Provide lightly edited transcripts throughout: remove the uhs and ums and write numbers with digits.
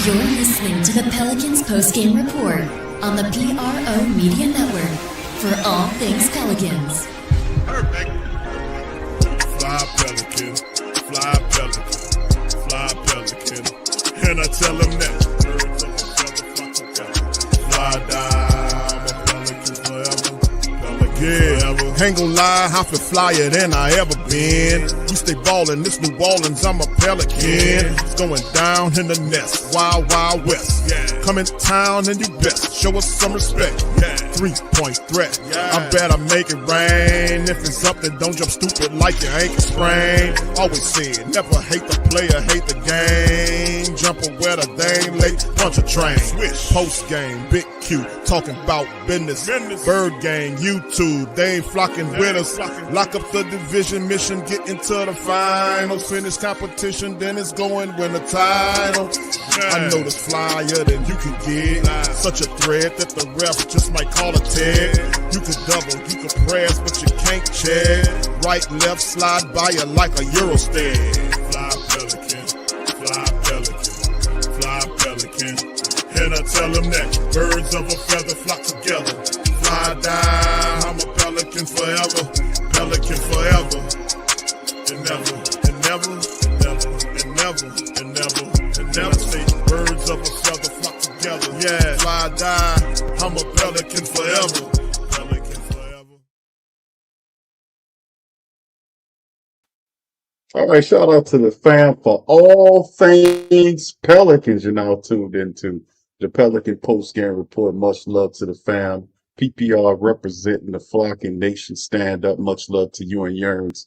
You're listening to the Pelicans postgame report on the PRO Media Network for all things Pelicans. Perfect. Fly Pelican, fly Pelican, fly Pelican. And I tell them that birds of a feather flock together. Fly down, I'm a Pelican forever. Pelican forever. Ain't gon' lie, I feel flyer than I ever been. We stay ballin', this New Orleans, I'm a Pelican. It's going down in the nest, wild, wild west. Come in town and you best show us some respect. 3-point threat, I better make it rain. If it's up, then don't jump stupid like your ankle sprain. Always said, never hate the player, hate the game. Jumping where the dame late, punch a train. Post game, Big Q, talking about business. Bird gang, YouTube, they ain't flocking with us. Lock up the division mission, get into the finals. Finish competition, then it's going win the title. I know this flyer than you can get. Such a threat that the refs just might call a tag. You could double, you could press, but you can't check. Right, left, slide by you like a Eurostag. Fly Pelican, fly Pelican, fly Pelican. And I tell them that birds of a feather flock together. Fly down, I'm a Pelican forever. Pelican forever. And never, and never, and never, and never, and never, and never say birds of a feather flock together. Yeah, fly down, I'm a Pelican forever. Pelican forever. All right, shout out to the fam for all things Pelicans. You're now tuned into the Pelican post-game report. Much love to the fam. PPR representing the flocking nation. Stand up. Much love to you and Yearns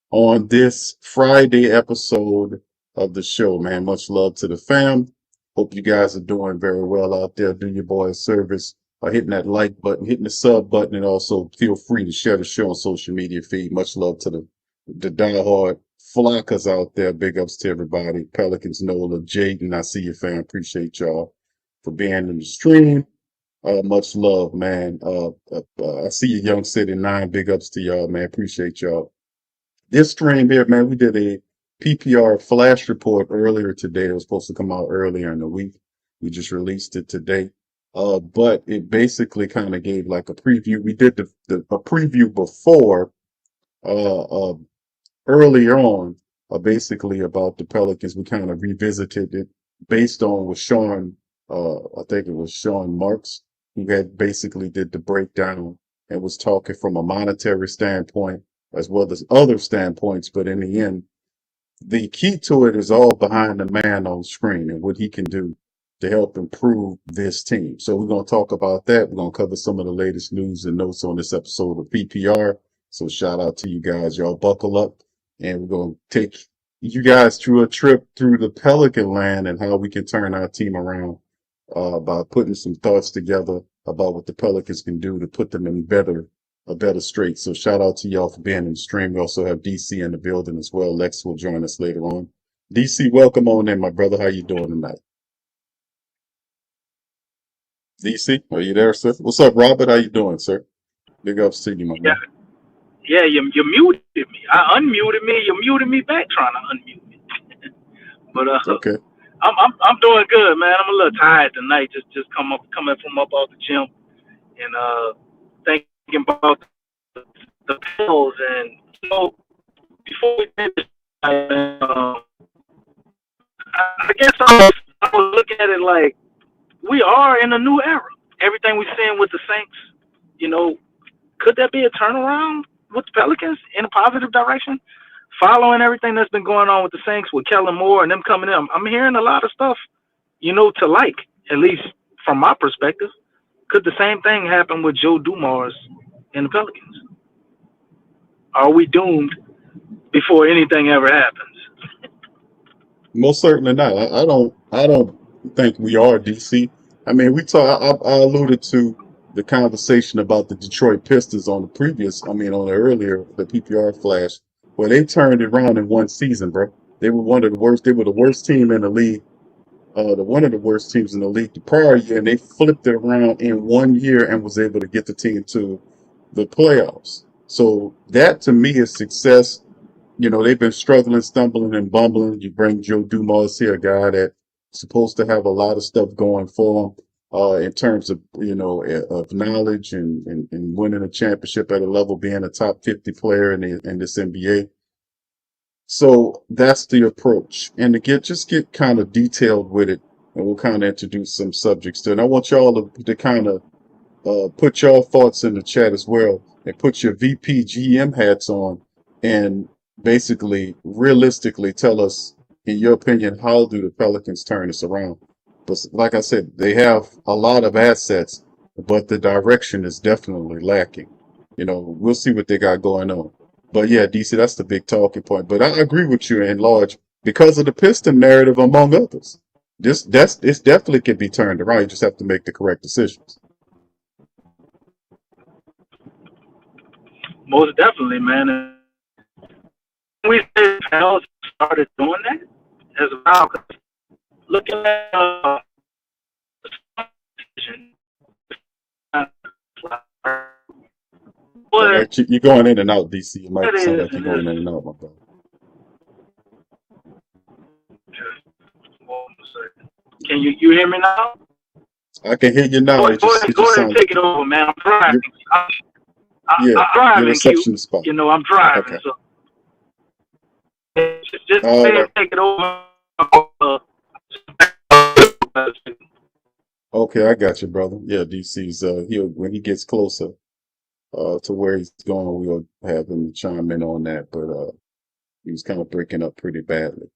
on this Friday episode of the show, man. Much love to the fam. Hope you guys are doing very well out there. Do your boy a service by hitting that like button, hitting the sub button, and also feel free to share the show on social media feed. Much love to the diehard flockers out there. Big ups to everybody. Pelicans, Nola, Jaden, I see you, fam. Appreciate y'all for being in the stream. Much love, man. I see you, Young City 9. Big ups to y'all, man. Appreciate y'all. This stream here, man, we did a PPR flash report earlier today. It was supposed to come out earlier in the week. We just released it today. But it basically kind of gave like a preview. We did a preview before, earlier on, basically about the Pelicans. We kind of revisited it based on what Sean, I think it was Sean Marks, who had basically did the breakdown and was talking from a monetary standpoint as well as other standpoints. But in the end, the key to it is all behind the man on screen and what he can do to help improve this team. So we're going to talk about that. We're going to cover some of the latest news and notes on this episode of PPR. So shout out to you guys. Y'all buckle up, and we're going to take you guys through a trip through the Pelican land and how we can turn our team around by putting some thoughts together about what the Pelicans can do to put them in a better straight. So shout out to y'all for being in the stream. We also have DC in the building as well. Lexxah will join us later on. DC, welcome on in, my brother. How you doing tonight? DC, are you there, sir? What's up, Robert? How you doing, sir? Big ups to you, my man. Yeah, you muted me. I unmuted me. You muted me back trying to unmute me. But Okay. I'm doing good, man. I'm a little tired tonight. Just coming from up off the gym and thinking about the pills. And before we did this, I guess I was looking at it like we are in a new era. Everything we're seeing with the Saints, could that be a turnaround with the Pelicans in a positive direction? Following everything that's been going on with the Saints, with Kellen Moore and them coming in, I'm hearing a lot of stuff, to like, at least from my perspective. Could the same thing happen with Joe Dumars and the Pelicans? Are we doomed before anything ever happens? Most certainly not. I don't think we are, DC. I mean, I alluded to the conversation about the Detroit Pistons on the PPR flash, where they turned it around in one season, bro. They were one of the worst. They were the worst team in the league, one of the worst teams in the league the prior year, and they flipped it around in 1 year and was able to get the team to the playoffs. So that to me is success. They've been struggling, stumbling, and bumbling. You bring Joe Dumars here, a guy that supposed to have a lot of stuff going for them in terms of of knowledge and winning a championship at a level, being a top 50 player in this NBA. So that's the approach, and to get kind of detailed with it, and we'll kind of introduce some subjects to it. And I want y'all to kind of put your thoughts in the chat as well, and put your VP GM hats on, and basically, realistically, tell us, in your opinion, how do the Pelicans turn this around? But like I said, they have a lot of assets, but the direction is definitely lacking. We'll see what they got going on. But yeah, DC, that's the big talking point. But I agree with you in large because of the Piston narrative, among others. This definitely can be turned around. You just have to make the correct decisions. Most definitely, man. And we started doing that as well. Looking at But you're going in and out, DC. It might sound like you're going in and out, my brother. Can you hear me now? I can hear you now. Go ahead and take it over, man. I'm driving. I'm driving. Your reception spot. I'm driving. Okay. So just take it over. Okay, I got you, brother. Yeah, DC's when he gets closer to where he's going, we'll have him chime in on that. But he was kind of breaking up pretty badly.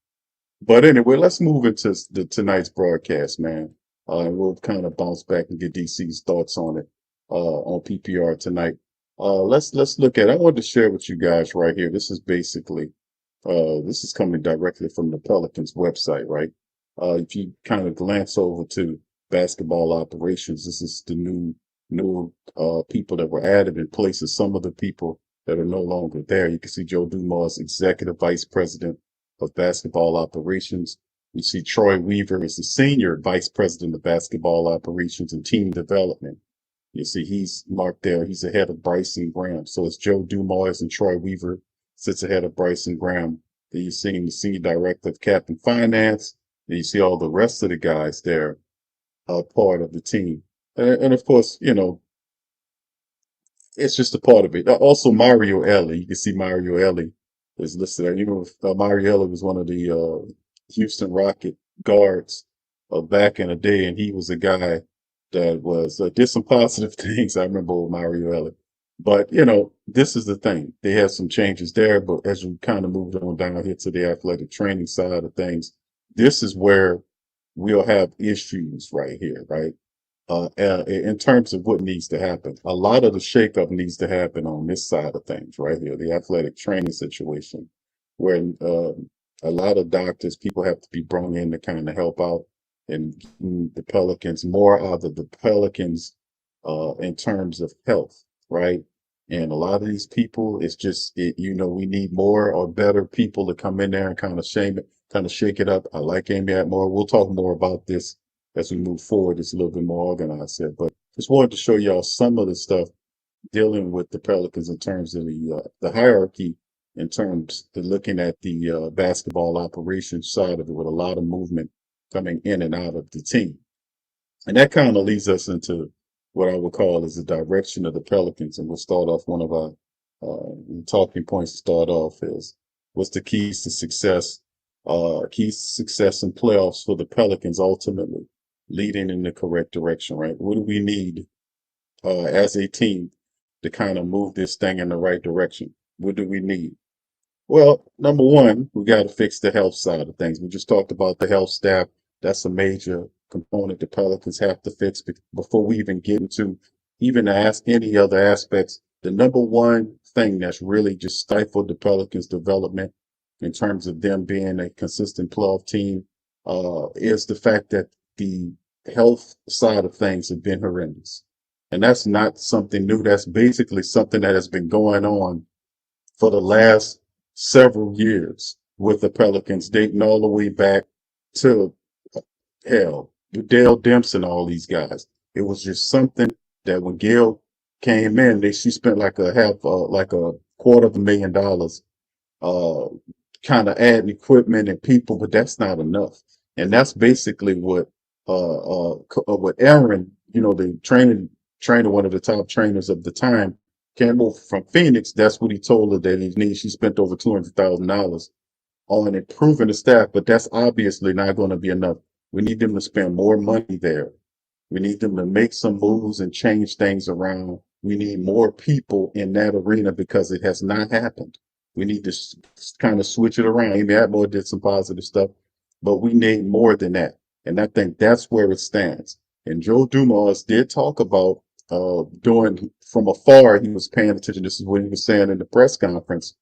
But anyway, let's move into tonight's broadcast, man. And we'll kind of bounce back and get DC's thoughts on it on PPR tonight. Let's look at. I wanted to share with you guys right here. This is basically this is coming directly from the Pelicans website, right? If you kind of glance over to basketball operations, this is the new people that were added in place of some of the people that are no longer there. You can see Joe Dumars, executive vice president of basketball operations. You see Troy Weaver is the senior vice president of basketball operations and team development. You see he's marked there. He's ahead of Bryson Graham. So it's Joe Dumars and Troy Weaver sits ahead of Bryson Graham. Then you see the senior director of cap and finance. And you see all the rest of the guys there part of the team. And of course, it's just a part of it. Also, Mario Elie. You can see Mario Elie is listed there. Mario Elie was one of the Houston Rocket guards back in the day, and he was a guy that was did some positive things. I remember with Mario Elie. But, this is the thing. They had some changes there, but as we kind of moved on down here to the athletic training side of things, this is where we'll have issues right here, right? In terms of what needs to happen. A lot of the shakeup needs to happen on this side of things right here, the athletic training situation, where a lot of doctors, people have to be brought in to kind of help out and the Pelicans, more out of the Pelicans in terms of health, right? And a lot of these people, it's just, we need more or better people to come in there and kind of shake it up. I like Amy Atmore. We'll talk more about this as we move forward. It's a little bit more organized here, but just wanted to show y'all some of the stuff dealing with the Pelicans in terms of the hierarchy, in terms of looking at the basketball operations side of it, with a lot of movement coming in and out of the team. And that kind of leads us into what I would call is the direction of the Pelicans. And we'll start off, one of our talking points to start off is, what's the keys to success? Keys to success in playoffs for the Pelicans, ultimately leading in the correct direction, right? What do we need as a team to kind of move this thing in the right direction? What do we need? Well, number one, we got to fix the health side of things. We just talked about the health staff. That's a major component the Pelicans have to fix before we even get into even ask any other aspects. The number one thing that's really just stifled the Pelicans' development in terms of them being a consistent playoff team is the fact that the health side of things have been horrendous. And that's not something new. That's basically something that has been going on for the last several years with the Pelicans, dating all the way back to Dale Demps and all these guys. It was just something that when Gail came in, she spent like a $250,000 kind of adding equipment and people, but that's not enough. And that's basically what Aaron, the trainer, one of the top trainers of the time, came over from Phoenix. That's what he told her that he needs. She spent over $200,000 on improving the staff, but that's obviously not going to be enough. We need them to spend more money there. We need them to make some moves and change things around. We need more people in that arena because it has not happened. We need to kind of switch it around. Amy Atmore did some positive stuff, but we need more than that. And I think that's where it stands. And Joe Dumars did talk about doing from afar. He was paying attention. This is what he was saying in the press conference.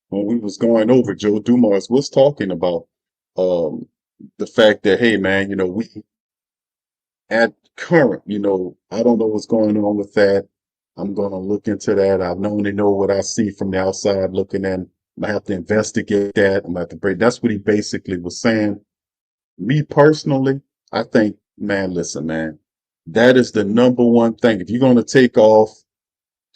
When we was going over, Joe Dumars was talking about the fact that, hey, man, we at current, I don't know what's going on with that. I'm going to look into that. I only know what I see from the outside looking in. I have to investigate that. I'm going to have to break. That's what he basically was saying. Me personally, I think, man, listen, man, that is the number one thing. If you're going to take off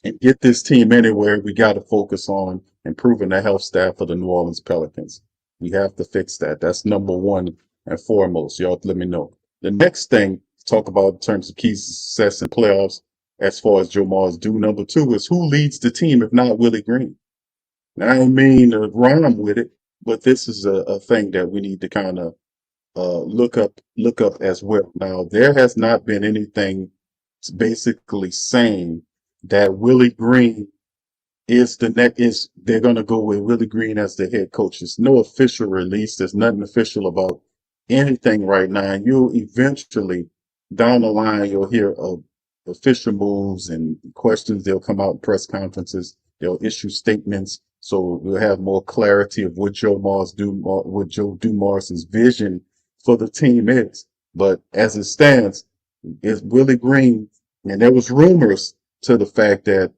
and get this team anywhere, we got to focus on improving the health staff of the New Orleans Pelicans. We have to fix that. That's number one and foremost. Y'all let me know. The next thing to talk about in terms of keys to success in playoffs, as far as Joe Mars do, number two is who leads the team if not Willie Green. Now, I don't mean to rhyme with it, but this is a thing that we need to kind of look up as well. Now, there has not been anything basically saying that Willie Green is they're going to go with Willie Green as the head coach. There's no official release. There's nothing official about anything right now. And you'll eventually, down the line, you'll hear of official moves and questions. They'll come out in press conferences. They'll issue statements. So we'll have more clarity of what Joe Dumars' vision for the team is. But as it stands, it's Willie Green. And there was rumors to the fact that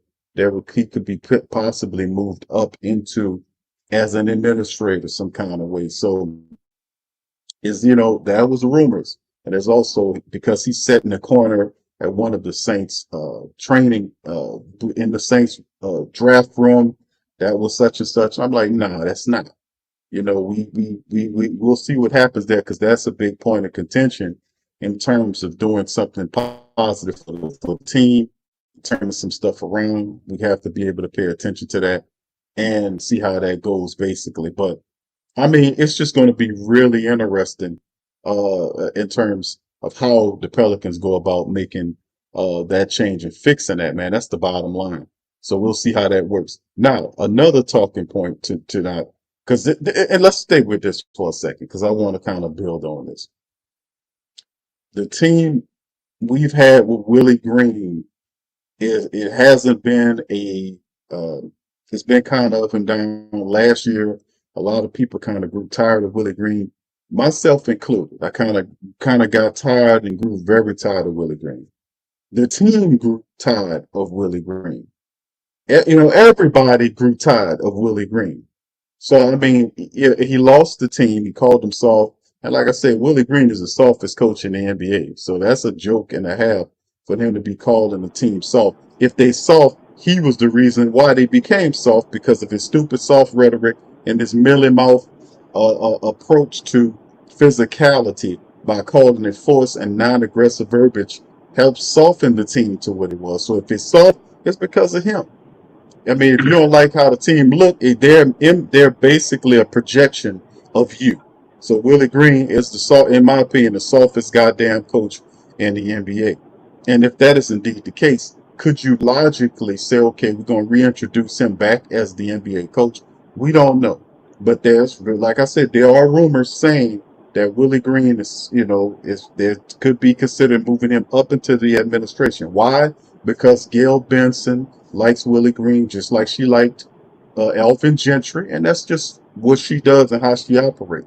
he could be possibly moved up into as an administrator some kind of way. So that was rumors. And there's also, because he's sat in the corner at one of the Saints training in the Saints draft room, that was such and such. I'm like, nah, that's not. We'll see what happens there, because that's a big point of contention in terms of doing something positive for the team, turning some stuff around. We have to be able to pay attention to that and see how that goes, basically. But I mean, it's just going to be really interesting in terms of how the Pelicans go about making that change and fixing that, man. That's the bottom line. So we'll see how that works. Now, another talking point to that, and let's stay with this for a second, because I want to kind of build on this. The team we've had with Willie Green, it hasn't been it's been kind of up and down. Last year, a lot of people kind of grew tired of Willie Green, myself included. I kind of got tired and grew very tired of Willie Green. The team grew tired of Willie Green. Everybody grew tired of Willie Green. So, I mean, he lost the team. He called him soft. And like I said, Willie Green is the softest coach in the NBA. So that's a joke and a half for him to be calling the team soft. If they soft, he was the reason why they became soft, because of his stupid soft rhetoric and his mealy-mouth approach to physicality by calling it force and non-aggressive verbiage helped soften the team to what it was. So if it's soft, it's because of him. I mean, if you don't like how the team look, they're basically a projection of you. So Willie Green is in my opinion, the softest goddamn coach in the NBA. And if that is indeed the case, could you logically say, okay, we're going to reintroduce him back as the NBA coach? We don't know. But like I said, there are rumors saying that Willie Green there could be considered moving him up into the administration. Why? Because Gail Benson likes Willie Green just like she liked Alvin Gentry, and that's just what she does and how she operates.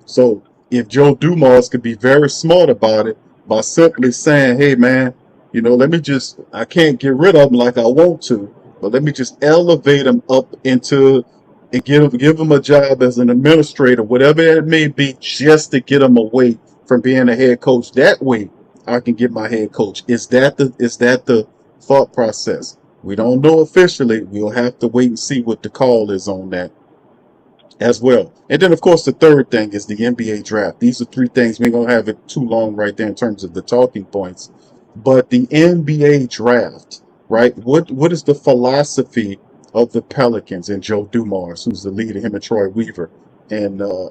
So if Joe Dumars could be very smart about it by simply saying, hey, man, I can't get rid of him like I want to, but let me just elevate him up into and give him a job as an administrator, whatever it may be, just to get him away from being a head coach. That way I can get my head coach. Is that the thought process? We don't know officially. We'll have to wait and see what the call is on that. as well. And then, of course, the third thing is the NBA draft. These are three things. We ain't going to have it too long right there in terms of the talking points. But the NBA draft, right? What is the philosophy of the Pelicans and Joe Dumars, who's the leader, him and Troy Weaver, and the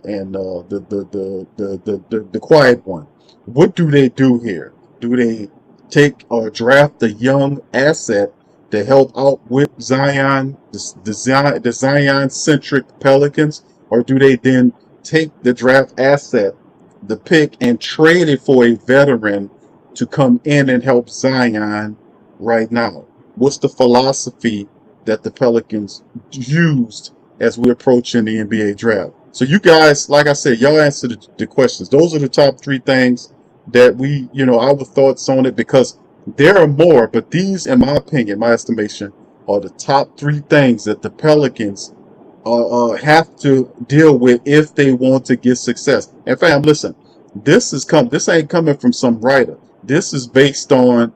quiet one? What do they do here? Do they take or draft a young asset to help out with Zion, the Zion-centric Pelicans, or do they then take the draft asset, the pick, and trade it for a veteran to come in and help Zion right now? What's the philosophy that the Pelicans used as we're approaching the NBA draft? So you guys, like I said, y'all answer the questions. Those are the top three things that our thoughts on it, because there are more, but these, in my opinion, my estimation, are the top three things that the Pelicans have to deal with if they want to get success. And fam, listen, this ain't coming from some writer. This is based on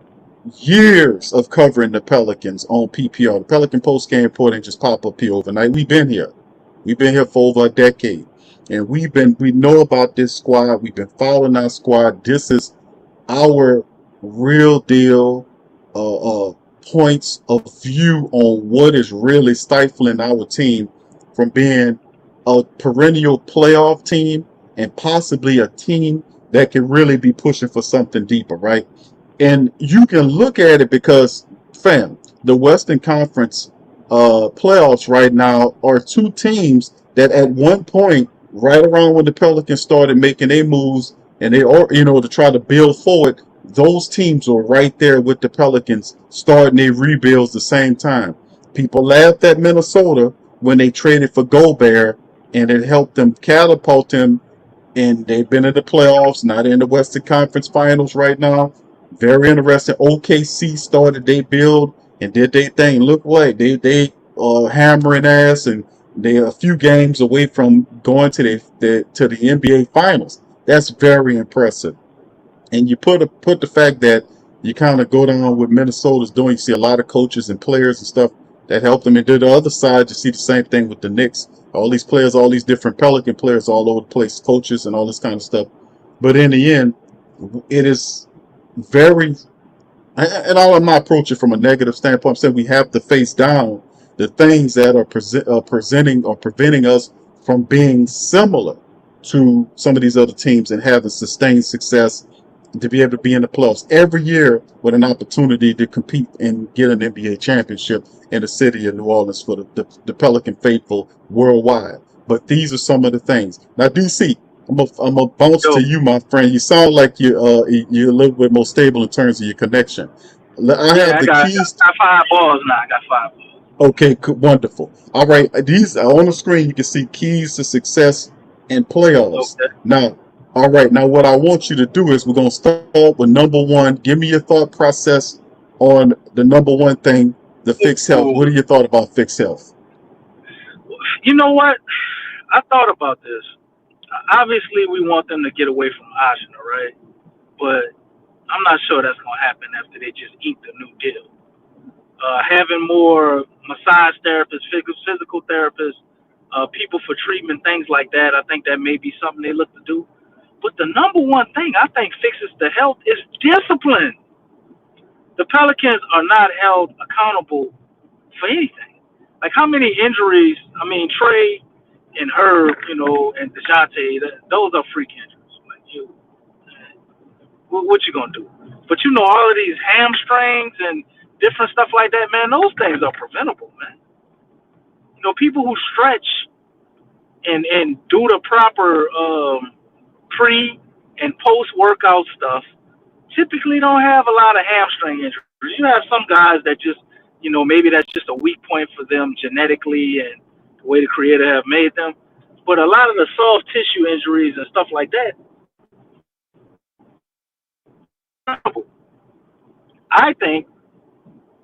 years of covering the Pelicans on PPR. The Pelican post game report ain't just pop up here overnight. We've been here for over a decade, and we know about this squad. We've been following our squad. This is our real deal points of view on what is really stifling our team from being a perennial playoff team and possibly a team that can really be pushing for something deeper, right? And you can look at it because, fam, the Western Conference playoffs right now are two teams that at one point, right around when the Pelicans started making their moves and they are, to try to build forward, those teams are right there with the Pelicans starting their rebuilds the same time. People laughed at Minnesota when they traded for Gobert, and it helped them catapult them, and they've been in the playoffs, not in the Western Conference Finals right now. Very interesting. OKC started their build and did their thing. Look like they hammering ass, and they're a few games away from going to the NBA Finals. That's very impressive. And you put the fact that you kind of go down what Minnesota's doing. You see a lot of coaches and players and stuff that help them. And to the other side, you see the same thing with the Knicks. All these players, all these different Pelican players all over the place, coaches and all this kind of stuff. But in the end, it is very, and I'm not approaching from a negative standpoint. I'm saying we have to face down the things that are presenting or preventing us from being similar to some of these other teams and having sustained success to be able to be in the playoffs every year with an opportunity to compete and get an NBA championship in the city of New Orleans for the Pelican faithful worldwide. But these are some of the things. Now, DC, I'm a bounce to you, my friend. You sound like you're a little bit more stable in terms of your connection. I got 5 balls now. I got 5 balls. Okay, wonderful. All right, these are on the screen. You can see keys to success in playoffs. Okay. Now, all right. Now, what I want you to do is we're going to start with number one. Give me your thought process on the number one thing, the fixed health. What are your thoughts about fixed health? You know what? I thought about this. Obviously, we want them to get away from Ashna, right? But I'm not sure that's going to happen after they just ink the new deal. Having more massage therapists, physical therapists, people for treatment, things like that, I think that may be something they look to do. But the number one thing I think fixes the health is discipline. The Pelicans are not held accountable for anything. Like how many injuries, I mean, Trey and Herb, and DeJounte, those are freak injuries. Like what you gonna do? But all of these hamstrings and different stuff like that, man, those things are preventable, man. People who stretch and do the proper pre and post workout stuff typically don't have a lot of hamstring injuries. You have some guys that just, maybe that's just a weak point for them genetically and the way the creator have made them. But a lot of the soft tissue injuries and stuff like that, I think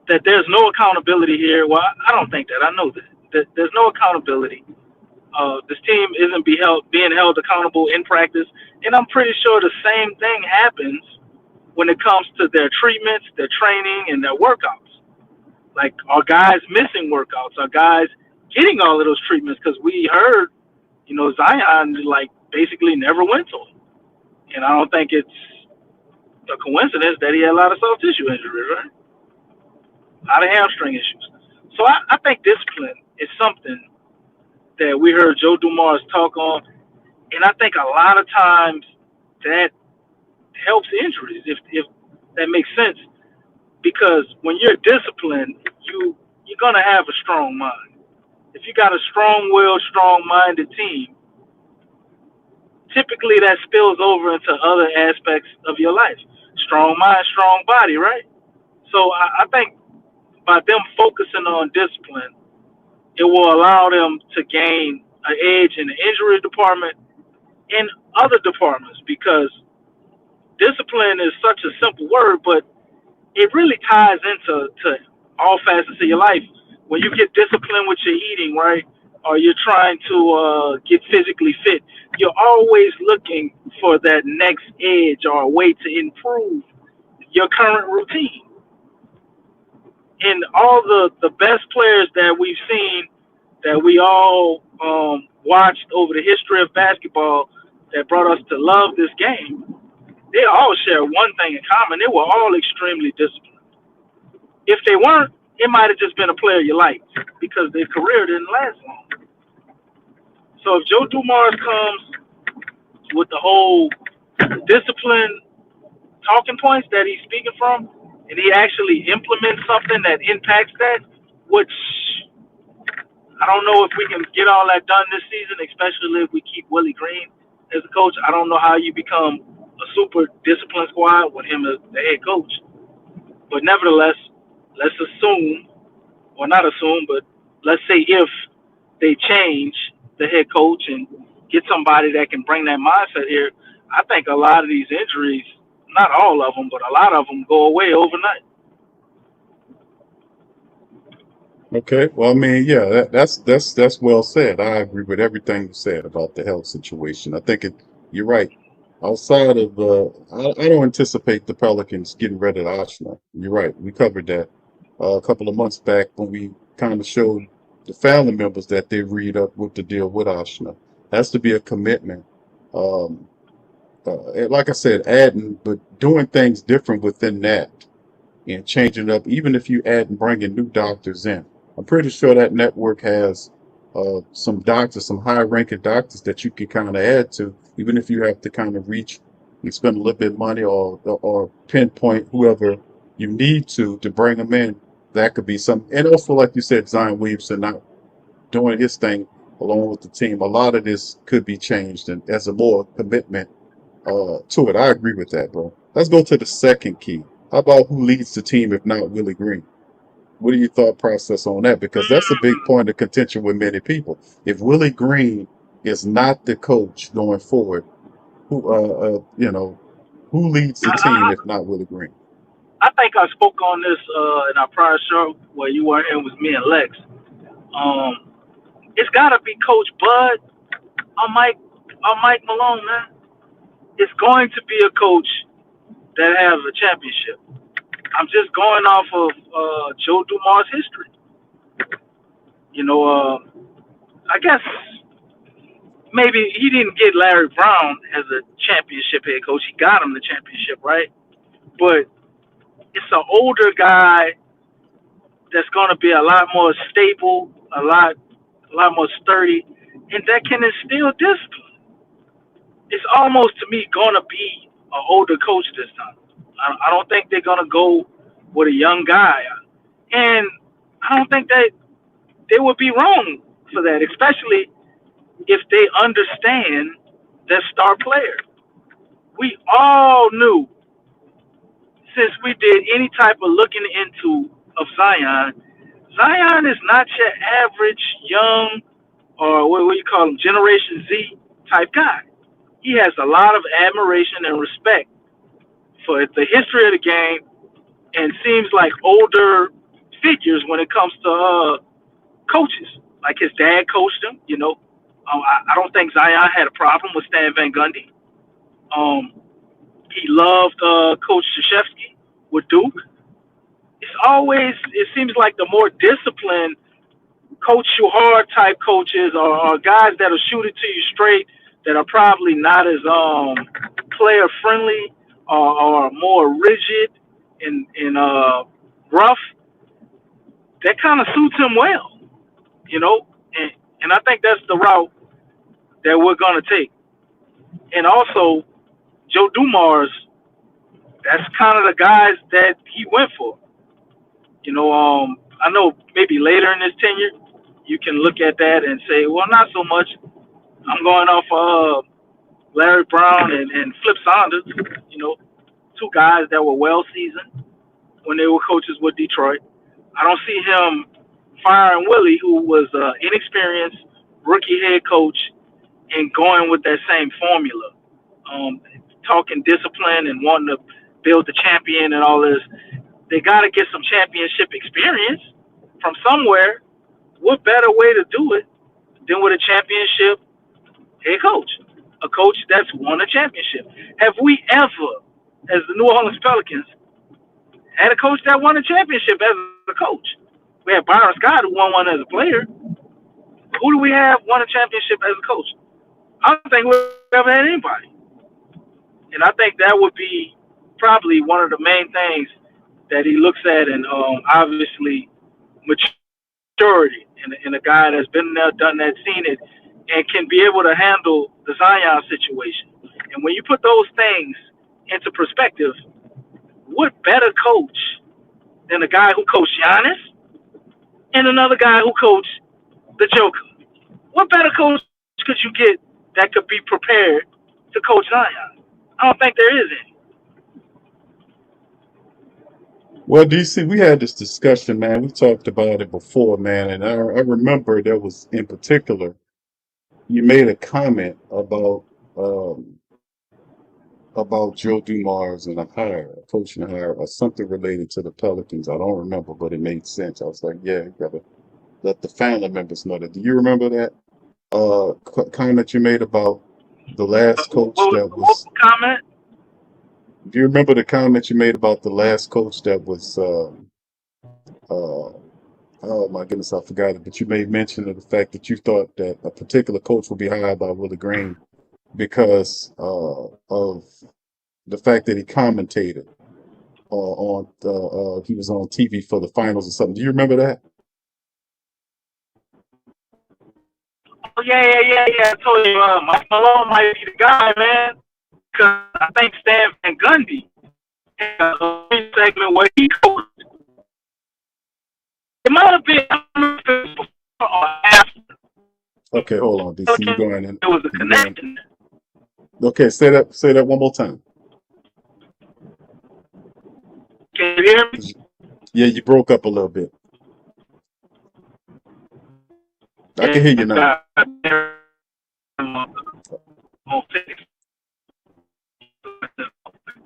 that there's no accountability here. Well, I don't think that. I know that there's no accountability. This team isn't being held accountable in practice, and I'm pretty sure the same thing happens when it comes to their treatments, their training, and their workouts. Like, are guys missing workouts? Are guys getting all of those treatments? Because we heard Zion like basically never went to him, and I don't think it's a coincidence that he had a lot of soft tissue injuries, right? A lot of hamstring issues. So I think discipline is something that we heard Joe Dumars talk on, and I think a lot of times that helps injuries, if that makes sense. Because when you're disciplined, you're gonna have a strong mind. If you got a strong-willed, strong-minded team, typically that spills over into other aspects of your life. Strong mind, strong body, right? So I think by them focusing on discipline, it will allow them to gain an edge in the injury department and other departments, because discipline is such a simple word, but it really ties into all facets of your life. When you get disciplined with your eating, right, or you're trying to get physically fit, you're always looking for that next edge or a way to improve your current routine. And all the best players that we've seen, that we all watched over the history of basketball, that brought us to love this game, they all share one thing in common. They were all extremely disciplined. If they weren't, it might have just been a player you liked because their career didn't last long. So if Joe Dumars comes with the whole discipline talking points that he's speaking from, and he actually implements something that impacts that, which I don't know if we can get all that done this season, especially if we keep Willie Green as a coach. I don't know how you become a super disciplined squad with him as the head coach. But nevertheless, let's assume, or not assume, but let's say if they change the head coach and get somebody that can bring that mindset here, I think a lot of these injuries, not all of them, but a lot of them go away overnight. Okay. Well, I mean, yeah, that's well said. I agree with everything you said about the health situation. I think you're right. Outside of, I don't anticipate the Pelicans getting rid of Oshner. You're right. We covered that a couple of months back when we kind of showed the family members that they read up with the deal with Oshner. Has to be a commitment. Um, like I said, adding, but doing things different within that and changing it up, even if you add and bringing new doctors in. I'm pretty sure that network has some doctors, some high-ranking doctors that you can kind of add to, even if you have to kind of reach and spend a little bit of money or pinpoint whoever you need to bring them in. That could be some, and also like you said, Zion Williamson not doing his thing along with the team. A lot of this could be changed and as a more commitment to it. I agree with that, bro. Let's go to the second key. How about who leads the team if not Willie Green? What are your thought process on that? Because that's a big point of contention with many people. If Willie Green is not the coach going forward, who leads the team if not Willie Green? I think I spoke on this in our prior show where you were in with me and Lex. It's got to be Coach Bud or Mike Malone, man. It's going to be a coach that has a championship. I'm just going off of Joe Dumars' history. I guess maybe he didn't get Larry Brown as a championship head coach. He got him the championship, right? But it's an older guy that's going to be a lot more stable, a lot more sturdy, and that can instill discipline. It's almost to me going to be an older coach this time. I don't think they're going to go with a young guy. And I don't think that they would be wrong for that, especially if they understand their star player. We all knew, since we did any type of looking into of Zion is not your average young, or what do you call him, Generation Z type guy. He has a lot of admiration and respect for the history of the game, and seems like older figures when it comes to coaches. Like his dad coached him, I don't think Zion had a problem with Stan Van Gundy. He loved Coach Krzyzewski with Duke. It seems like the more disciplined coach you hard type coaches or guys that'll shoot it to you straight that are probably not as player friendly or more rigid and rough, that kind of suits him well, you know. And I think that's the route that we're gonna take. And also Joe Dumars, that's kind of the guys that he went for. You know, I know maybe later in his tenure, you can look at that and say, well, not so much. I'm going off Larry Brown and Flip Saunders, you know, two guys that were well seasoned when they were coaches with Detroit. I don't see him firing Willie, who was inexperienced rookie head coach, and going with that same formula. Talking discipline and wanting to build the champion and all this. They got to get some championship experience from somewhere. What better way to do it than with a championship head coach? A coach that's won a championship. Have we ever, as the New Orleans Pelicans, had a coach that won a championship as a coach? We had Byron Scott, who won one as a player. Who do we have won a championship as a coach? I don't think we've ever had anybody. And I think that would be probably one of the main things that he looks at, and obviously maturity in a guy that's been there, done that, seen it, and can be able to handle the Zion situation. And when you put those things into perspective, what better coach than a guy who coached Giannis and another guy who coached the Joker? What better coach could you get that could be prepared to coach Zion? I don't think there is any. Well, DC, we had this discussion, man. We talked about it before, man, and I remember there was in particular you made a comment um, about Joe Dumars and a hire, a coaching hire, or something related to the Pelicans. I don't remember, but it made sense. I was like, yeah, you gotta let the family members know that. Do you remember that comment you made about the last coach that What was was? the comment? Do you remember the comment you made about the last coach that was? Uh, oh my goodness, I forgot it. But you made mention of the fact that you thought that a particular coach would be hired by Willie Green because of the fact that he commentated on he was on TV for the finals or something. Do you remember that? Oh, yeah. I told you, Mike Malone might be the guy, man. Because I think Stan Van Gundy had a segment where he coached. It might have been, I don't know if it was before or after. Okay, hold on, DC. You going in? There was a You going? connection. Okay, say that one more time. Can you hear me? Yeah, you broke up a little bit. I can hear you now.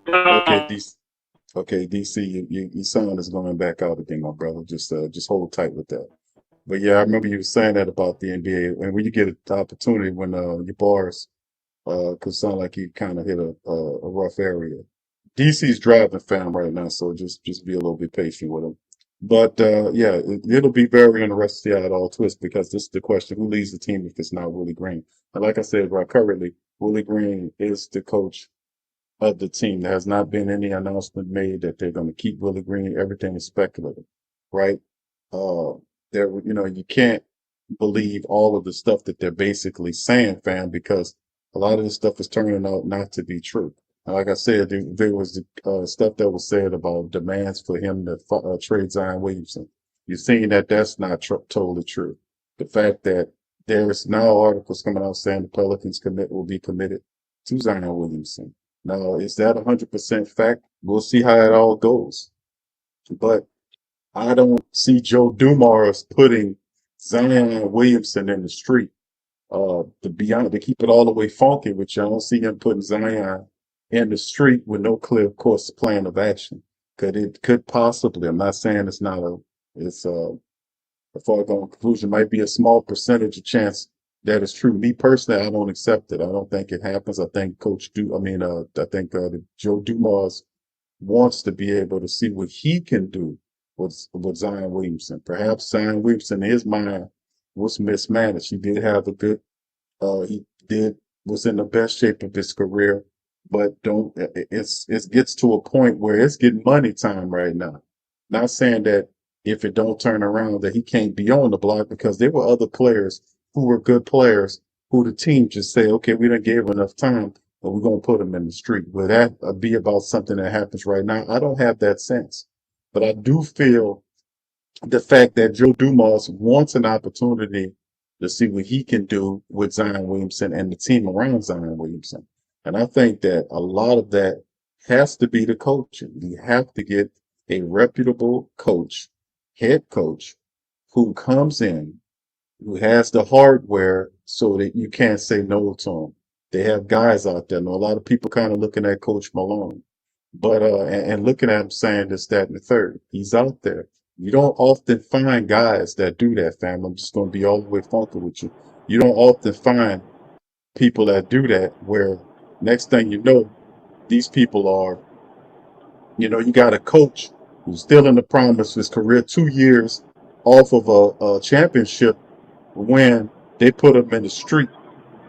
Okay, DC. Okay, DC, your sound is going back out again, my brother. Just hold tight with that. But yeah, I remember you were saying that about the NBA, and when you get an opportunity, when your bars, could sound like you kind of hit a rough area. DC's driving fam right now, so just be a little bit patient with him. But yeah, it'll be very interesting to see how it all twists because this is the question: who leads the team if it's not Willie Green? And like I said, right, currently Willie Green is the coach of the team. There has not been any announcement made that they're going to keep Willie Green. Everything is speculative, right? Uh, you can't believe all of the stuff that they're basically saying, fam, because a lot of this stuff is turning out not to be true. And like I said, there was stuff that was said about demands for him to trade Zion Williamson. You're seeing that that's not totally true. The fact that there's now articles coming out saying the Pelicans will be committed to Zion Williamson. Now, is that 100% fact? We'll see how it all goes. But I don't see Joe Dumars putting Zion Williamson in the street. To keep it all the way funky with you, I don't see him putting Zion in the street with no clear course plan of action. Could possibly, I'm not saying it's a foregone conclusion, might be a small percentage of chance that is true. Me personally, I don't accept it. I don't think it happens. I think Joe Dumars wants to be able to see what he can do with Zion Williamson. Perhaps Zion Williamson, in his mind, was mismanaged. He did have a good he did was in the best shape of his career, but don't it gets to a point where it's getting money time right now. Not saying that if it don't turn around that he can't be on the block, because there were other players who were good players who the team just say, okay, we didn't give enough time, but we're gonna put him in the street. Will that be about something that happens right now? I don't have that sense, but I do feel the fact that Joe Dumars wants an opportunity to see what he can do with Zion Williamson and the team around Zion Williamson. And I think that a lot of that has to be the coaching. You have to get a reputable coach, head coach, who comes in, who has the hardware so that you can't say no to him. They have guys out there. Now, a lot of people kind of looking at Coach Malone, but and looking at him saying this, that, and the third. He's out there. You don't often find guys that do that, fam. I'm just gonna be all the way funky with you. You don't often find people that do that where next thing you know, these people are, you got a coach who's still in the prime of his career, 2 years off of a championship when they put him in the street,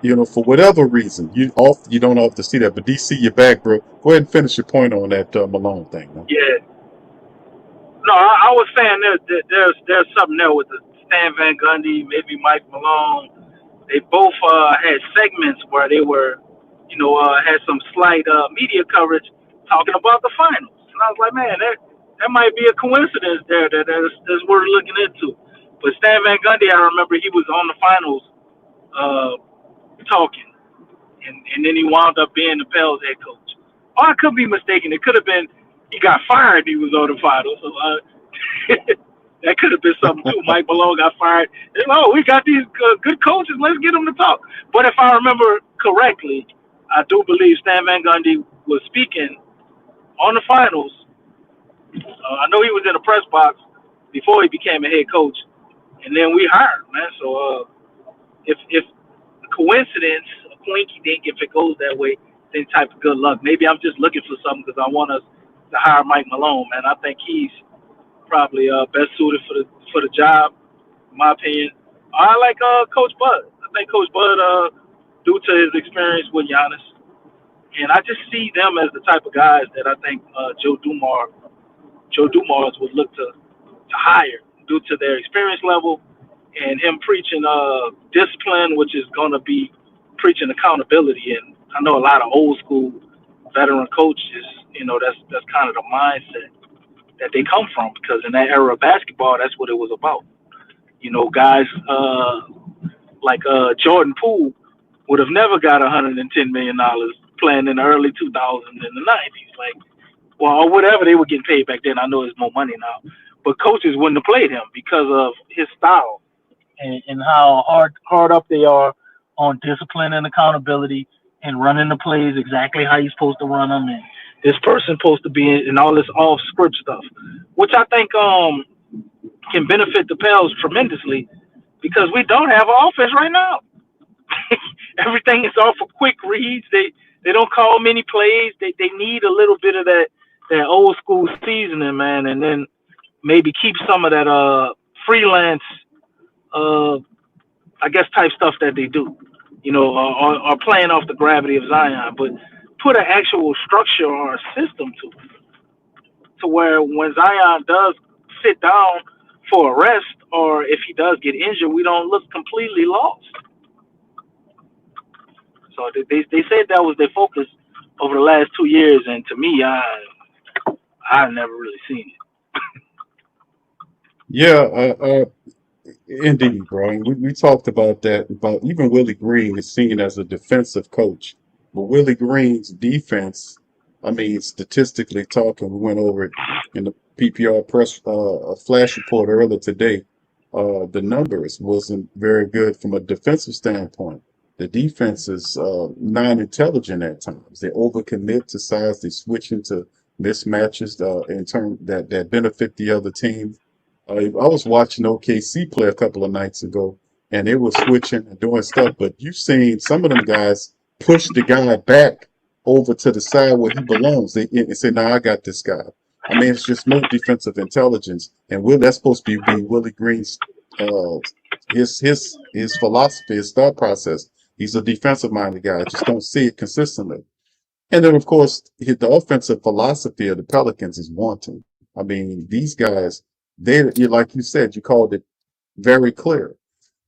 for whatever reason. You don't often see that. But DC, you're back, bro. Go ahead and finish your point on that Malone thing, man. Yeah. No, I was saying there's something there with the Stan Van Gundy, maybe Mike Malone. They both had segments where they were, had some slight media coverage talking about the finals. And I was like, man, that might be a coincidence there that's worth looking into. But Stan Van Gundy, I remember he was on the finals talking, and then he wound up being the Pels head coach. Or I could be mistaken. It could have been he got fired. He was on the finals. So, that could have been something too. Mike Malone got fired. And, we got these good coaches. Let's get them to talk. But if I remember correctly, I do believe Stan Van Gundy was speaking on the finals. I know he was in the press box before he became a head coach, and then we hired him, man. So if a coincidence, a quinky dink, if it goes that way, then type of good luck. Maybe I'm just looking for something because I want us to hire Mike Malone, man. I think he's probably best suited for the job, in my opinion. I like Coach Bud. I think Coach Bud, due to his experience with Giannis, and I just see them as the type of guys that I think Joe Dumars would look to hire due to their experience level and him preaching discipline, which is going to be preaching accountability. And I know a lot of old school veteran coaches, that's kind of the mindset that they come from, because in that era of basketball, that's what it was about. Guys like Jordan Poole would have never got $110 million playing in the early 2000s and the 90s. Like, well, or whatever they were getting paid back then. I know it's more money now. But coaches wouldn't have played him because of his style and how hard up they are on discipline and accountability and running the plays exactly how you're supposed to run them, and this person's supposed to be in all this off-script stuff, which I think can benefit the Pels tremendously, because we don't have an offense right now. Everything is off of quick reads. They don't call many plays. They need a little bit of that old school seasoning, man, and then maybe keep some of that freelance, I guess, type stuff that they do, or playing off the gravity of Zion, but put an actual structure or a system to where when Zion does sit down for a rest, or if he does get injured, we don't look completely lost. So they said that was their focus over the last 2 years, and to me, I've never really seen it. Yeah, indeed, bro. And we talked about that. About even Willie Green is seen as a defensive coach, but Willie Green's defense, I mean, statistically talking, we went over it in the PPR press flash report earlier today. The numbers wasn't very good from a defensive standpoint. The defense is non-intelligent at times. They overcommit to size. They switch into mismatches in turn that benefit the other team. I was watching OKC play a couple of nights ago, and they were switching and doing stuff. But you've seen some of them guys push the guy back over to the side where he belongs. They say, "No, I got this guy." I mean, it's just no defensive intelligence, and that's supposed to be Willie Green's his philosophy, his thought process. He's a defensive minded guy. I just don't see it consistently. And then, of course, the offensive philosophy of the Pelicans is wanting. I mean, these guys, like you said, you called it very clear.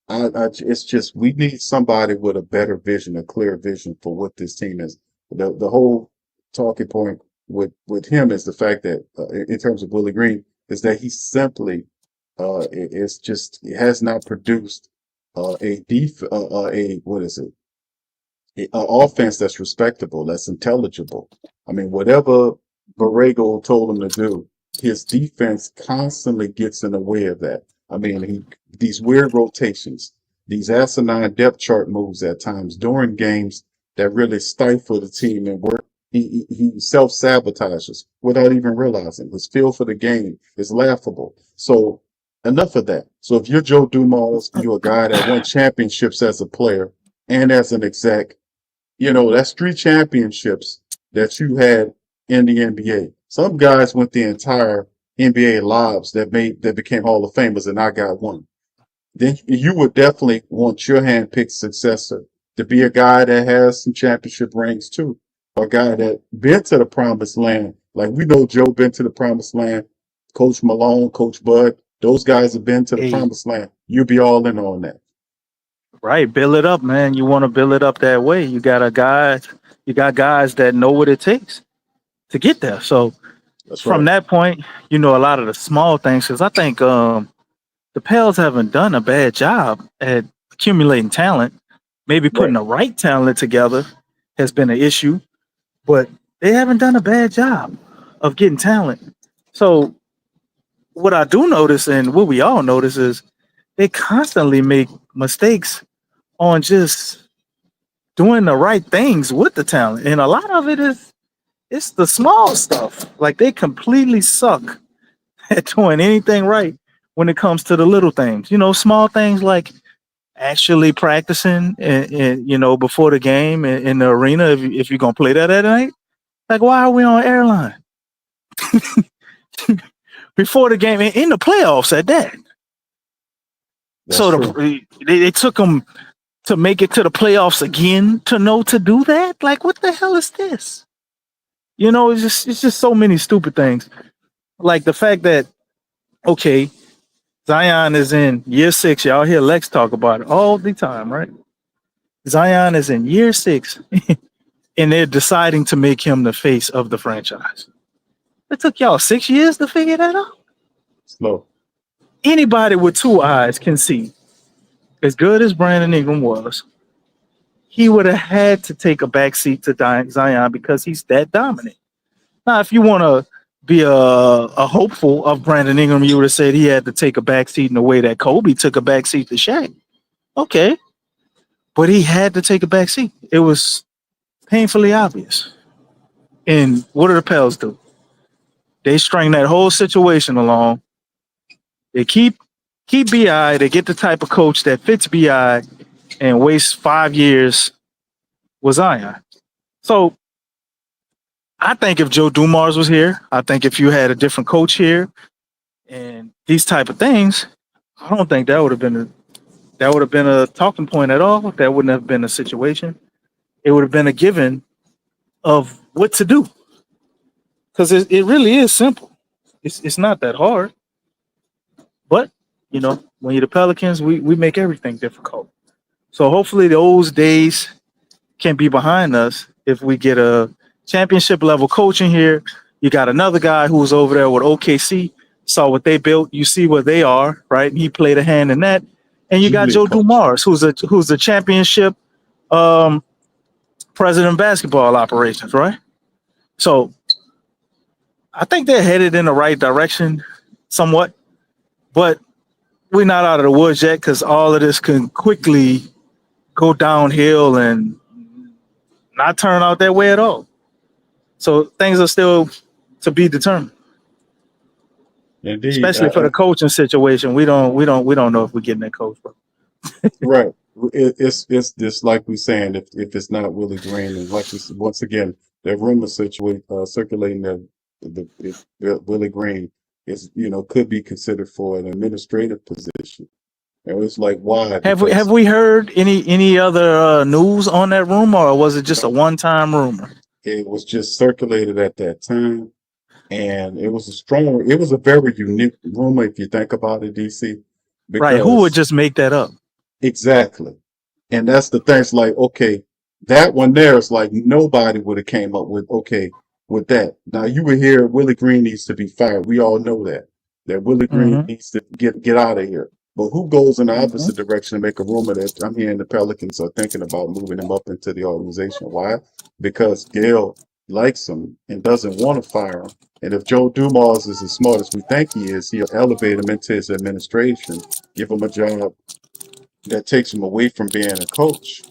It's just we need somebody with a better vision, a clear vision for what this team is. The whole talking point with him is the fact that, in terms of Willie Green, is that he simply, it's just he has not produced what is it? An offense that's respectable, that's intelligible. I mean, whatever Borrego told him to do, his defense constantly gets in the way of that. I mean, these weird rotations, these asinine depth chart moves at times during games that really stifle the team and work. He self-sabotages without even realizing. His feel for the game is laughable. So enough of that. So if you're Joe Dumars, you're a guy that won championships as a player and as an exec, that's 3 championships that you had in the NBA. Some guys went the entire NBA lives that became Hall of Famers, and I got one. Then you would definitely want your hand-picked successor to be a guy that has some championship rings too, a guy that been to the promised land. Like we know Joe been to the promised land. Coach Malone, Coach Bud, those guys have been to the Hey, promised land. You'll be all in on that. right, build it up, man. You want to build it up that way. You got guys that know what it takes to get there. So That's from right. that point, a lot of the small things. Because I think the Pels haven't done a bad job at accumulating talent. Maybe putting Right. the right talent together has been an issue, but they haven't done a bad job of getting talent. So what I do notice, and what we all notice, is they constantly make mistakes on just doing the right things with the talent. And a lot of it's the small stuff. Like they completely suck at doing anything right when it comes to the little things. Small things like actually practicing and before the game in the arena if you're gonna play that at night. Like why are we on airline before the game in the playoffs at that? That's So true. they took them to make it to the playoffs again to know to do that. Like what the hell is this? It's just so many stupid things. Like the fact that okay, Zion is in year 6. Y'all hear Lex talk about it all the time, right? Zion is in year 6, and they're deciding to make him the face of the franchise. It took y'all 6 years to figure that out. Slow. Anybody with 2 eyes can see, as good as Brandon Ingram was, he would have had to take a backseat to Zion because he's that dominant. Now, if you want to be a hopeful of Brandon Ingram, you would have said he had to take a backseat in the way that Kobe took a backseat to Shaq. Okay, but he had to take a backseat. It was painfully obvious. And what do the Pels do? They string that whole situation along. They keep BI. They get the type of coach that fits BI and waste 5 years with Zion. So I think if Joe Dumars was here, I think if you had a different coach here and these type of things, I don't think that would have been a talking point at all. That wouldn't have been a situation. It would have been a given of what to do. Because it really is simple. It's not that hard. But, when you're the Pelicans, we make everything difficult. So hopefully those days can be behind us if we get a championship level coach in here. You got another guy who's over there with OKC, saw what they built. You see where they are, right? And he played a hand in that. And you G got League Joe coach. Dumars, who's a championship president of basketball operations, right? So I think they're headed in the right direction somewhat, but we're not out of the woods yet because all of this can quickly go downhill and not turn out that way at all. So things are still to be determined, Indeed. especially for the coaching situation. We don't know if we're getting that coach. Bro. Right. It's just like we saying if it's not Willie Green, and like we said, once again, that rumor circulating that if Willie Green is could be considered for an administrative position. And it's like, why? Have Because we heard any other news on that rumor, or was it just a one-time rumor? it was just circulated at that time. And it was a very unique rumor if you think about it, DC, Right? Who would because just make that up? exactly. And that's the thing. It's like, okay, that one there is like nobody would have came up with, okay, with that. Now you would hear Willie Green needs to be fired. We all know that Willie Green Mm-hmm. needs to get out of here. But who goes in the Mm-hmm. opposite direction and make a rumor that I'm hearing the Pelicans are thinking about moving him up into the organization? Why? Because Gail likes him and doesn't want to fire him. And if Joe Dumars is as smart as we think he is, he'll elevate him into his administration, give him a job that takes him away from being a coach.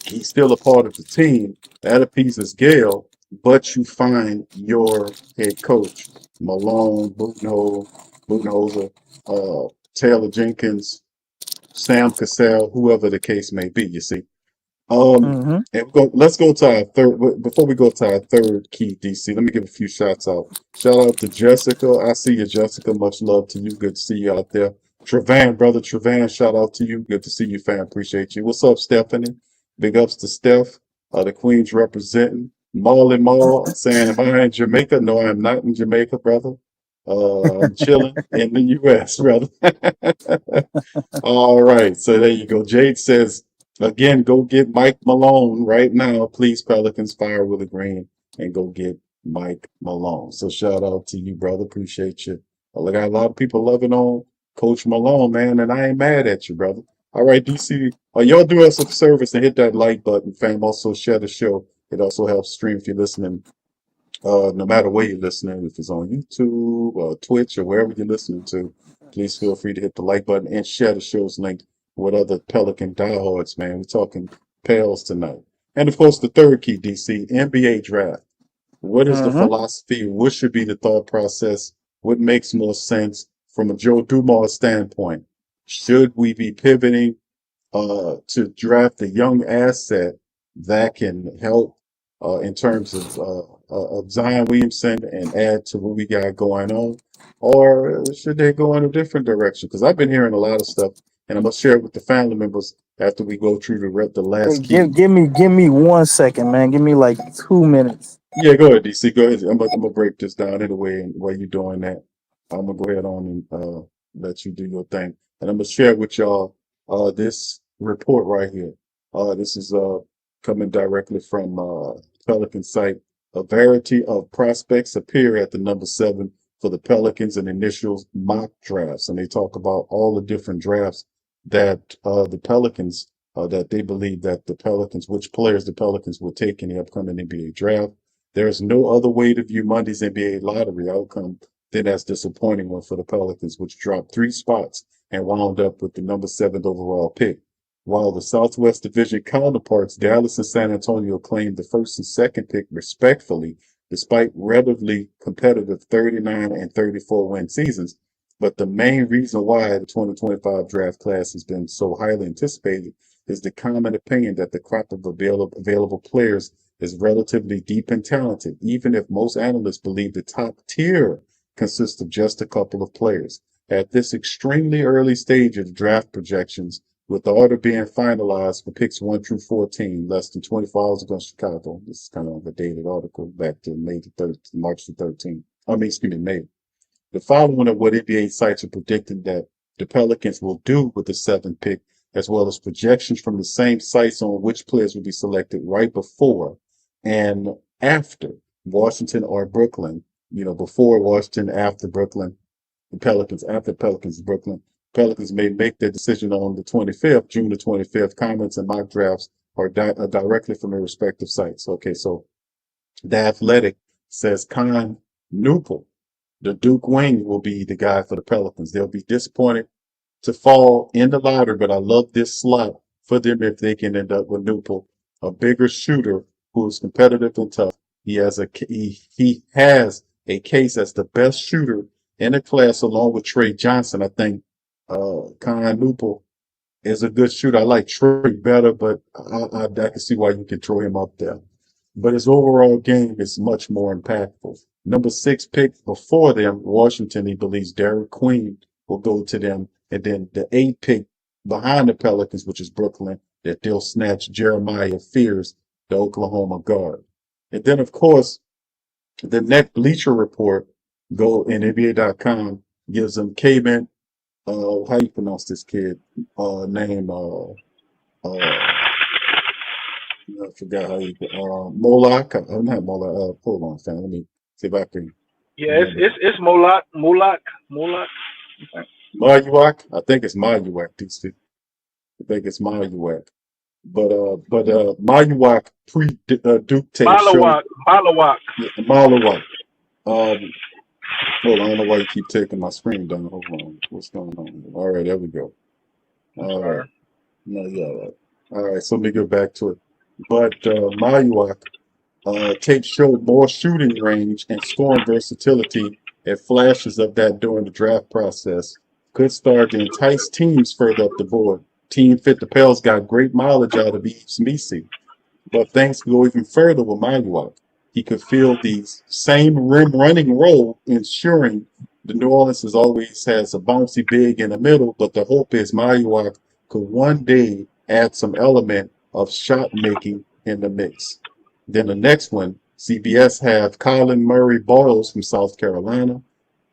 He's still a part of the team. That appeases Gale, but you find your head coach, Malone, Budenholzer, Taylor Jenkins, Sam Cassell, whoever the case may be, you see. Mm-hmm. And let's go to our third. Before we go to our third key, DC, let me give a few shots out. Shout out to Jessica. I see you, Jessica. Much love to you. Good to see you out there. Trevan, brother Trevan, shout out to you. Good to see you, fam. Appreciate you. What's up, Stephanie? Big ups to Steph. The Queens representing. Marley Mall saying, am I in Jamaica? No, I am not in Jamaica, brother. I'm chilling in the U.S., brother. All right. So there you go. Jade says, again, go get Mike Malone right now. Please, Pelicans, fire Willie Green and go get Mike Malone. So shout out to you, brother. Appreciate you. I got a lot of people loving on Coach Malone, man, and I ain't mad at you, brother. All right, DC, y'all do us a service and hit that like button, fam. Also share the show. It also helps stream if you're listening. No matter where you're listening, if it's on YouTube or Twitch or wherever you're listening to, please feel free to hit the like button and share the show's link with other Pelican diehards, man. We're talking Pels tonight. And of course, the third key, DC, NBA draft. What is the Mm-hmm. philosophy? What should be the thought process? What makes more sense from a Joe Dumars standpoint? Should we be pivoting to draft a young asset that can help in terms of Zion Williamson and add to what we got going on? Or should they go in a different direction? Because I've been hearing a lot of stuff, and I'm going to share it with the family members after we go through the last key. Give me 1 second, man. Give me like 2 minutes. Yeah, go ahead, DC. Go ahead. I'm gonna break this down anyway. And while you're doing that, I'm gonna go ahead on and let you do your thing. And I'm gonna share with y'all this report right here. This is coming directly from Pelican site. A variety of prospects appear at the number 7 for the Pelicans in initial mock drafts, and they talk about all the different drafts that the Pelicans that they believe that the Pelicans, which players the Pelicans will take in the upcoming NBA draft. There's no other way to view Monday's NBA lottery outcome than as disappointing one for the Pelicans, which dropped 3 spots and wound up with the number 7th overall pick. While the Southwest Division counterparts, Dallas and San Antonio, claimed the first and second pick respectfully, despite relatively competitive 39 and 34 win seasons. But the main reason why the 2025 draft class has been so highly anticipated is the common opinion that the crop of available players is relatively deep and talented, even if most analysts believe the top tier consists of just a couple of players. At this extremely early stage of the draft projections, with the order being finalized for picks 1 through 14, less than 24 hours ago in Chicago. This is kind of a dated article back to March the 13th. May. The following are what NBA sites are predicting that the Pelicans will do with the 7th pick, as well as projections from the same sites on which players will be selected right before and after Washington or Brooklyn. Before Washington, after Brooklyn, the Pelicans, after Pelicans, Brooklyn. Pelicans may make their decision on the 25th, June the 25th. Comments and mock drafts are directly from their respective sites. Okay, so The Athletic says Con Newport, the Duke wing, will be the guy for the Pelicans. They'll be disappointed to fall in the lottery, but I love this slot for them if they can end up with Newport, a bigger shooter who is competitive and tough. He has a case as the best shooter in the class, along with Trey Johnson. I think Con Newport is a good shooter. I like Trey better, but I can see why you can throw him up there. But his overall game is much more impactful. Number 6 pick before them, Washington, he believes Derek Queen will go to them. And then the 8th pick behind the Pelicans, which is Brooklyn, that they'll snatch Jeremiah Fears, the Oklahoma guard. And then, of course, the next Bleacher Report go in NBA.com gives them Cayman. How you pronounce this kid? Name. I forgot how you. Moloch. Not Moloch. Hold on, fam. Let me see if I can Yeah, remember. it's Moloch. Mayuak. I think it's Mayuak. DC. I think it's Mayuak. But Mayuak pre Duke tape showed Malawak. Malawak. Um, Hold on, I don't know why you keep taking my screen down. Hold on. What's going on here? All right, there we go. I'm All right. sorry. No, yeah, all right. All right, so let me go back to it. But Mayuak tape showed more shooting range and scoring versatility and flashes of that during the draft process. Could start to entice teams further up the board. Team Fit the Pels got great mileage out of Eves Misi. But things go even further with Manuel. He could fill the same rim running role, ensuring the New Orleans has always has a bouncy big in the middle, but the hope is Manuel could one day add some element of shot making in the mix. Then the next one, CBS have Colin Murray Boyles from South Carolina.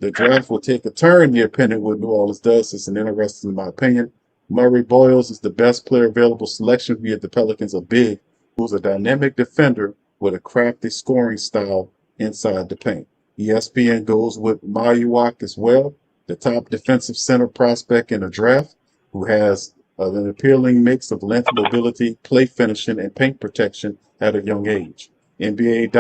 The draft will take a turn here, depending what New Orleans does. It's an interesting, in my opinion. Murray Boyles is the best player available selection via the Pelicans are big, who's a dynamic defender with a crafty scoring style inside the paint. ESPN goes with Mayuak as well, the top defensive center prospect in the draft, who has an appealing mix of length, mobility, play finishing, and paint protection at a young age. NBA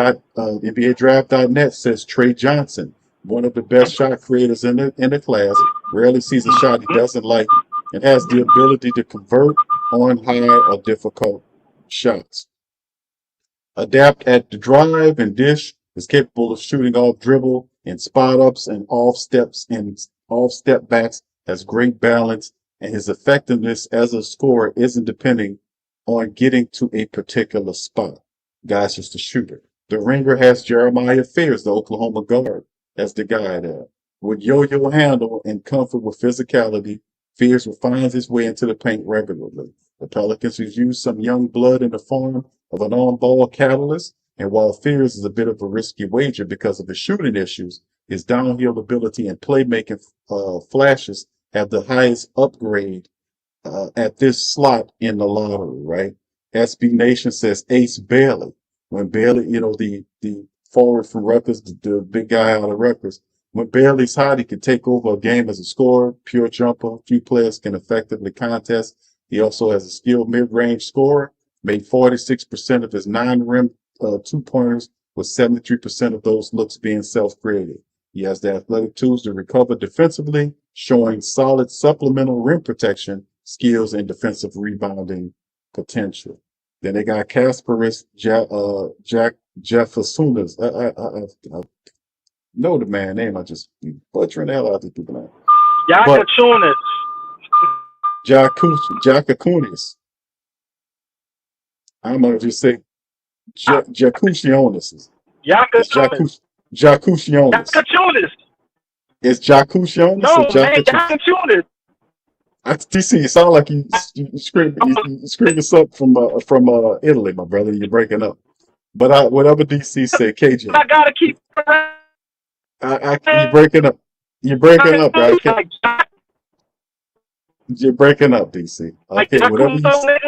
Draft.net says Trey Johnson, one of the best shot creators in the class, rarely sees a shot he doesn't like, and has the ability to convert on high or difficult shots. Adapt at the drive and dish, is capable of shooting off dribble and spot ups and off step backs, has great balance, and his effectiveness as a scorer isn't depending on getting to a particular spot. Guy's just a shooter. The ringer has Jeremiah Fears, the Oklahoma guard, as the guy there. With yo-yo handle and comfort with physicality, Fears refines his way into the paint regularly. The Pelicans have used some young blood in the form of an on-ball catalyst, and while Fears is a bit of a risky wager because of his shooting issues, his downhill ability and playmaking flashes have the highest upgrade at this slot in the lottery, right? SB Nation says Ace Bailey. When Bailey, the forward from Rutgers, the big guy out of Rutgers, when Bailey's hot, he can take over a game as a scorer, pure jumper. Few players can effectively contest. He also has a skilled mid-range scorer, made 46% of his non-rim two-pointers, with 73% of those looks being self-created. He has the athletic tools to recover defensively, showing solid supplemental rim protection skills and defensive rebounding potential. Then they got Kasparis Jack Jeffersonis. I know the man name. I just be butchering the hell out of these people now. But Yakachunas. Jakakunis. I'm gonna just say Jakushionis. Yakachunas. Jakushionis. Yakachunas. It's Jakushionis No, or man, Jakachunas? Yakachunas. DC, you sound like you screaming something from Italy, my brother. You're breaking up. But whatever DC say, KJ. I gotta keep. You're breaking up. You're breaking up, bro. You're breaking up, DC. Okay, whatever you say.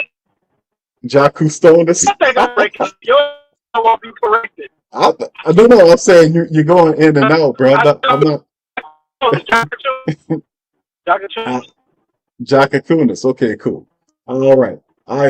Jakustonis. I think I'm breaking. I won't be corrected. I don't know. I'm saying you're going in and out, bro. I'm not. Jakakunis. Okay, cool. All right.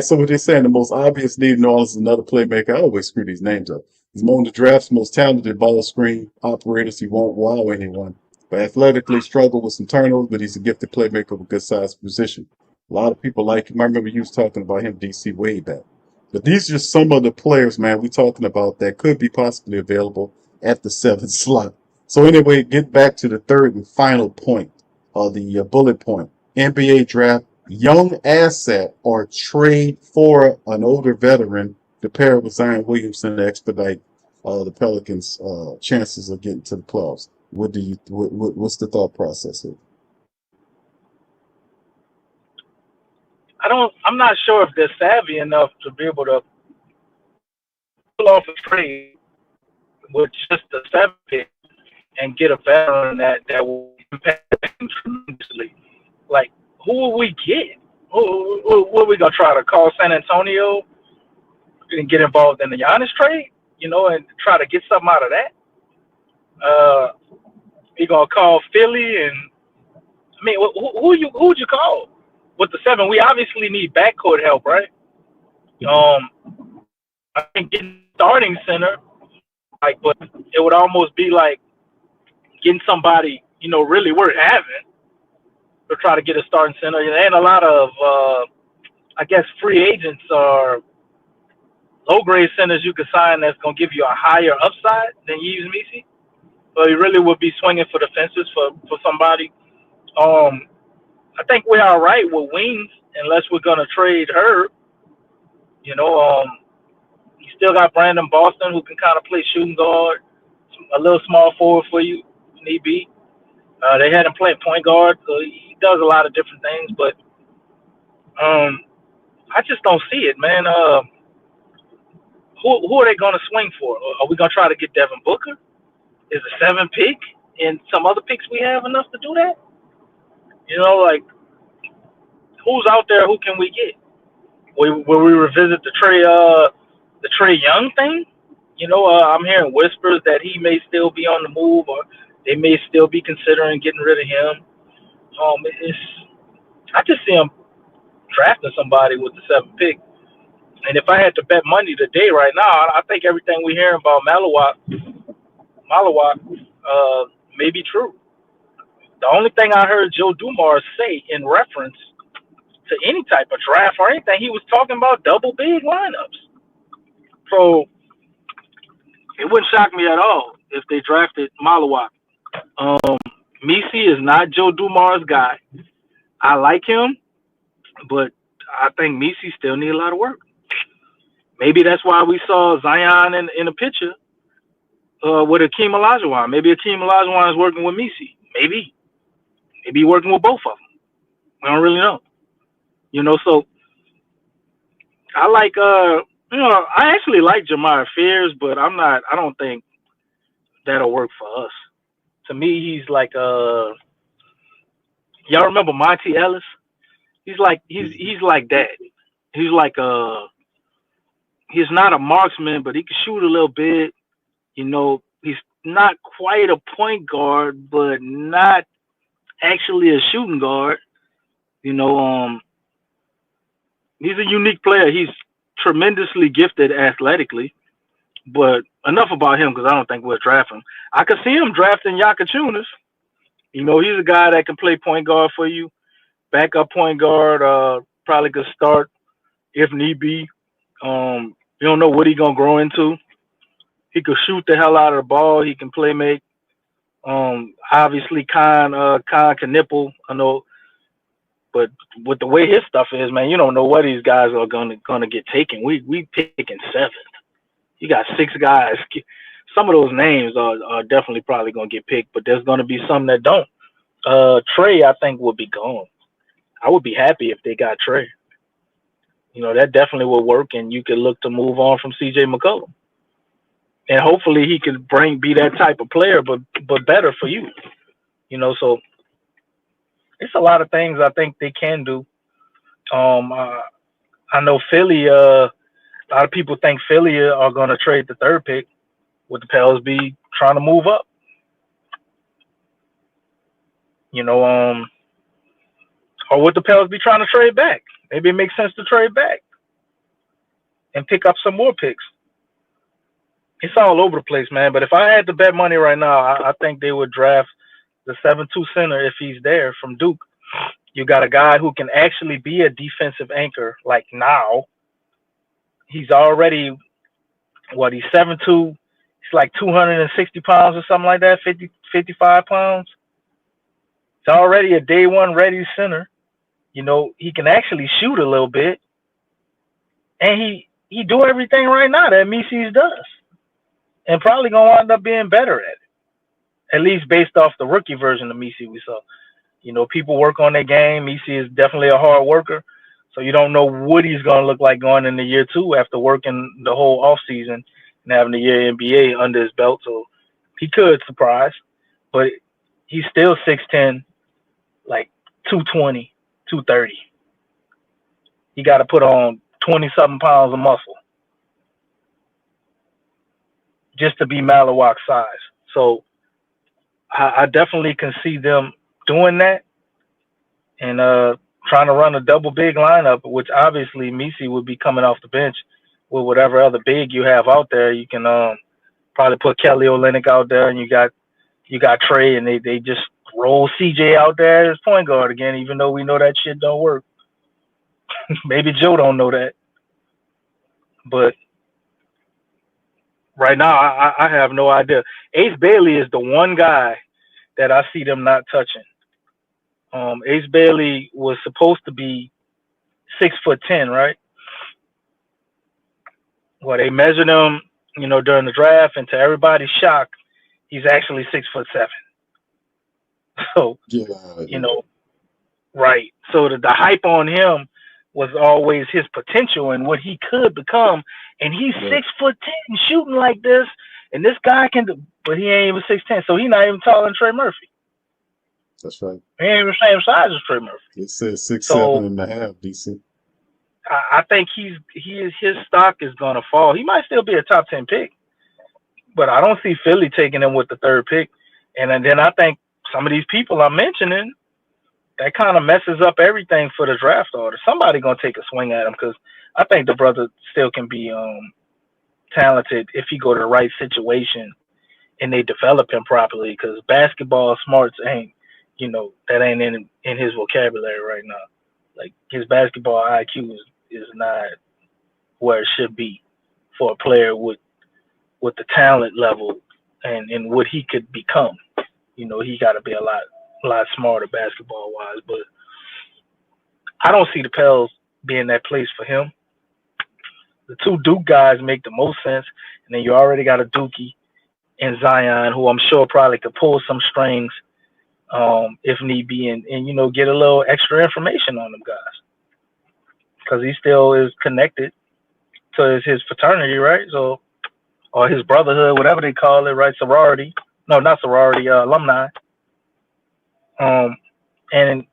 So what they're saying, the most obvious need in New Orleans is another playmaker. I always screw these names up. He's among the draft's most talented ball screen operators. He won't wow anyone, but athletically struggle with some turnovers, but he's a gifted playmaker with a good sized position. A lot of people like him. I remember you was talking about him, DC, way back. But these are just some of the players, man, we're talking about that could be possibly available at the 7th slot. So anyway, get back to the third and final point, or the bullet point. NBA draft, young asset or trade for an older veteran to pair with Zion Williamson to expedite the Pelicans' chances of getting to the playoffs. What's the thought process here? I'm not sure if they're savvy enough to be able to pull off a trade with just a 7 pick and get a veteran that will impact the team tremendously. Like, who will we get? What are we gonna try to call San Antonio and get involved in the Giannis trade? And try to get something out of that. You gonna call Philly and who'd you call with the 7? We obviously need backcourt help, right? I think getting starting center, but it would almost be like getting somebody really worth having to try to get a starting center. And a lot of I guess free agents are low grade centers you could sign that's gonna give you a higher upside than Yves Missi. So he really would be swinging for the fences for somebody. I think we're all right with wings unless we're gonna trade her. You still got Brandon Boston who can kind of play shooting guard, a little small forward for you if need be. They had him playing point guard, so he does a lot of different things. But I just don't see it, man. Who are they gonna swing for? Are we gonna try to get Devin Booker? Is a 7 pick and some other picks we have enough to do that? Who's out there? Who can we get? Will we revisit the Trae Young thing? I'm hearing whispers that he may still be on the move, or they may still be considering getting rid of him. I just see him drafting somebody with the 7th pick. And if I had to bet money today, right now, I think everything we hear about Malawak may be true. The only thing I heard Joe Dumars say in reference to any type of draft or anything, he was talking about double big lineups. So it wouldn't shock me at all if they drafted Malawak. Missi is not Joe Dumars' guy. I like him, but I think Missi still need a lot of work. Maybe that's why we saw Zion in a picture with Akeem Olajuwon. Maybe Akeem Olajuwon is working with Missi. Maybe working with both of them. We don't really know. So I like I actually like Jamar Fears, but I don't think that'll work for us. To me, he's like y'all remember Monty Ellis? He's like that. He's like he's not a marksman, but he can shoot a little bit. He's not quite a point guard, but not actually a shooting guard. He's a unique player. He's tremendously gifted athletically, but enough about him because I don't think we'll draft him. I could see him drafting Yakachunas. He's a guy that can play point guard for you, backup point guard, probably could start if need be. You don't know what he's going to grow into. He could shoot the hell out of the ball. He can play make. Obviously, Khan can nipple. I know. But with the way his stuff is, man, you don't know what these guys are gonna get taken. We picking 7th. You got 6 guys. Some of those names are definitely probably gonna get picked, but there's gonna be some that don't. Trae, I think, will be gone. I would be happy if they got Trae. That definitely will work, and you could look to move on from CJ McCollum. And hopefully he could be that type of player, but better for you. So it's a lot of things I think they can do. I know Philly, a lot of people think Philly are going to trade the 3rd pick with the Pels be trying to move up. Or would the Pels be trying to trade back? Maybe it makes sense to trade back and pick up some more picks. It's all over the place, man. But if I had to bet money right now, I think they would draft the 7-2 center if he's there from Duke. You got a guy who can actually be a defensive anchor like now. He's already, he's 7'2". He's like 260 pounds or something like that, 55 pounds. He's already a day one ready center. He can actually shoot a little bit. And he do everything right now that Missi does. And probably going to wind up being better at it. At least based off the rookie version of Missi we saw. People work on their game. Missi is definitely a hard worker. So you don't know what he's going to look like going into year 2 after working the whole offseason and having the year NBA under his belt. So he could surprise, but he's still 6'10", like 220, 230. He got to put on 20-something pounds of muscle just to be Malawak's size. So I definitely can see them doing that and trying to run a double big lineup, which obviously Misi would be coming off the bench with whatever other big you have out there. You can probably put Kelly Olynyk out there, and you got Trey, and they just roll CJ out there as point guard again, even though we know that shit don't work. Maybe Joe don't know that. But right now, I have no idea. Ace Bailey is the one guy that I see them not touching. Ace Bailey was supposed to be 6'10", right? Well, they measured him, during the draft, and to everybody's shock, he's actually 6'7". So, right. So the hype on him was always his potential and what he could become, and he's 6'10" shooting like this, and this guy can do, but he ain't even 6'10", so he's not even taller than Trey Murphy. That's right. He ain't even the same size as Trey Murphy. It says 6'7.5", DC. I think his stock is gonna fall. He might still be a top 10 pick, but I don't see Philly taking him with the 3rd pick. And then I think some of these people I'm mentioning, that kind of messes up everything for the draft order. Somebody gonna take a swing at him because I think the brother still can be talented if he go to the right situation and they develop him properly. Because basketball smarts ain't, that ain't in his vocabulary right now. Like his basketball IQ is not where it should be for a player with the talent level and what he could become. He got to be a lot smarter basketball wise. But I don't see the Pels being that place for him. The 2 Duke guys make the most sense, and then you already got a Dookie and Zion, who I'm sure probably could pull some strings if need be, and get a little extra information on them guys, because he still is connected to his fraternity, right? So, or his brotherhood, whatever they call it, right? Sorority. No, not sorority, alumni. And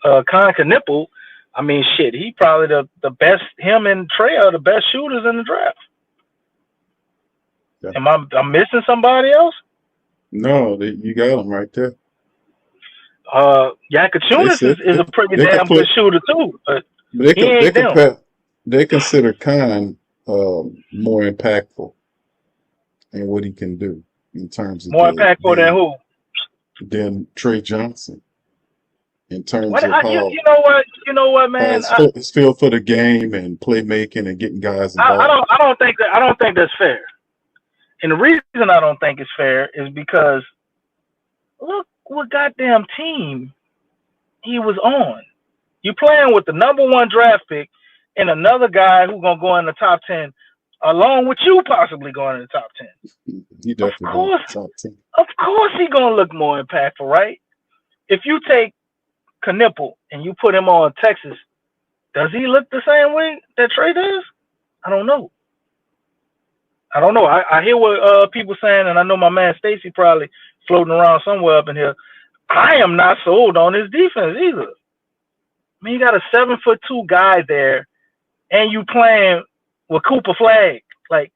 Con Knipple, I mean, shit, he probably the best. Him and Trey are the best shooters in the draft. Yeah. I'm missing somebody else? No, you got him right there. Yakachunas is a pretty damn good shooter too, but they consider Khan more impactful in what he can do in terms of more impactful than who? Than Trey Johnson. In terms of you know what, man, his feel for the game and playmaking and getting guys involved. I don't think that's fair. And the reason I don't think it's fair is because look what goddamn team he was on. You playing with the #1 draft pick and another guy who's gonna go in the top 10, along with you possibly going in the top 10. He definitely going in the top 10. Of course, he gonna look more impactful, right? If you take Knipple and you put him on Texas, does he look the same way that Trey does? I don't know. I hear what people saying, and I know my man Stacy probably floating around somewhere up in here. I am not sold on his defense either. I mean, you got a 7'2" guy there, and you playing with Cooper Flag. Like,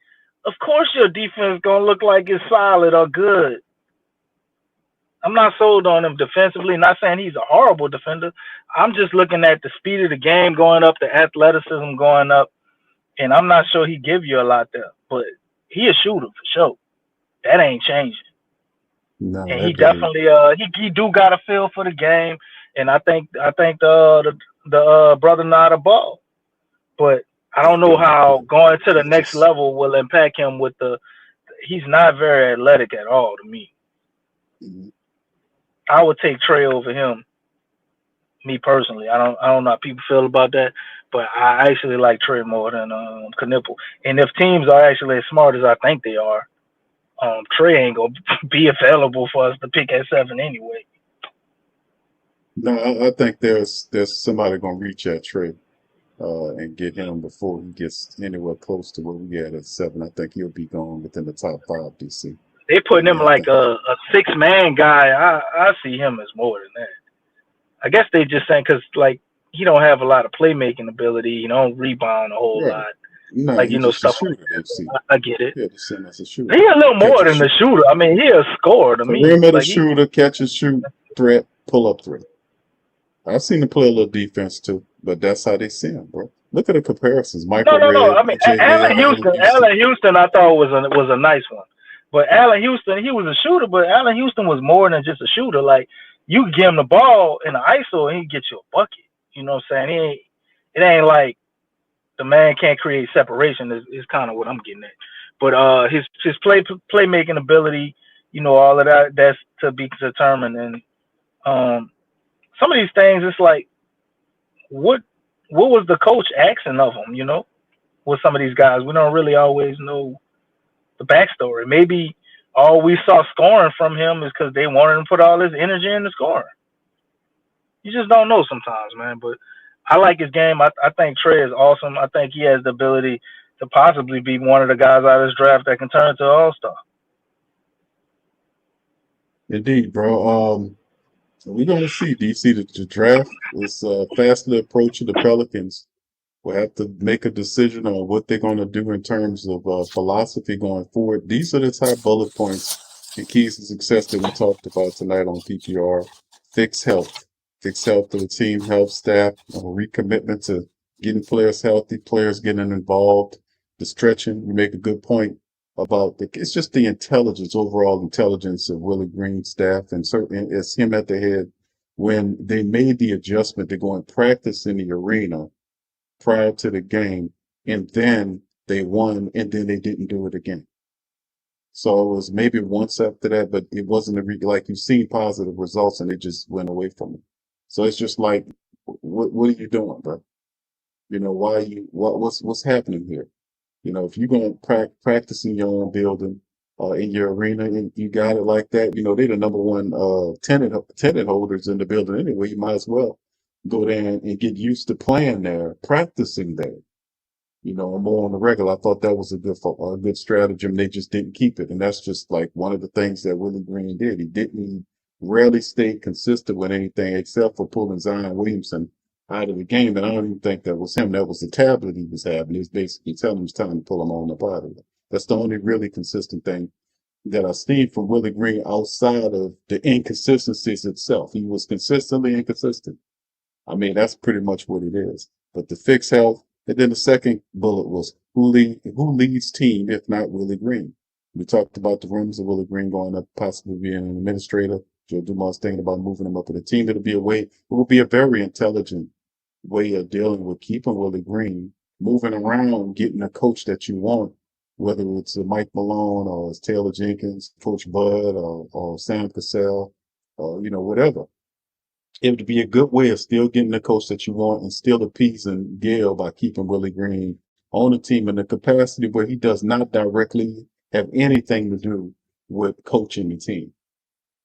of course your defense gonna look like it's solid or good. I'm not sold on him defensively. Not saying he's a horrible defender. I'm just looking at the speed of the game going up, the athleticism going up, and I'm not sure he give you a lot there. But he a shooter for sure. That ain't changing. No, and he definitely he do got a feel for the game, and I think the brother not a ball, but I don't know how going to the next level will impact him with he's not very athletic at all to me. Mm-hmm. I would take Trey over him, me personally. I don't know how people feel about that, but I actually like Trey more than Knipple. And if teams are actually as smart as I think they are, Trey ain't gonna be available for us to pick at 7 anyway. No, I think there's somebody gonna reach at Trey and get him before he gets anywhere close to where we at 7. I think he'll be gone within the top 5, DC. They I putting him mean, I like think. a 6 man guy. I see him as more than that. I guess they just saying because like he don't have a lot of playmaking ability. He don't rebound a whole Right. lot. No, Like he's just a stuff like shooter, that. So MC. I get it. Yeah, just him as a He shooter. a little Catch more and than the shoot. shooter. I mean, he a scorer to me. Perimeter Like he. shooter, catch and shoot, threat, pull up threat. I've seen him play a little defense too, but that's how they see him, bro. Look at the comparisons. No, Michael no, no. I Redd, mean, AJ Allen Mayo, Allen Houston. Houston. Allen Houston, I thought was a nice one. But Allen Houston, he was a shooter. But Allen Houston was more than just a shooter. Like you could give him the ball in the ISO and he get you a bucket. You know what I'm saying? It ain't like the man can't create separation. Is kind of what I'm getting at. But his playmaking ability, all of that's to be determined. And some of these things, it's like what was the coach asking of him? With some of these guys, we don't really always know the backstory. Maybe all we saw scoring from him is because they wanted him to put all his energy into scoring. You just don't know sometimes, man. But I like his game. I think Trey is awesome. I think he has the ability to possibly be one of the guys out of this draft that can turn into an all-star. Indeed, bro. We're gonna see DC. The draft is fastly approaching. The Pelicans will have to make a decision on what they're going to do in terms of philosophy going forward. These are the type bullet points and keys to success that we talked about tonight on PPR. Fix health, fix health of the team, health staff, recommitment to getting players healthy, players getting involved, the stretching. You make a good point about it's just the intelligence, overall intelligence of Willie Green's staff, and certainly it's him at the head. When they made the adjustment to go and practice in the arena prior to the game, and then they won, and then they didn't do it again. So it was maybe once after that, but it wasn't like you've seen positive results, and it just went away from it. So it's just like, what are you doing, bro? Why are you what's happening here? If you're going to practice in your own building, in your arena, and you got it like that, they're the number one tenant holders in the building anyway. You might as well go there and get used to playing there, practicing there. More on the regular. I thought that was a good stratagem. They just didn't keep it, and that's just like one of the things that Willie Green did. He rarely stayed consistent with anything except for pulling Zion Williamson out of the game. And I don't even think that was him. That was the tablet he was having. He was basically telling him it's time to pull him on up out of it. That's the only really consistent thing that I've seen from Willie Green outside of the inconsistencies itself. He was consistently inconsistent. I mean, that's pretty much what it is. But the fix health, and then the second bullet was who leads team if not Willie Green. We talked about the rumors of Willie Green going up, possibly being an administrator. Joe Dumars thinking about moving him up to the team. It will be a very intelligent way of dealing with keeping Willie Green, moving around, getting a coach that you want, whether it's a Mike Malone or it's Taylor Jenkins, Coach Bud or Sam Cassell, or whatever. It would be a good way of still getting the coach that you want and still appeasing Gail by keeping Willie Green on the team in the capacity where he does not directly have anything to do with coaching the team.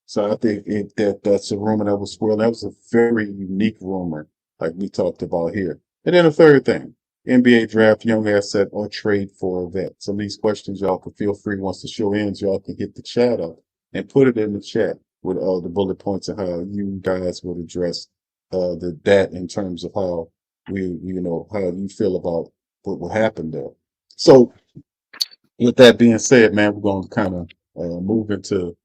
So I think that's a rumor that was swirling. That was a very unique rumor, like we talked about here. And then the third thing, NBA draft, young asset, or trade for a vet. Some of these questions y'all can feel free once the show ends, y'all can hit the chat up and put it in the chat with the bullet points of how you guys would address that in terms of how how you feel about what will happen there. So with that being said, man, we're going to kind of move into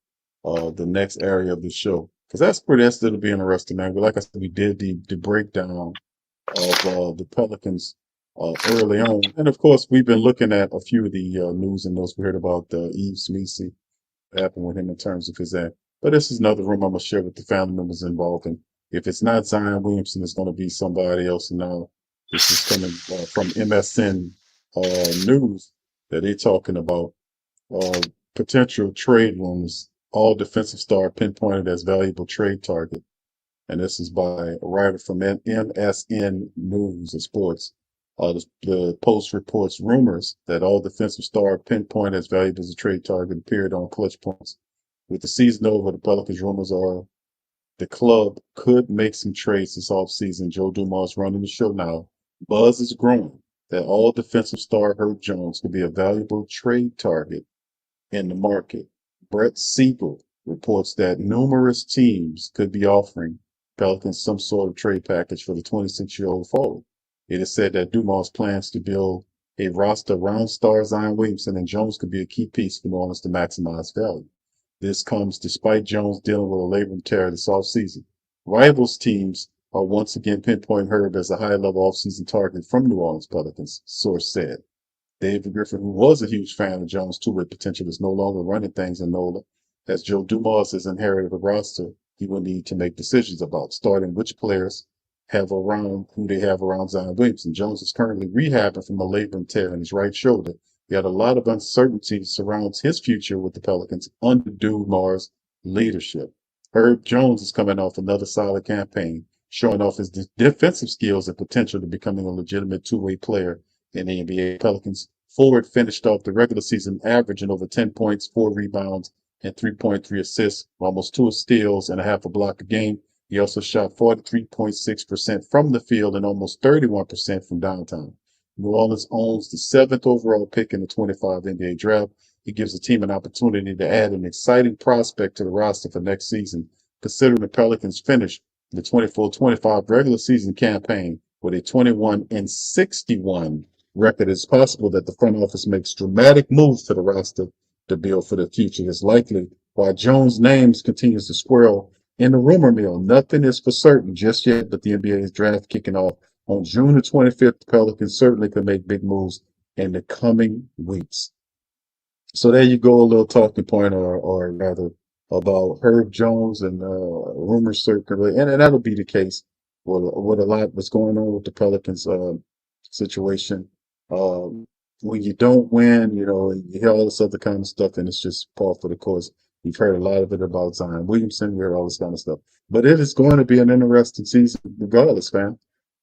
the next area of the show, because that's going to be interesting, man. But like I said, we did the breakdown of the Pelicans early on, and of course, we've been looking at a few of the news and notes. We heard about Eve Smeesey, what happened with him in terms of his act. But this is another room I'm gonna share with the family members involved. And if it's not Zion Williamson, it's gonna be somebody else. And now this is coming from MSN News that they're talking about uh, potential trade rumors. All defensive star pinpointed as valuable trade target. And this is by a writer from MSN News and Sports. The Post reports rumors that all defensive star pinpointed as valuable as a trade target appeared on Clutch Points. With the season over, the Pelicans rumors are the club could make some trades this offseason. Joe Dumars running the show now. Buzz is growing that all defensive star Herb Jones could be a valuable trade target in the market. Brett Siegel reports that numerous teams could be offering Pelicans some sort of trade package for the 26-year-old forward. It is said that Dumars plans to build a roster around star Zion Williamson, and Jones could be a key piece for New Orleans to maximize value. This comes despite Jones dealing with a labrum tear this offseason. Rivals teams are once again pinpointing Herb as a high-level offseason target from New Orleans Pelicans, source said. David Griffin, who was a huge fan of Jones' two-way potential, is no longer running things in NOLA. As Joe Dumars has inherited a roster he will need to make decisions about, starting which players who they have around Zion Williamson. Jones is currently rehabbing from a labrum tear in his right shoulder. Yet a lot of uncertainty surrounds his future with the Pelicans under Dumars' leadership. Herb Jones is coming off another solid campaign, showing off his defensive skills and potential to becoming a legitimate two-way player in the NBA. Pelicans forward finished off the regular season averaging over 10 points, 4 rebounds, and 3.3 assists, almost 2 steals and a half a block a game. He also shot 43.6% from the field and almost 31% from downtown. New Orleans owns the 7th overall pick in the 25 NBA draft. He gives the team an opportunity to add an exciting prospect to the roster for next season, considering the Pelicans finished the 24-25 regular season campaign with a 21-61 record. It's possible that the front office makes dramatic moves to the roster to build for the future. It's likely while Jones' name continues to swirl in the rumor mill. Nothing is for certain just yet, but the NBA's draft kicking off on June the 25th. The Pelicans certainly could make big moves in the coming weeks. So there you go, a little talking point, or rather, about Herb Jones and rumors circulating, and that'll be the case with a lot what's going on with the Pelicans situation. When you don't win, you hear all this other kind of stuff, and it's just par for the course. You've heard a lot of it about Zion Williamson, we heard all this kind of stuff. But it is going to be an interesting season regardless, fam,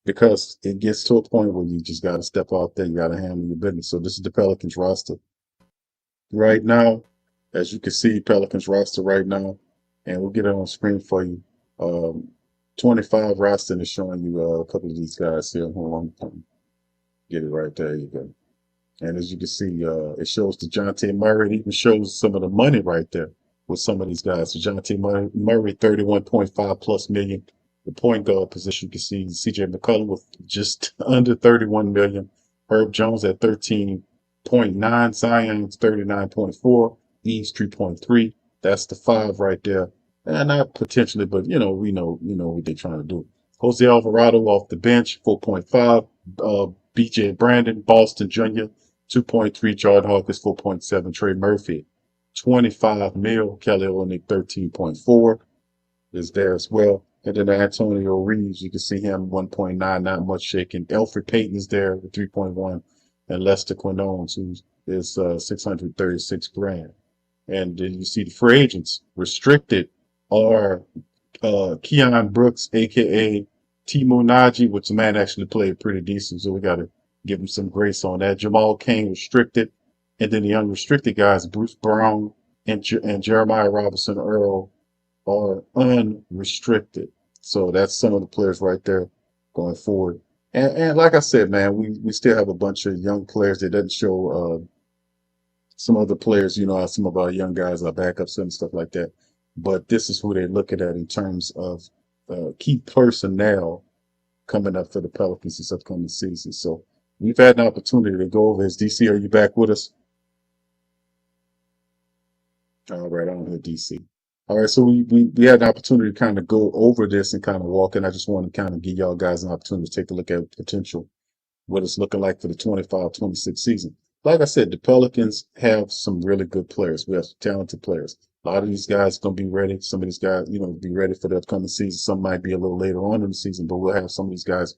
because it gets to a point where you just got to step out there, you got to handle your business. So this is the Pelicans roster right now. As you can see, Pelicans roster right now, and we'll get it on screen for you. 25 roster is showing you a couple of these guys here. Hold on. Get it right there. You go. And as you can see, it shows DeJounte Murray. It even shows some of the money right there with some of these guys. DeJounte Murray, 31.5 plus million. The point guard position, you can see CJ McCollum with just under 31 million. Herb Jones at 13.9. Zion's 39.4. East 3.3. That's the 5 right there. And not potentially, but we know what they're trying to do. Jose Alvarado off the bench, 4.5. BJ Brandon, Boston Jr., 2.3. Jordan Hawkins, 4.7. Trey Murphy, 25 mil. Kelly Olynyk, 13.4 is there as well. And then Antonio Reeves, you can see him 1.9, not much shaking. Elfrid Payton is there with 3.1, and Lester Quinones, who is 636 grand. And then you see the free agents restricted are Keon Brooks, aka Timo Naji, which the man actually played pretty decent, so we got to give him some grace on that. Jamal Cain restricted, and then the unrestricted guys, Bruce Brown and Jeremiah Robinson Earl, are unrestricted. So that's some of the players right there going forward. And like I said, man, we still have a bunch of young players that doesn't show some other players, how some of our young guys are backups and stuff like that. But this is who they're looking at in terms of key personnel coming up for the Pelicans this upcoming season. So we've had an opportunity to go over this. DC, are you back with us? All right, I don't hear DC. All right, so we had an opportunity to kind of go over this and kind of walk in. I just want to kind of give y'all guys an opportunity to take a look at potential, what it's looking like for the 25-26 season. Like I said, the Pelicans have some really good players. We have some talented players. A lot of these guys are going to be ready. Some of these guys, be ready for the upcoming season. Some might be a little later on in the season, but we'll have some of these guys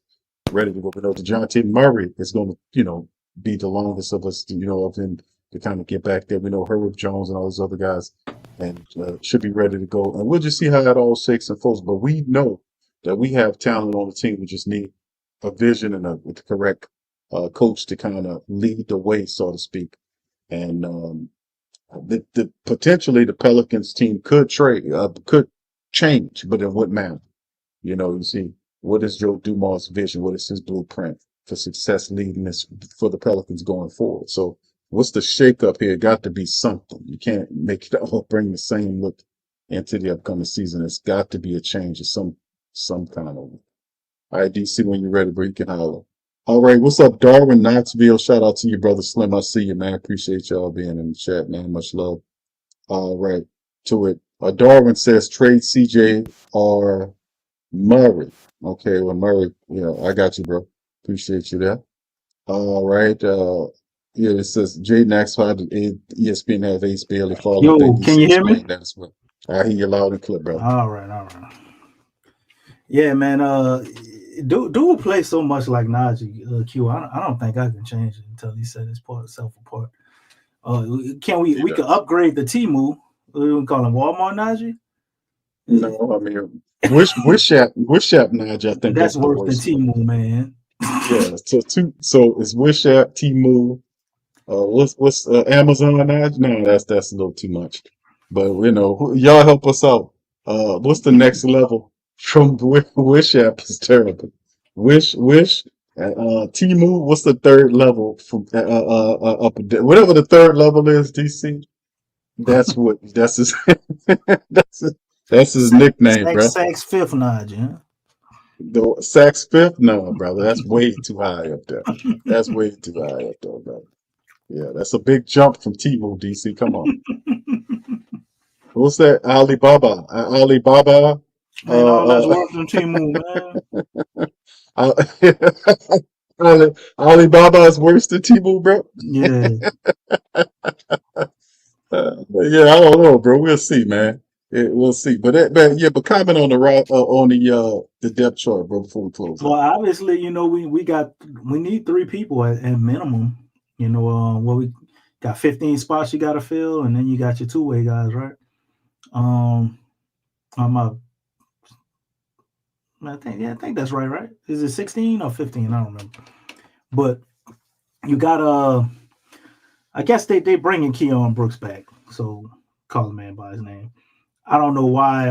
ready to go. We know DeJounte Murray is going to, be the longest of us, of him to kind of get back there. We know Herb Jones and all those other guys and should be ready to go. And we'll just see how that all shakes and folds. But we know that we have talent on the team. We just need a vision and the correct coach to kind of lead the way, so to speak. And potentially the Pelicans team could change, but in what manner? You see, what is Joe Dumars' vision? What is his blueprint for success leading this for the Pelicans going forward? So what's the shakeup here? Got to be something. You can't make it all bring the same look into the upcoming season. It's got to be a change of some kind of. All right, DC, when you're ready, bro, you can holler. All right, what's up, Darwin, Knoxville? Shout out to you, brother Slim. I see you, man. Appreciate y'all being in the chat, man. Much love. All right, to it. Darwin says trade CJ or Murray. Okay, well, Murray, I got you, bro. Appreciate you there. All right. Yeah, it says Jaden asks how did ESPN have Ace Bailey fall? I Yo, think can DC you hear me? explained that as well. I hear you loud and clear, bro. All right. Yeah, man. Dude will play so much like Najee. Q. I don't think I can change it until he set himself apart. Can we? We could upgrade the Temu. We can call him Walmart Najee. No, I mean, Wish Najee. I think That's the worse than worst one. Temu, man. Yeah. So it's Wish App, Temu. What's Amazon Najee? No, that's a little too much. But y'all help us out. What's the next level from Wish App is terrible. Wish, Temu. What's the third level from up? Whatever the third level is, DC. That's his. That's his nickname, bro. Saks Fifth Najee. Huh? The Saks Fifth? No, brother. That's way too high up there. That's way too high up there, brother. Yeah, that's a big jump from Temu, DC. Come on. What's that? Alibaba. Man, all that's worse than Temu, man. Alibaba is worse than Temu, bro. Yeah. Yeah, I don't know, bro. We'll see, man. Yeah, we'll see. But comment on the depth chart, bro, before we close. Well, obviously, we need 3 people at minimum. We got 15 spots you got to fill, and then you got your two-way guys, right? I think that's right? Is it 16 or 15? I don't remember. But you got I guess they bringing Keon Brooks back, so call the man by his name. I don't know why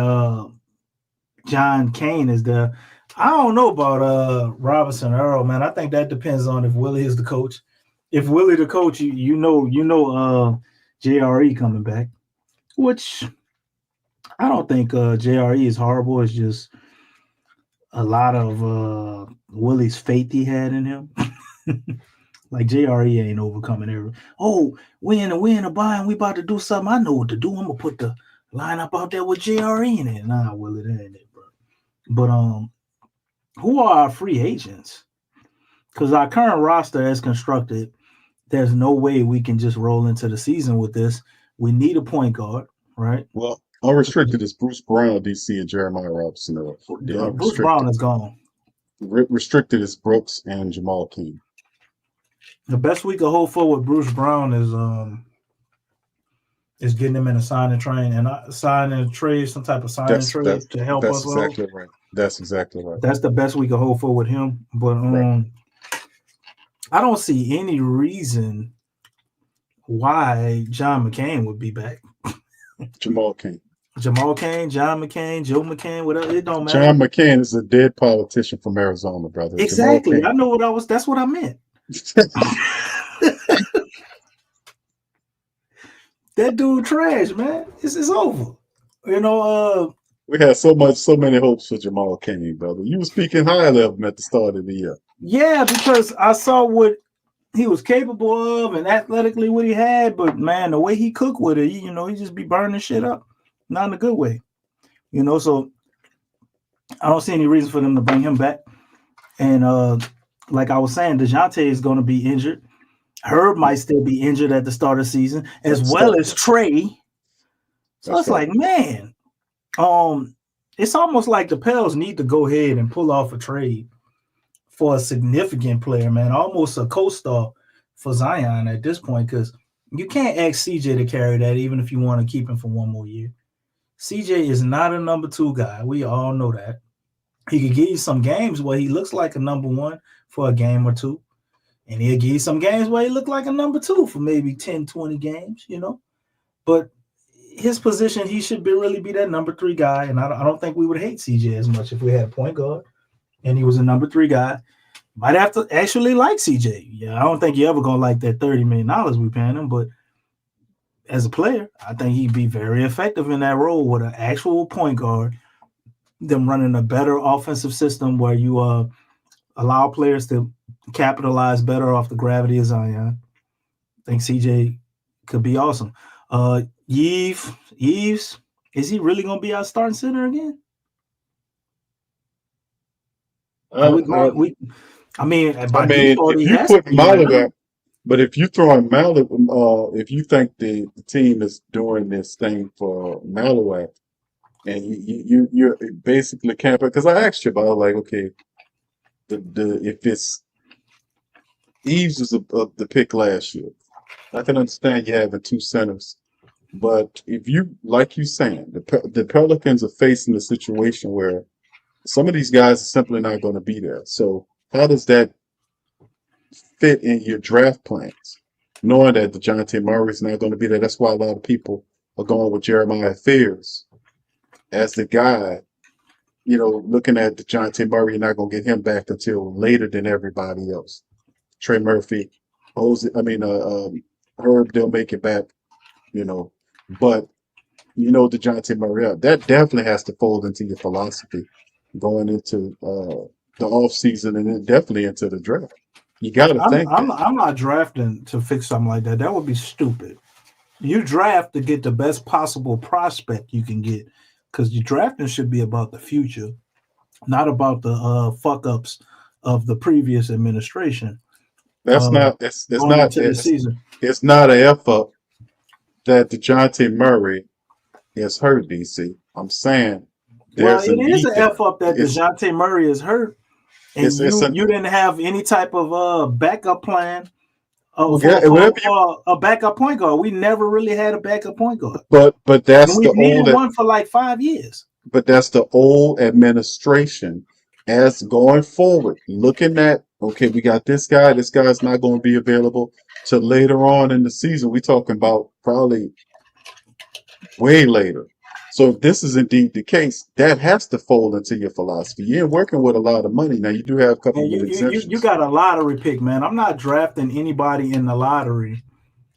John Kane is there. I don't know about Robinson Earl, man. I think that depends on if Willie is the coach. If Willie the coach, you know JRE coming back, which I don't think JRE is horrible. It's just a lot of Willie's faith he had in him. Like JRE ain't overcoming every. Oh, we in a buy and we about to do something. I know what to do. I'm gonna put the lineup out there with JRE in it. Nah, Willie, that ain't it, bro. But who are our free agents? Because our current roster as constructed, there's no way we can just roll into the season with this. We need a point guard, right? Well, unrestricted is Bruce Brown, DC, and Jeremiah Robinson. Bruce Brown is gone. Restricted is Brooks and Jamal King. The best we could hope for with Bruce Brown is getting him in a signing train and signing a trade, some type of signing trade to help us. That's exactly right. That's exactly right. That's the best we could hope for with him. But right. I don't see any reason why John McCain would be back. Jamal King, John McCain, Joe McCain, whatever. It don't matter. John McCain is a dead politician from Arizona, brother. Exactly. I know that's what I meant. That dude trash, man. It's over. We had so many hopes for Jamal King, brother. You were speaking highly of him at the start of the year. Yeah, because I saw what he was capable of and athletically what he had, but man, the way he cooked with it, he just be burning shit up. Not in a good way. So I don't see any reason for them to bring him back. And like I was saying, DeJounte is going to be injured. Herb might still be injured at the start of the season, as well as Trey. So it's like, man, it's almost like the Pels need to go ahead and pull off a trade for a significant player, man, almost a co-star for Zion at this point, because you can't ask CJ to carry that even if you want to keep him for one more year. CJ is not a number 2 guy. We all know that. He could give you some games where he looks like a number 1 for a game or 2. And he'll give you some games where he look like a number 2 for maybe 10, 20 games, But his position, he should really be that number 3 guy. And I don't think we would hate CJ as much if we had a point guard and he was a number 3 guy. Might have to actually like CJ. Yeah, I don't think you're ever gonna like that $30 million we paying him, but as a player, I think he'd be very effective in that role with an actual point guard, them running a better offensive system where you allow players to capitalize better off the gravity of Zion. I think CJ could be awesome. Yves, is he really going to be our starting center again? I mean, if you put Malaga, but if you throw in Malaga, if you think the team is doing this thing for Malaga, and you're basically camping, because I asked you about like, okay, if it's Eves was the pick last year, I can understand you having 2 centers, but if you like you saying the Pelicans are facing a situation where some of these guys are simply not going to be there. So how does that fit in your draft plans, knowing that DeJounte Murray's not going to be there? That's why a lot of people are going with Jeremiah Fears as the guy. You know, looking at DeJounte Murray, you're not going to get him back until later than everybody else. Trey Murphy, Herb, they'll make it back, you know. But, you know, DeJounte Murray, that definitely has to fold into your philosophy going into the offseason and then definitely into the draft. You got to think. I'm not drafting to fix something like that. That would be stupid. You draft to get the best possible prospect you can get, because your drafting should be about the future, not about the fuck ups of the previous administration. That's not the season. It's not an F up that DeJounte Murray is hurt, DC. I'm saying it is an F up that DeJounte Murray is hurt, and you didn't have any type of backup plan. For a backup point guard. We never really had a backup point guard. But that's we needed one for like 5 years. But that's the old administration as going forward, looking at, okay, we got this guy. This guy's not going to be available till later on in the season. We're talking about probably way later. So if this is indeed the case, that has to fold into your philosophy. You're working with a lot of money. Now, you do have a couple of exemptions. You got a lottery pick, man. I'm not drafting anybody in the lottery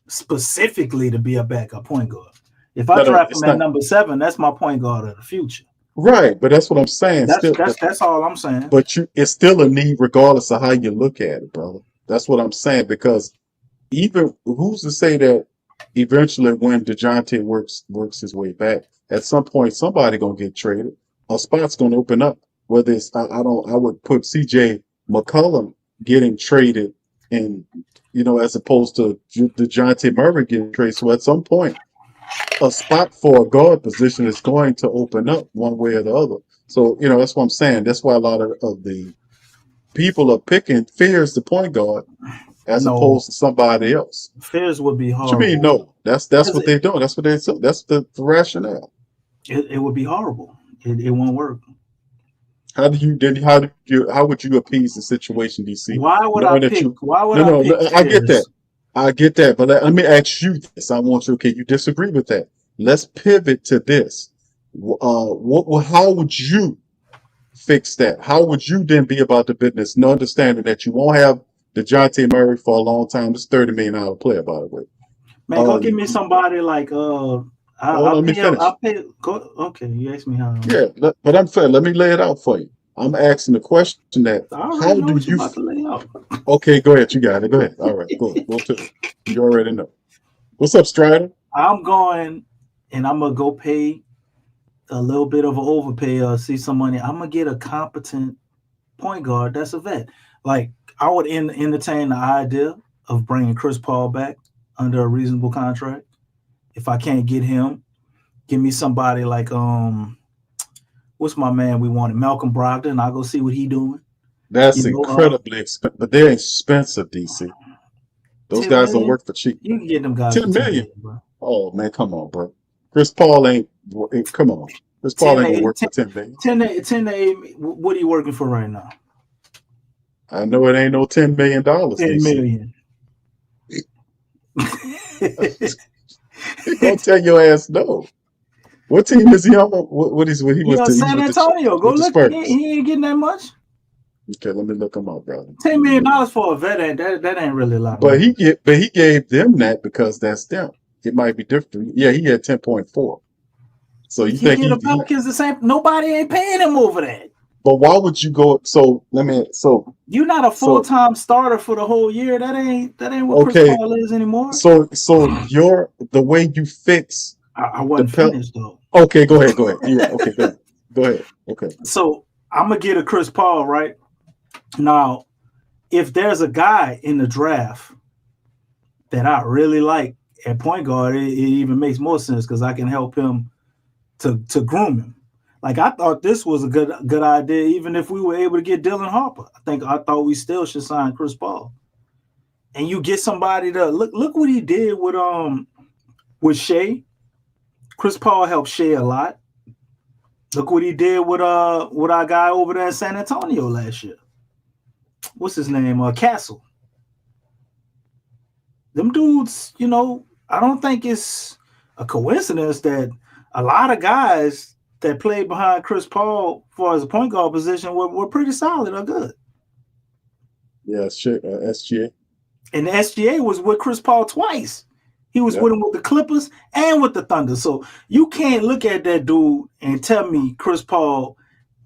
specifically to be a backup point guard. If I draft him at number 7, that's my point guard of the future. Right, but that's what I'm saying. That's all I'm saying. But it's still a need regardless of how you look at it, brother. That's what I'm saying, because even who's to say that eventually when DeJounte works his way back, at some point somebody gonna get traded, a spot's gonna open up. Whether it's I would put CJ McCollum getting traded, and as opposed to DeJounte Murray getting traded. So at some point, a spot for a guard position is going to open up one way or the other. So that's what I'm saying. That's why a lot of the people are picking Fears the point guard as opposed to somebody else. Fears would be horrible. What you mean no? That's what they're doing. That's what they say. That's the rationale. It would be horrible. It won't work. How would you appease the situation, DC? Why would I pick? I get that, but let me ask you this. I want you. Okay, you disagree with that? Let's pivot to this. How would you fix that? How would you then be about the business, and understanding that you won't have DeJounte Murray for a long time? It's $30 million player, by the way. Man, go give me somebody like let me finish. Okay, you asked me how. Yeah, but I'm fair. Let me lay it out for you. I'm asking the question that how do you about to lay out. Okay, go ahead. You got it. Go ahead. All right, go to it. You already know. What's up, Strider? I'm going, and I'm gonna go pay a little bit of an overpay or see some money. I'm gonna get a competent point guard that's a vet. Like, I would entertain the idea of bringing Chris Paul back under a reasonable contract. If I can't get him, give me somebody like what's my man we wanted? Malcolm Brogdon. I'll go see what he doing. That's incredibly expensive, but they're expensive, DC. Those guys don't work for cheap. You can get them guys $10 million. Bro. Oh man, come on, bro. Chris Paul ain't. Come on, Chris Paul ain't gonna work for $10 million. 10 to 8. What are you working for right now? I know it ain't no $10 million. $10 million. Don't tell your ass no. What team is he on? What is what he was to? He San was Antonio. Go with the look. Spurs. He ain't getting that much. Okay, let me look him up, brother. $10 million for a vet ain't that ain't really a lot. But he gave them that because that's them. It might be different. Yeah, he had 10.4. So you think the Pelicans the same? Nobody ain't paying him over that. But why would you go? So you're not a full-time starter for the whole year. That ain't what Chris Paul is anymore. So the way you fix. I wasn't finished though. Okay, go ahead. Yeah, okay, go ahead. Okay. So I'm gonna get a Chris Paul right now. If there's a guy in the draft that I really like at point guard, it even makes more sense because I can help him to groom him. Like I thought this was a good idea, even if we were able to get Dylan Harper. I thought we still should sign Chris Paul. And you get somebody to look what he did with Shea. Chris Paul helped Shea a lot. Look what he did with our guy over there in San Antonio last year. What's his name? Castle. Them dudes, I don't think it's a coincidence that a lot of guys that played behind Chris Paul for his point guard position were pretty solid or good. Yeah, SGA. And the SGA was with Chris Paul twice. He was with him with the Clippers and with the Thunder. So you can't look at that dude and tell me Chris Paul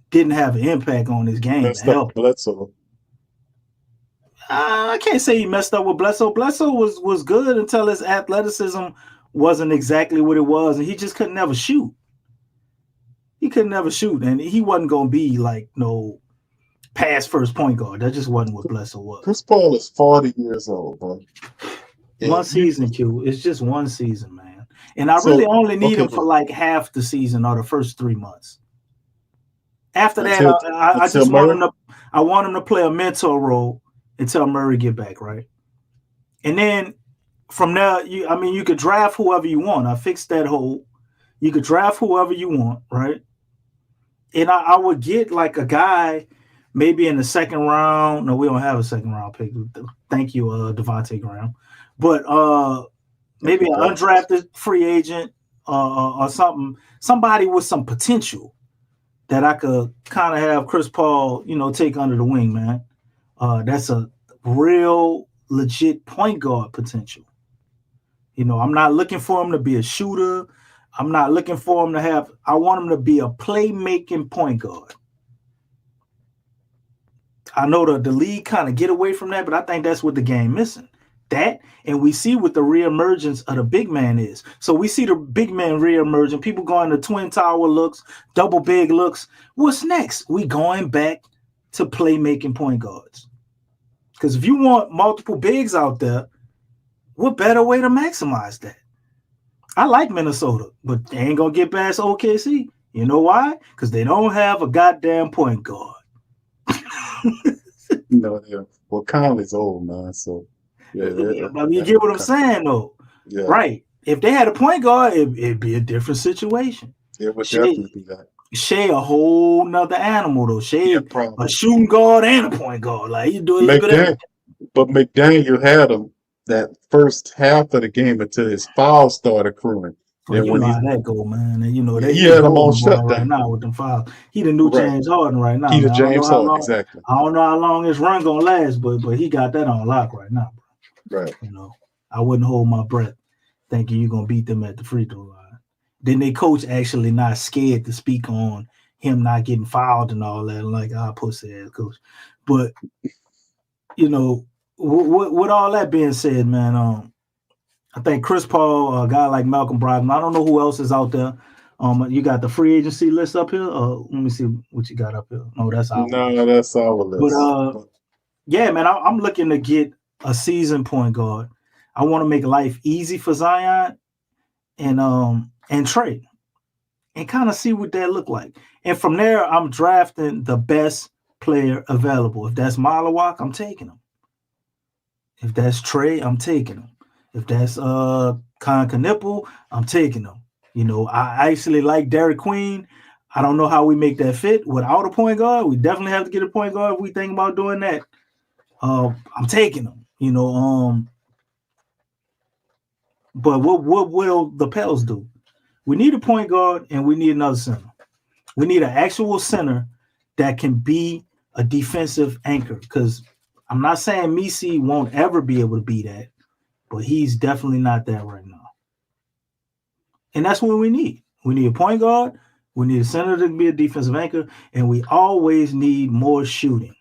didn't have an impact on his game. Bledsoe. I can't say he messed up with Bledsoe. Bledsoe was good until his athleticism wasn't exactly what it was, and he just couldn't never shoot. He could never shoot, and he wasn't going to be like no pass first point guard. That just wasn't what Bledsoe was. Chris Paul is 40 years old, bro. One season, Q. It's just one season, man. And I really only need him for like half the season or the first 3 months. After that, I just want him to play a mentor role until Murray get back, right? And then from there, you could draft whoever you want. I fixed that hole. You could draft whoever you want, right? And I would get like a guy maybe in the second round. No, we don't have a second round pick. Thank you, Devontae Graham. But maybe an undrafted free agent or something, somebody with some potential that I could kind of have Chris Paul, take under the wing, man. That's a real legit point guard potential. I'm not looking for him to be a shooter. I'm not looking for him I want him to be a playmaking point guard. I know the league kind of get away from that, but I think that's what the game missing. That, and we see what the reemergence of the big man is. So we see the big man reemerging, people going to twin tower looks, double big looks. What's next? We going back to playmaking point guards. Because if you want multiple bigs out there, what better way to maximize that? I like Minnesota, but they ain't going to get past OKC. You know why? Because they don't have a goddamn point guard. Well, Conley's old, man, so... Yeah, you get what I'm saying, though. Yeah. Right. If they had a point guard, it'd be a different situation. It would definitely be that. Shea a whole nother animal, though. Shea a shooting guard and a point guard. Like, you do it. But McDaniel had him that first half of the game until his foul started accruing. Well, you know how that go, man. And he had him on shutdown right now with them fouls. He the new James Harden right now. He the James Harden, exactly. I don't know how long his run gonna last, but he got that on lock right now, bro. Right. I wouldn't hold my breath thinking you're gonna beat them at the free throw line. Then they coach actually not scared to speak on him not getting fouled and all that. Like, pussy ass coach. But with all that being said, man, I think Chris Paul, a guy like Malcolm Brogdon, I don't know who else is out there. You got the free agency list up here. Let me see what you got up here. No, that's our list. That's our list. But yeah, man, I'm looking to get a seasoned point guard. I want to make life easy for Zion and Trey, and kind of see what that look like. And from there, I'm drafting the best player available. If that's Malawak, I'm taking him. If that's Trey, I'm taking him. If that's Con Knipple, I'm taking him. I actually like Derek Queen. I don't know how we make that fit without a point guard. We definitely have to get a point guard if we think about doing that. I'm taking him. But what will the Pels do? We need a point guard and we need another center. We need an actual center that can be a defensive anchor. Because I'm not saying Messi won't ever be able to be that, but he's definitely not that right now. And that's what we need. We need a point guard. We need a center to be a defensive anchor. And we always need more shooting.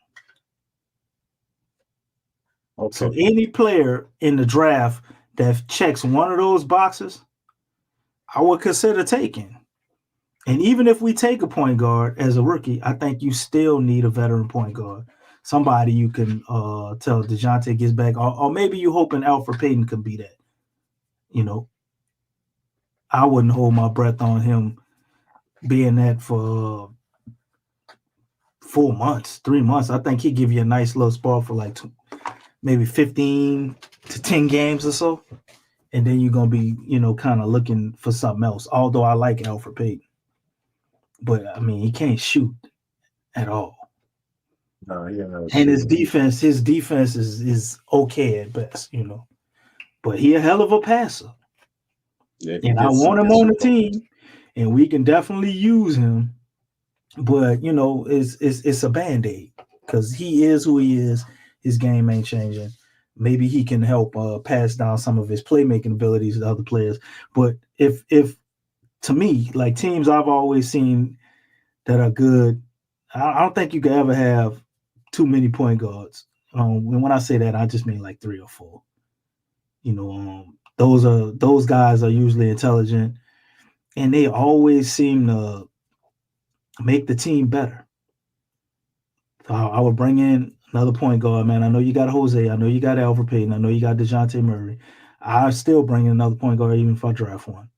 Okay. So any player in the draft that checks one of those boxes, I would consider taking. And even if we take a point guard as a rookie, I think you still need a veteran point guard. Somebody you can tell DeJounte gets back, or maybe you hoping Alfred Payton can be that. You know, I wouldn't hold my breath on him being that for 4 months, 3 months. I think he'd give you a nice little spot for like maybe 15 to 10 games or so. And then you're going to be, kind of looking for something else. Although I like Alfred Payton. But, I mean, he can't shoot at all. No, and his defense is okay at best, But he a hell of a passer. Yeah, and I want him on the team. And we can definitely use him. But, it's a Band-Aid. Because he is who he is. His game ain't changing. Maybe he can help pass down some of his playmaking abilities to other players. But if to me, like teams I've always seen that are good, I don't think you can ever have too many point guards. When I say that, I just mean like 3 or 4. Those guys are usually intelligent, and they always seem to make the team better. So I would bring in another point guard, man. I know you got Jose. I know you got Alfred Payton. I know you got DeJounte Murray. I still bring in another point guard even if I draft one.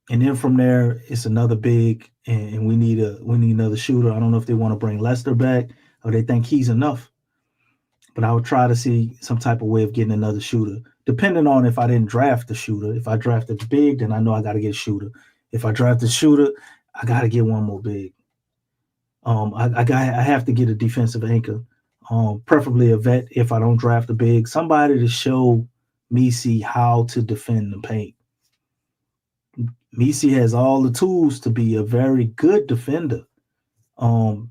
And then from there, it's another big, and we need another shooter. I don't know if they want to bring Lester back or they think he's enough. But I would try to see some type of way of getting another shooter, depending on if I didn't draft the shooter. If I drafted the big, then I know I got to get a shooter. If I draft the shooter, I got to get one more big. I have to get a defensive anchor, preferably a vet if I don't draft a big. Somebody to show Messi how to defend the paint. Messi has all the tools to be a very good defender in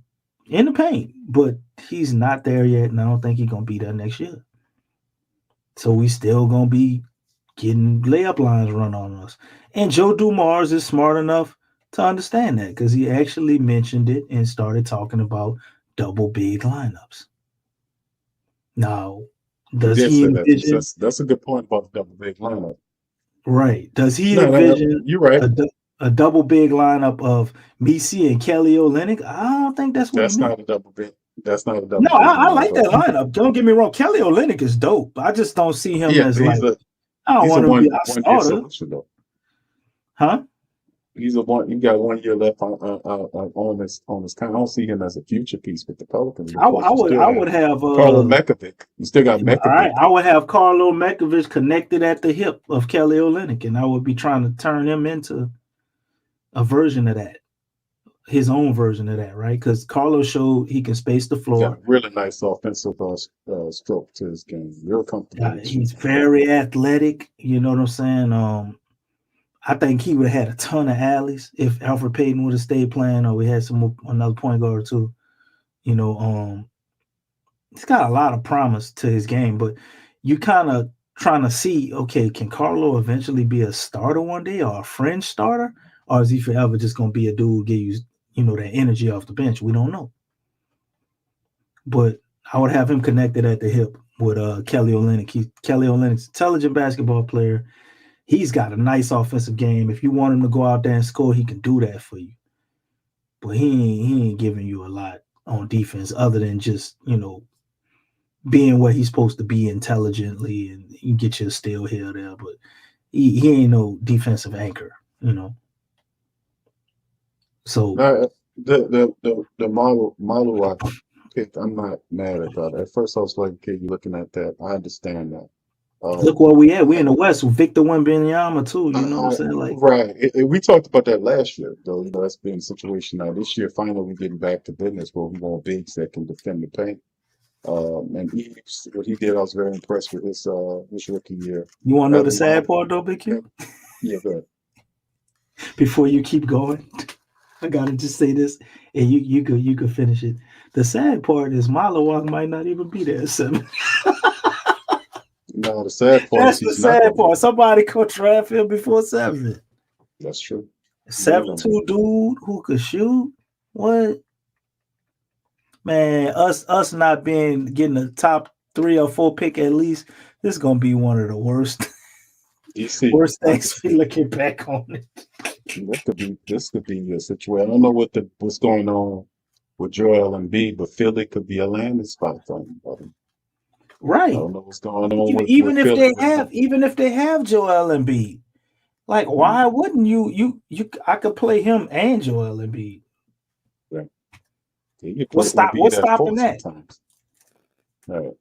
the paint, but he's not there yet, and I don't think he's going to be there next year. So we still going to be getting layup lines run on us. And Joe Dumars is smart enough to understand that because he actually mentioned it and started talking about double big lineups. Now, does he envision... That's a good point about the double big lineup. Right. Does he envision you're right. a double big lineup of Messi and Kelly Olynyk? I don't think that's what that's he meant. not a double big. That's not a double. No, I like that lineup. Don't get me wrong. Kelly Olynyk is dope. I just don't see him as like I don't want to be a starter. Huh? He's a one. You got 1 year left on his kind. I don't see him as a future piece with the Pelicans. I would have Carlo Mekovic. You still got Mekovic. All right, I would have Carlo Mekovic connected at the hip of Kelly Olynyk, and I would be trying to turn him into a version of that, his own version of that, right? Because Carlo showed he can space the floor. He's got a really nice offensive stroke to his game. Real comfortable. He's very athletic. You know what I'm saying? I think he would have had a ton of alleys if Alfred Payton would have stayed playing, or we had another point guard or two. He's got a lot of promise to his game, but you kind of trying to see, okay, can Carlo eventually be a starter one day or a fringe starter, or is he forever just going to be a dude who gives you, that energy off the bench? We don't know. But I would have him connected at the hip with Kelly Olynyk. Kelly Olynyk's an intelligent basketball player. He's got a nice offensive game. If you want him to go out there and score, he can do that for you. But he ain't giving you a lot on defense other than just, being where he's supposed to be intelligently, and you get you a steal here or there. But he ain't no defensive anchor, So the model I picked, I'm not mad about it. At first I was like, okay, you're looking at that. I understand that. Look where we at. We in the West with Victor Wembanyama too. You know what I'm saying? Like, right. We talked about that last year, though. That's been a situation now. This year, finally, we're getting back to business where we want bigs that can defend the paint. And what he did, I was very impressed with his rookie year. You want to know the Having sad part though, Big Q? Yeah, go ahead. Before you keep going, I gotta just say this, and you could finish it. The sad part is Malawak might not even be there at 7. No, the sad part That's is the he's not sad gonna part. Somebody could draft him before 7. That's true. 7'2" dude who could shoot. What? Man, us not getting a top 3 or 4 pick at least. This is gonna be one of the worst. Worst things we looking back on it. This could be a situation. I don't know what's going on with Joel Embiid, but Philly could be a landing spot for him, buddy. Right. I don't know what's going on even with if Philly. they have Joel Embiid, like why wouldn't you? I could play him and Joel Embiid. Right. What's stopping that? Sometimes. Right.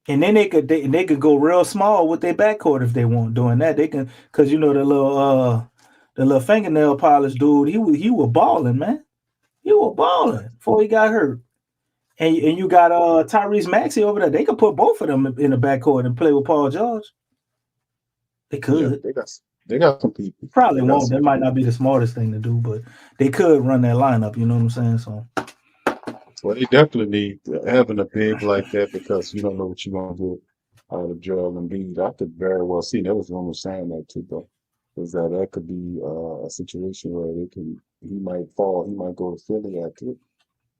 And then they could go real small with their backcourt if they want. Doing that, they can, because the little fingernail polish dude, he was balling, man. He was balling before he got hurt. And you got Tyrese Maxey over there. They could put both of them in the backcourt and play with Paul George. They could. Yeah, they got some people. Probably won't. That might not be the smartest thing to do, but they could run that lineup. You know what I'm saying? So. Well, they definitely need having a big like that because you don't know what you're going to do out of Joel Embiid. I could very well see. There was rumors saying that too, though. Is that could be a situation where he might fall. He might go to Philly after it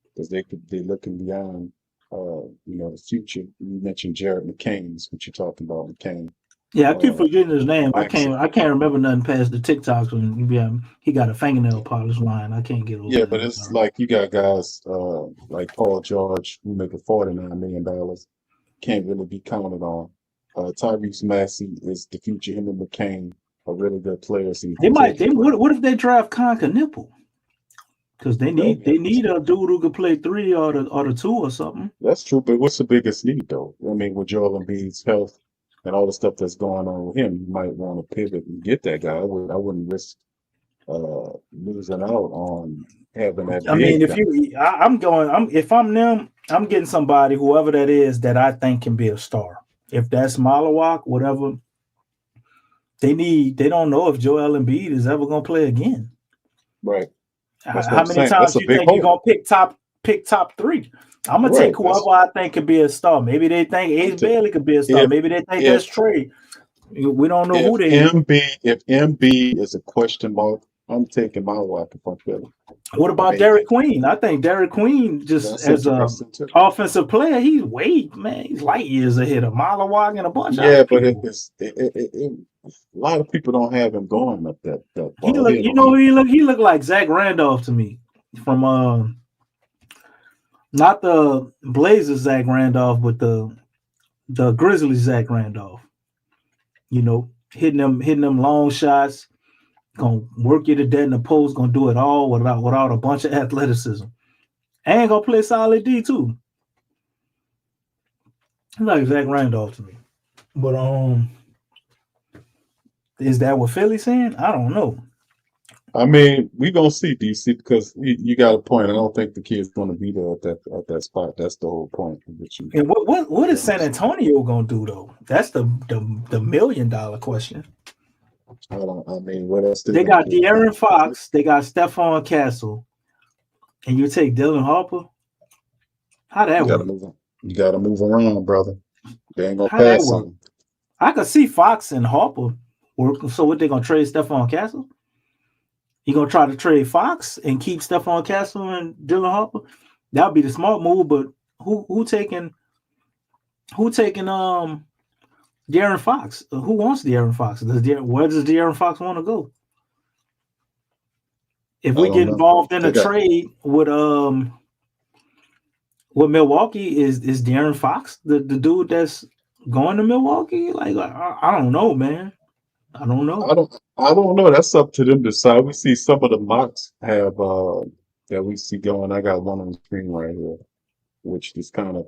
because they're looking beyond the future. You mentioned Jared McCain. Is what you're talking about, McCain. Yeah, I keep forgetting his name. I can't remember nothing past the TikToks when he got a fingernail polish line. I can't get over. Yeah, but it's like you got guys like Paul George who make $49 million. Can't really be counted on. Tyrese Maxey is the future. Him and McCain are really good players. What if they draft Conker Nipple? Because they need a dude who could play 3 or the 2 or something. That's true, but what's the biggest need though? I mean, with Joel Embiid's health and all the stuff that's going on with him, you might want to pivot and get that guy. I wouldn't risk losing out on having that. I mean, if I'm them, I'm getting somebody, whoever that is, that I think can be a star. If that's Malawak, whatever, they don't know if Joel Embiid is ever going to play again. Right. How many times do you think you're going to pick top 3? I'm going to take whoever I think could be a star. Maybe they think Ace Bailey could be a star. Maybe they think that's Trey. We don't know who they If MB is a question mark, I'm taking my wife from Philly. What about Derek Queen? I think Derek Queen, just as an offensive player, he's light years ahead of Malawak and a bunch of other people. A lot of people don't have him going up that far. He looked like Zach Randolph to me from not the Blazers Zach Randolph, but the Grizzlies Zach Randolph. Hitting them long shots, gonna work you to death in the post, gonna do it all without a bunch of athleticism, and gonna play solid D too. Like Zach Randolph to me, but is that what Philly's saying? I don't know. I mean, we gonna see DC because you got a point. I don't think the kid's gonna be there at that spot. That's the whole point. And what is San Antonio gonna do though? That's the $1 million question. What else? They got De'Aaron Fox. They got Stephon Castle, and you take Dylan Harper. How that work? You gotta move around, brother. They ain't gonna pass on them. I could see Fox and Harper working. So what, they gonna trade Stephon Castle? You gonna try to trade Fox and keep Stephon Castle and Dylan Harper? That would be the smart move. But who taking De'Aaron Fox? Who wants De'Aaron Fox? Where does De'Aaron Fox want to go? If we get involved in a trade with Milwaukee, is De'Aaron Fox the dude that's going to Milwaukee? Like I don't know, man. I don't know. I don't know. That's up to them to decide. We see some of the mocks have that we see going. I got one on the screen right here, which is kind of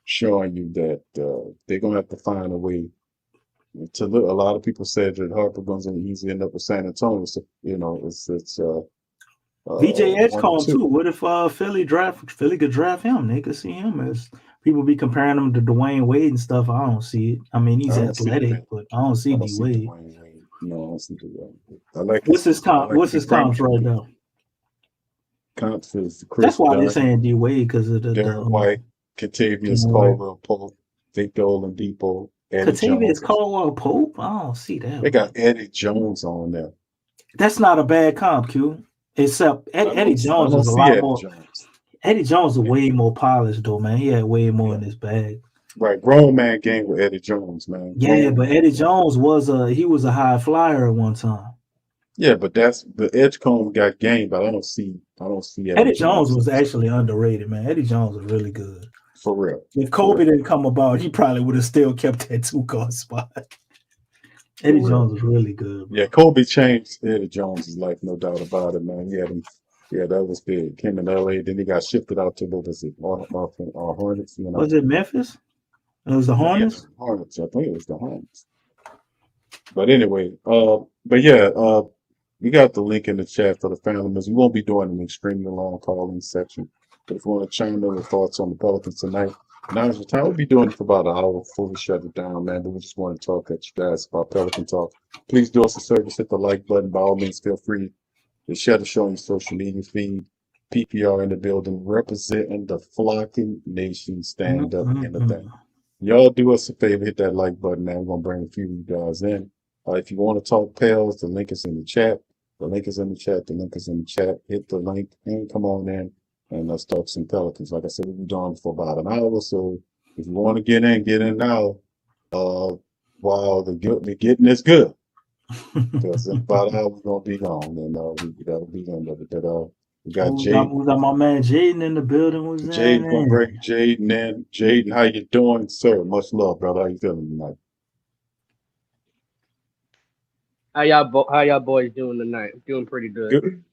showing you that they're gonna have to find a way to look. A lot of people said that Harper going to easily end up with San Antonio. So it's VJ Edgecombe too. What if Philly could draft him? They could see him as People be comparing him to Dwayne Wade and stuff. I don't see it. I mean, he's I don't see athletic, that. but I don't see I D don't see Wade. Dwayne Wade. No, I don't see Dwayne Wade. I like What's his comp? I like What's his comps right now? Comps is That's Chris why they're Dunn, saying D Wade because of the Darren White, Kentavious White. Caldwell Pope, Victor Oladipo, Eddie Katavious Jones. Caldwell Pope. I don't see that. They got Eddie Jones on there. That's not a bad comp, Q. Except Eddie Jones is a lot more. Eddie Jones is way more polished, though, man. He had way more in his bag. Right, grown man game with Eddie Jones, man. Yeah, but Eddie Jones was a high flyer at one time. Yeah, but that's the Edgecombe got game, but I don't see Eddie Jones was actually underrated, man. Eddie Jones was really good. For real. If Kobe didn't come about, he probably would have still kept that 2-guard spot. Eddie Jones was really good, bro. Yeah, Kobe changed Eddie Jones' life, no doubt about it, man. Yeah, that was big. Came in LA, then he got shifted out to what was it, Hornets, you know. Was it Memphis? It was the Hornets? Yeah, Hornets. I think it was the Hornets. But anyway, we got the link in the chat for the family members. We won't be doing an extremely long calling section. But if you want to chime in with thoughts on the Pelicans tonight, now's the time. We'll be doing it for about an hour before we shut it down, man. But we just want to talk at you guys about Pelican talk. Please do us a service, hit the like button. By all means, feel free to share the show on your social media feed. PPR in the building, representing the flocking nation. Stand up in the thing. Y'all do us a favor, hit that like button, man. We're going to bring a few of you guys in. If you want to talk Pels, the link is in the chat. The link is in the chat. Hit the link and come on in and let's talk some Pelicans. Like I said, we'll be done for about an hour. So if you want to get in now while the getting is good. Because in about an hour we're going to be gone. And that'll be the end of it. But, we got Jaden. We got my man Jaden in the building. Jaden gonna bring Jaden in. Jaden, how you doing, sir? Much love, brother. How you feeling tonight? How y'all boys doing tonight? I'm doing pretty good.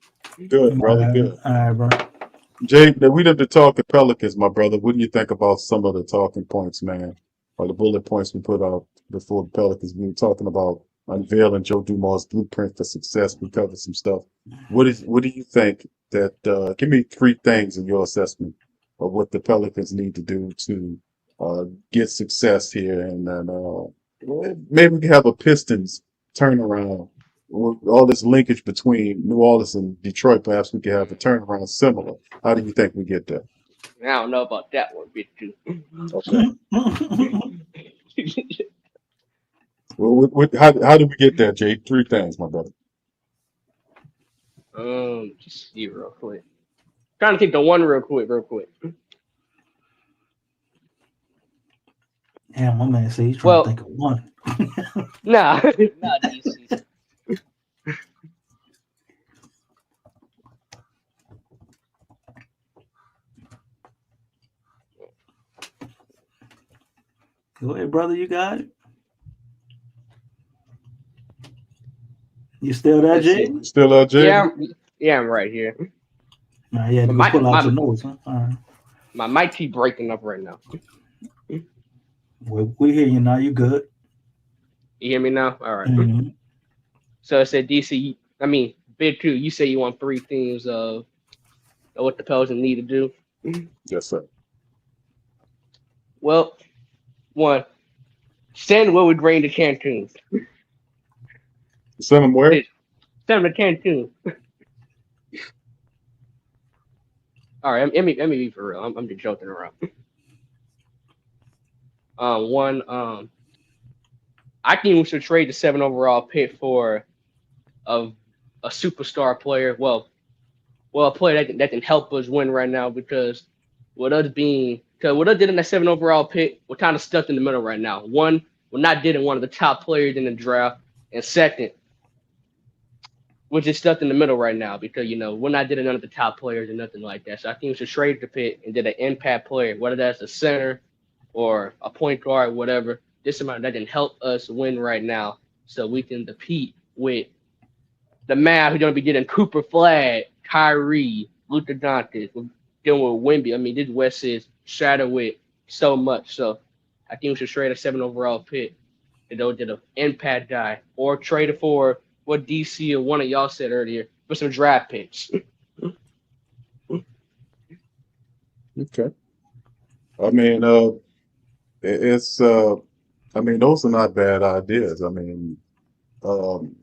Good, brother. Good. All right, bro. Jaden, we done to talk to Pelicans, my brother. What do you think about some of the talking points, man, or the bullet points we put out before the Pelicans? We were talking about unveiling Joe Dumars' blueprint for success. We covered some stuff. What do you think? That give me 3 things in your assessment of what the Pelicans need to do to get success here, and then maybe we can have a Pistons turnaround. With all this linkage between New Orleans and Detroit, perhaps we could have a turnaround similar. How do you think we get there? I don't know about that one, bit too. Okay. Well, how do we get there, Jay? 3 things, my brother. Just see real quick. Trying to think the one real quick. Damn, my man said he's trying to think of one. Nah, not DC. Go ahead, brother. You got it. You still there, Jay? Still there, Jay? Yeah, I'm right here. Nah, yeah, to pull out your nose, huh? All right. My mic keep breaking up right now. We hear you now. You good? You hear me now? All right. Mm-hmm. So I said DC. I mean, Big 2. You say you want 3 things of what the Pelicans need to do. Yes, sir. Well, 1, send Willie Green to Cancun. Send him where? Send him to Cancun. All right, let me be for real. I'm just joking around. 1, I think we should trade the 7 overall pick for a superstar player. Well, a player that can help us win right now, because what us did in that 7 overall pick, we're kind of stuck in the middle right now. 1, we're not getting one of the top players in the draft, and 2nd, we're just stuck in the middle right now because, we're not getting none of the top players or nothing like that. So I think we should trade the pick and get an impact player, whether that's a center or a point guard, whatever. This amount that can help us win right now, so we can compete with the man who's going to be getting Cooper Flag, Kyrie, Luka Doncic. We're dealing with Wemby. I mean, this West is shattered with so much. So I think we should trade a 7 overall pick and they'll get an impact guy, or trade it for what DC or one of y'all said earlier for some draft picks. Okay. I mean, it's I mean, those are not bad ideas. I mean, um,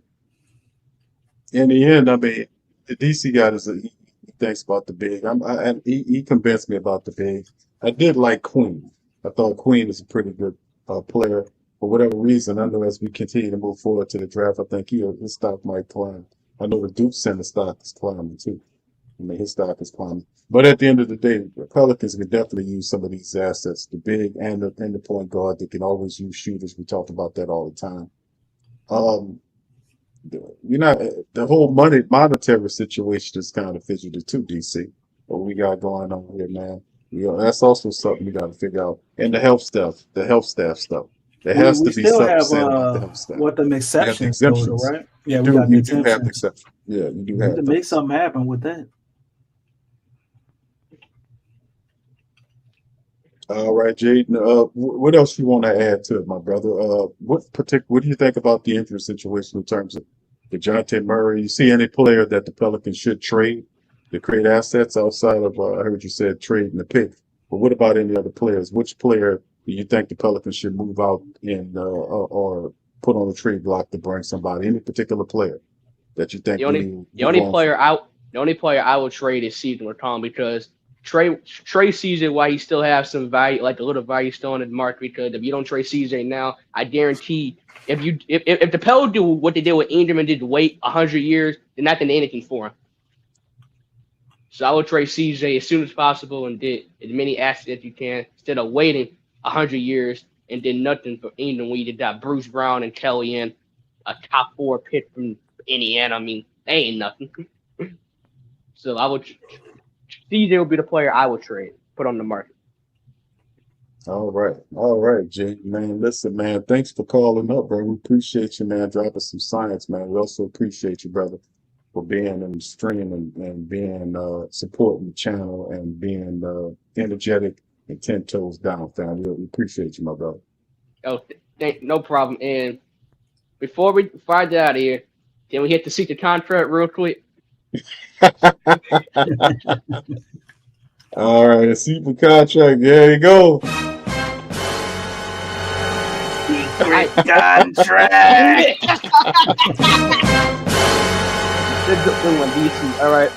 in the end, I mean, the DC guy he thinks about the big. And he convinced me about the big. I did like Queen. I thought Queen is a pretty good player. For whatever reason, I know as we continue to move forward to the draft, I think his stock might climb. I know the Duke Center stock is climbing too. I mean, his stock is climbing. But at the end of the day, the Pelicans can definitely use some of these assets, the big and the point guard. They can always use shooters. We talk about that all the time. Um, you know, the whole monetary situation is kind of fidgety too, DC. What we got going on here, man. That's also something we got to figure out. And the health staff stuff. There has We to be still something have said about the health staff. what them You have the exceptions go to, exemptions. right? Yeah, You we do, got the you do have the exemptions. exceptions. Yeah, you do We need have to make those. something happen with that. All right, Jaden. What else you want to add to it, my brother? What do you think about the injury situation in terms of DeJounte Murray? You see any player that the Pelicans should trade to create assets outside of? I heard you said trading the pick, but what about any other players? Which player do you think the Pelicans should move out or put on the trade block to bring somebody? Any particular player that you think The we only need the to move only on player from? out the only player I would trade is Season Tom because Trey season while he still has some value, like a little value still in the market. Because if you don't trade CJ now, I guarantee if the Pelicans do what they did with Ingram and did wait 100 years, they're not going to do anything for him. So I would trade CJ as soon as possible and get as many assets as you can instead of waiting 100 years and did nothing for Ingram when you got Bruce Brown and Kelly in a top 4 pick from Indiana. I mean, they ain't nothing. So CJ would be the player I would trade, put on the market. All right, Jake. Man, listen, man. Thanks for calling up, bro. We appreciate you, man. Dropping some science, man. We also appreciate you, brother, for being in the stream and being supporting the channel and being energetic and 10 toes down, fam. We appreciate you, my brother. Oh, no problem. And before I get out of here, can we hit the secret contract real quick? All right, super contract. There you go. Secret contract. Good one, DC. All right.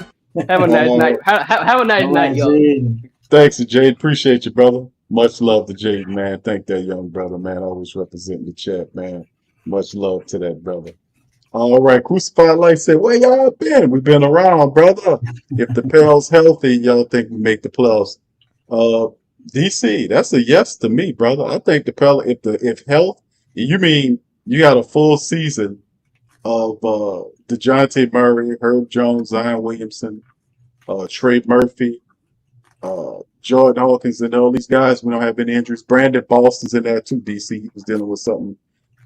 Have a nice night. Have a nice night, y'all. Thanks, Jade. Appreciate you, brother. Much love to Jade, man. Thank that young brother, man. Always representing the chat, man. Much love to that brother. All right, Crucified Light said, where y'all been? We've been around, brother. If the Pel's healthy, y'all think we make the playoffs? DC, that's a yes to me, brother. I think the Pel, if health, you mean you got a full season of DeJounte Murray, Herb Jones, Zion Williamson, Trey Murphy, Jordan Hawkins, and all these guys. We don't have any injuries. Brandon Boston's in there too, DC. He was dealing with something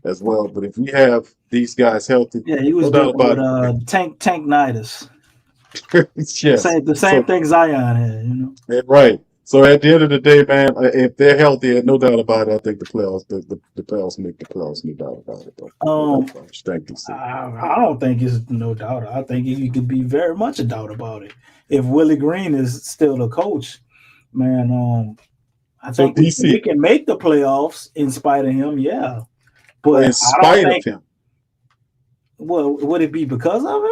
as well. But if we have these guys healthy, yeah, he was no dealing doubt with tanknitis. yes. The same thing Zion had, you know. Right. So at the end of the day, man, if they're healthy, no doubt about it, I think the playoffs, the playoffs make the playoffs, no doubt about it. Thank you, I don't think it's no doubt. I think you could be very much a doubt about it. If Willie Green is still the coach, man, I think we can make the playoffs in spite of him, yeah. But in spite of him. Well, would it be because of him?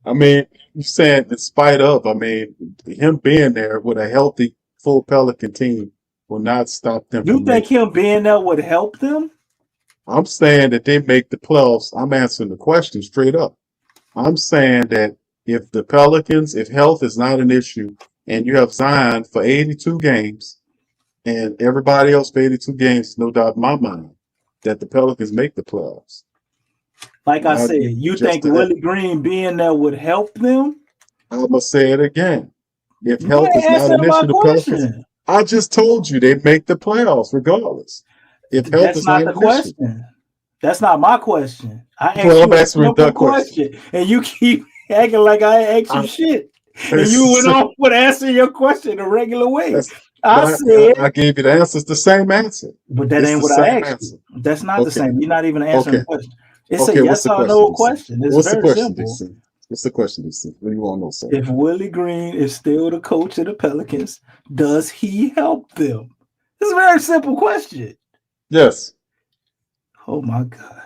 I mean, you saying in spite of, I mean, him being there with a healthy, full Pelican team will not stop them. You think him being there would help them? I'm saying that they make the playoffs. I'm answering the question straight up. I'm saying that if the Pelicans, if health is not an issue, and you have Zion for 82 games, and everybody else for 82 games, no doubt in my mind, that the Pelicans make the playoffs. Like I said, you think Willie Green being there would help them? I'm going to say it again. If health is not an issue, the Pelicans, I just told you they make the playoffs regardless. If health is not the question. That's not my question. I asked you a simple question, and you keep acting like I asked you shit. And you went off with answering your question the regular way. I gave you the answer. It's the same answer. But that ain't what I asked you. That's not the same. You're not even answering the question. It's a yes or no question. It's very simple. What's the question, DC? What do you want to know, sir? If Willie Green is still the coach of the Pelicans, does he help them? It's a very simple question. Yes. Oh my God.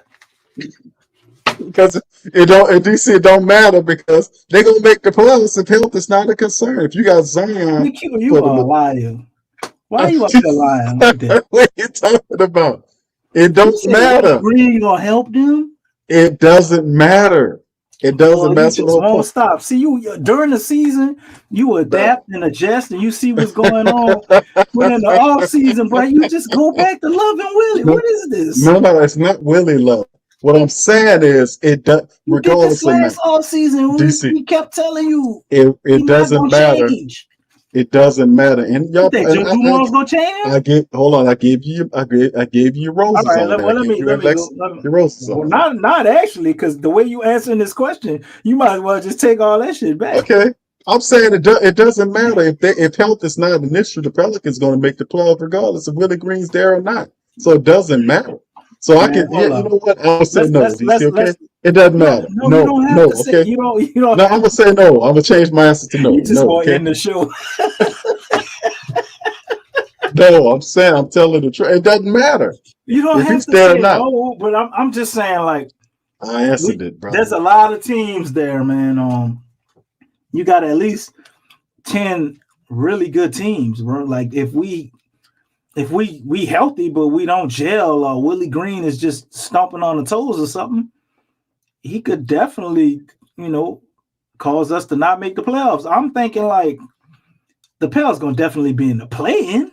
Because it don't in DC it don't matter because they're gonna make the playoffs if health is not a concern. If you got Zion, You are a liar. Why are you up there lying like that? What are you talking about? It don't You matter. Green gonna help them? It doesn't matter. It doesn't matter. You just won't stop. See, you during the season, you adapt and adjust, and you see what's going on. But in the off season, bro, you just go back to loving Willie. No, what is this? No, it's not Willie love. What I'm saying is, it does. Regardless of last off season, DC, he kept telling you it doesn't matter. Change. It doesn't matter. And y'all, Joe Dumars gonna change? I gave you roses. All right, let me go. Roses. Well, not actually, because the way you answering this question, you might as well just take all that shit back. Okay, I'm saying it doesn't matter if health is not an issue. The Pelicans going to make the playoff regardless of Willie Green's there or not. So it doesn't matter. So I can, you know what? I'm gonna say no. Okay, it doesn't matter. No, you don't have to say, okay. You don't. No, I'm gonna say no. I'm gonna change my answer to no. You just want to end the show. No, I'm telling the truth. It doesn't matter. You don't have to say no, but I'm just saying, like, I answered it, bro. There's a lot of teams there, man. You got at least 10 really good teams, bro. Like if we healthy, but we don't gel, or Willie Green is just stomping on the toes or something, he could definitely, cause us to not make the playoffs. I'm thinking like the Pels gonna definitely be in the play-in.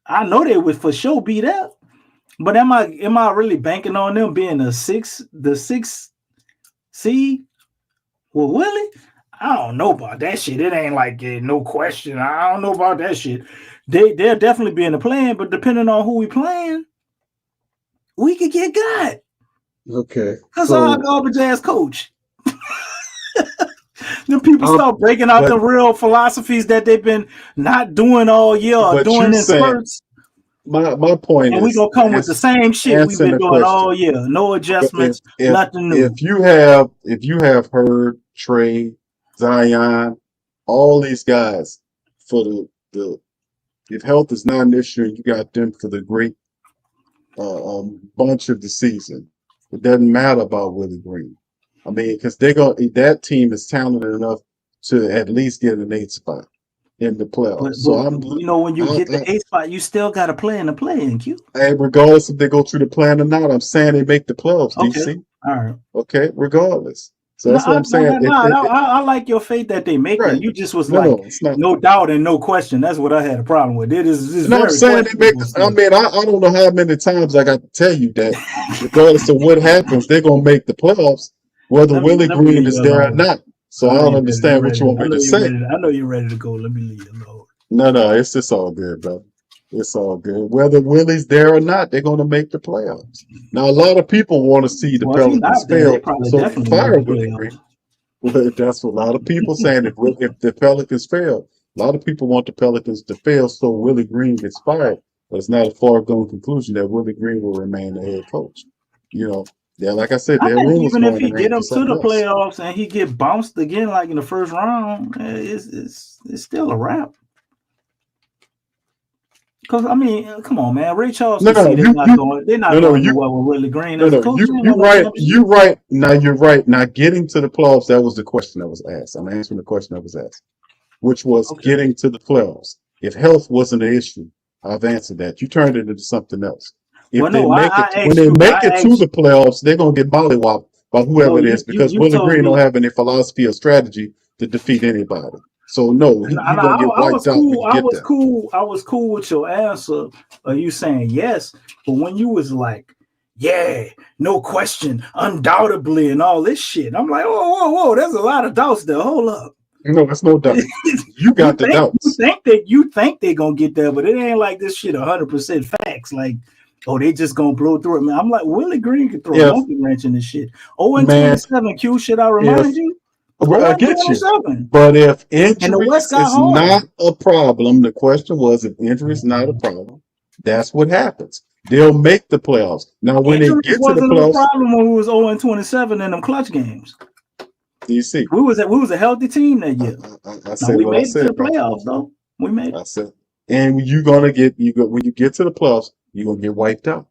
I know they would for sure be there, but am I really banking on them being the sixth seed with Willie? I don't know about that shit. It ain't like no question. I don't know about that shit. They'll definitely be in the plan, but depending on who we playing, we could get got. Okay. That's our garbage ass coach. Then people start breaking out the real philosophies that they've been not doing all year or doing in spurts. My point is, and we gonna come with the same shit we've been doing all year. No adjustments, nothing new. If you have Hurd, Trey, Zion, all these guys for the if health is not an issue and you got them for the great bunch of the season, it doesn't matter about Willie Green. I mean, because that team is talented enough to at least get an 8th spot in the playoffs. When you get the 8th spot, you still got to play in the play-in, Q. Hey, regardless if they go through the plan or not, I'm saying they make the playoffs, okay. DC. All right. Okay, regardless. So that's what I'm saying. I like your faith that they make it. You just was no doubt and no question. That's what I had a problem with. It is. No, I'm saying they make. I mean, I don't know how many times I got to tell you that, regardless of what happens, they're gonna make the playoffs, whether Willie Green is there or not. So I don't understand what you want me to say. I know you're ready to go. Let me leave you alone. No, it's just all good, bro. It's all good. Whether Willie's there or not, they're going to make the playoffs. Now, a lot of people want to see the Pelicans fail, so fire Willie Green. Well, that's what a lot of people saying. If the Pelicans fail, a lot of people want the Pelicans to fail, so Willie Green gets fired. But it's not a far-going conclusion that Willie Green will remain the head coach. Like I said, even if he get them to the playoffs and he get bounced again, like in the first round, it's still a wrap. Because I mean, come on, man. Ray Charles, they're not going to well with Willie Green. You're right. Now you're right. Now getting to the playoffs, that was the question that was asked. I'm answering the question that was asked, which was getting to the playoffs. If health wasn't an issue, I've answered that. You turned it into something else. When they make it to the playoffs, they're gonna get mollywopped by whoever it is because Willie Green don't have any philosophy or strategy to defeat anybody. So no, you're gonna get wiped out. I was cool with your answer. You saying yes, but when you was like, yeah, no question, undoubtedly, and all this shit, I'm like, whoa, there's a lot of doubts there. Hold up. No, that's no doubt. You got the doubts. You think they're gonna get there, but it ain't like this shit 100% facts. Like, they just gonna blow through it, man. I'm like, Willie Green could throw a monkey wrench in this shit. 0-27 Q, should I remind you? I get you. But if injury is not a problem, the question was if injury is not a problem, that's what happens. They'll make the playoffs. Now, when they get to the playoffs, wasn't a problem when we was 0-27 in them clutch games. DC. We was a healthy team that year. I Now, said we what I made it to the said, bro. playoffs though. We made it. I said, and when you get to the playoffs, you're gonna get wiped out.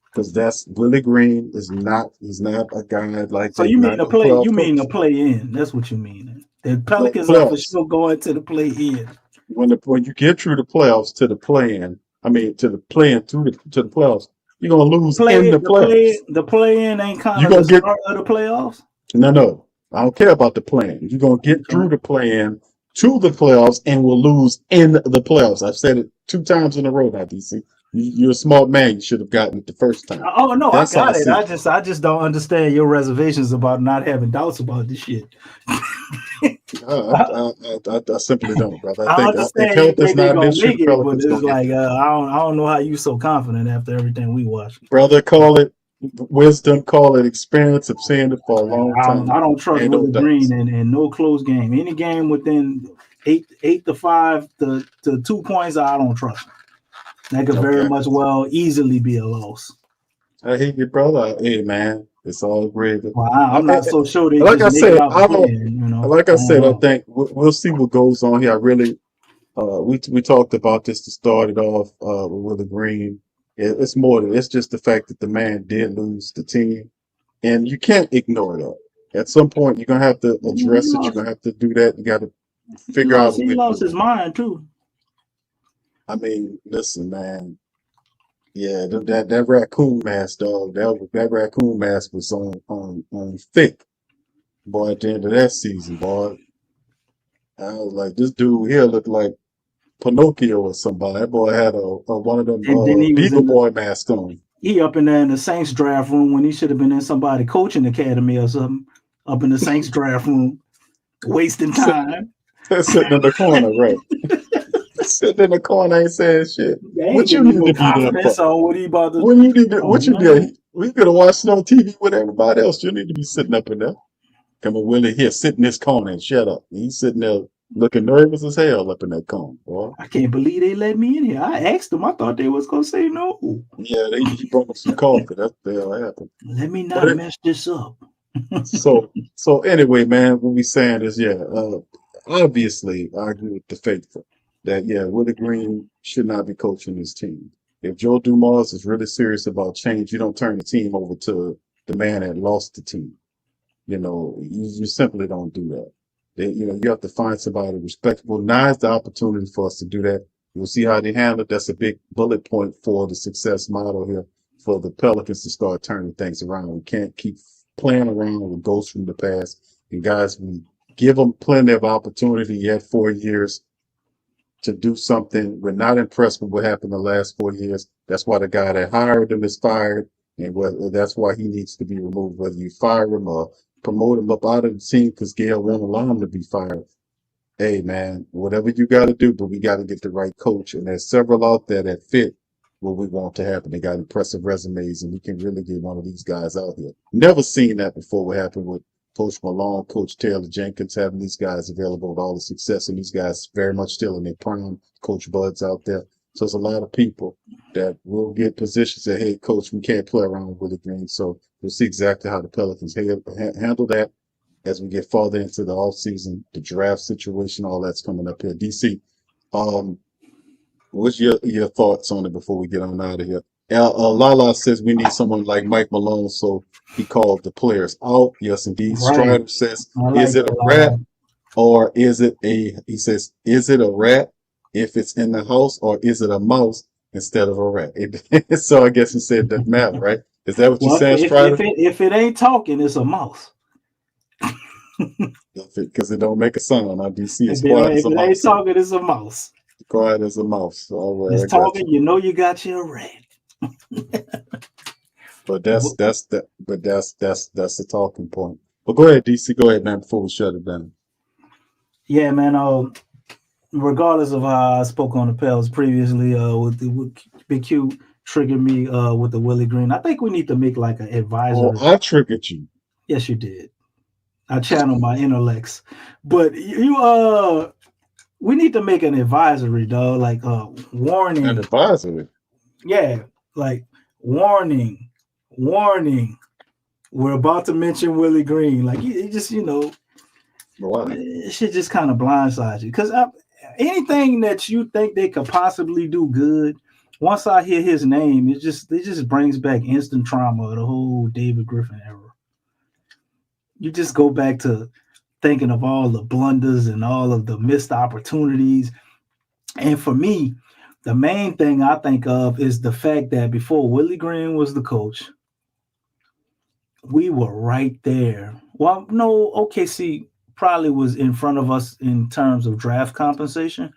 Because that's Willie Green he's not a guy like So that. you He's mean not the no play? playoff You mean the coach. play in? That's what you mean. The No, Pelicans are for playoffs. sure going to the play in. When you get through the playoffs to the play-in, I mean to the play-in to the playoffs, you're gonna lose in the playoffs. The play in ain't kind You're of the gonna get start of the playoffs. no. I don't care about the play-in. You're gonna get through the play-in to the playoffs and will lose in the playoffs. I've said it 2 times in a row now, DC. You're a smart man. You should have gotten it the first time. Oh no, That's I how I got it. see it. I just don't understand your reservations about not having doubts about this shit. I simply don't, brother. I I think understand you health is think they're not an gonna issue. The make it, but Pelicans it's gonna get like there. I don't know how you so confident after everything we watched. Brother, call it wisdom, call it experience of seeing it for a long time. I don't trust Ain't no Willie doubts. Green in no close game. Any game within 8-5 to 2 points, I don't trust. That could very Okay. much well easily be a loss. I hear you, brother. Hey, man, it's all great. Well, I'm not so sure they Like just I make it said, out I don't. playing, you know. Like I I don't said, I know. think we'll see what goes on here. I really, we talked about this to start it off with Willie Green. It's more than it's just the fact that the man did lose the team, and you can't ignore that. At some point, you're gonna have to address it. You're gonna have to do that. You got to figure out a He way to lost do his it. mind too. I mean, listen, man. Yeah, that raccoon mask, dog. That raccoon mask was on thick, boy. At the end of that season, boy, I was like, this dude here looked like Pinocchio or somebody. That boy had a one of them And then he was Beagle in Boy masks on. he up in there in the Saints draft room when he should have been in somebody coaching academy or something. Up in the Saints draft room, wasting time. Sitting in the corner, right? Sitting in the corner, ain't saying shit. They ain't What you giving need no to be there confidence for? on what he about to. When you need to, Oh what you man, did? We could have watched it on TV with everybody else. You need to be sitting up in there. Come on, Willie here, sit in this corner and shut up. He's sitting there looking nervous as hell up in that corner, boy. I can't believe they let me in here. I asked them. I thought they was gonna say no. Yeah, he brought him some coffee. That's the hell happened. Let me But not it, mess this up. so anyway, man, what we saying is, obviously, I agree with the faithful that Willie Green should not be coaching his team. If Joe Dumars is really serious about change, you don't turn the team over to the man that lost the team. You simply don't do that. You have to find somebody respectable. Now is the opportunity for us to do that. We'll see how they handle it. That's a big bullet point for the success model here for the Pelicans to start turning things around. We can't keep playing around with ghosts from the past. And guys, we give them plenty of opportunity. You had 4 years to do something. We're not impressed with what happened the last 4 years. That's why the guy that hired him is fired. And that's why he needs to be removed, whether you fire him or promote him up out of the team because Gail won't allow him to be fired. Hey, man, whatever you got to do, but we got to get the right coach. And there's several out there that fit what we want to happen. They got impressive resumes, and we can really get one of these guys out here. Never seen that before. What happened with Coach Malone, Coach Taylor Jenkins, having these guys available with all the success, and these guys very much still in their prime. Coach Bud's out there. So there's a lot of people that will get positions that, hey, coach, we can't play around with Willie Green. So we'll see exactly how the Pelicans handle that as we get farther into the offseason, the draft situation, all that's coming up here. DC, what's your thoughts on it before we get on out of here? Lala says we need someone like Mike Malone, so he called the players out. Yes, indeed. Right. Strider says, I is like it a that. rat or is it he says, is it a rat if it's in the house or is it a mouse instead of a rat? So I guess he said it doesn't matter, right? Is that what you're saying, Strider? If it ain't talking, it's a mouse. Because it don't make a sound. Now DC is If quiet as a it mouse. ain't talking, it's a mouse. Quiet as a mouse. All right, It's I got talking, you know you got your rat. But that's the talking point. But go ahead, DC. Go ahead, man. Before we shut it down. Yeah, man. Regardless of how I spoke on the Pels previously, with Big Q triggered me with the Willie Green. I think we need to make like an advisory. Oh, I triggered you. Yes, you did. I channeled my intellects, but we need to make an advisory, dog. Like warning. An advisory. Yeah, like warning. We're about to mention Willie Green. Like he just, Why? It should just kind of blindsides you because anything that you think they could possibly do good, once I hear his name, it just brings back instant trauma of the whole David Griffin era. You just go back to thinking of all the blunders and all of the missed opportunities. And for me, the main thing I think of is the fact that before Willie Green was the coach, we were right there. Well, no, OKC probably was in front of us in terms of draft compensation,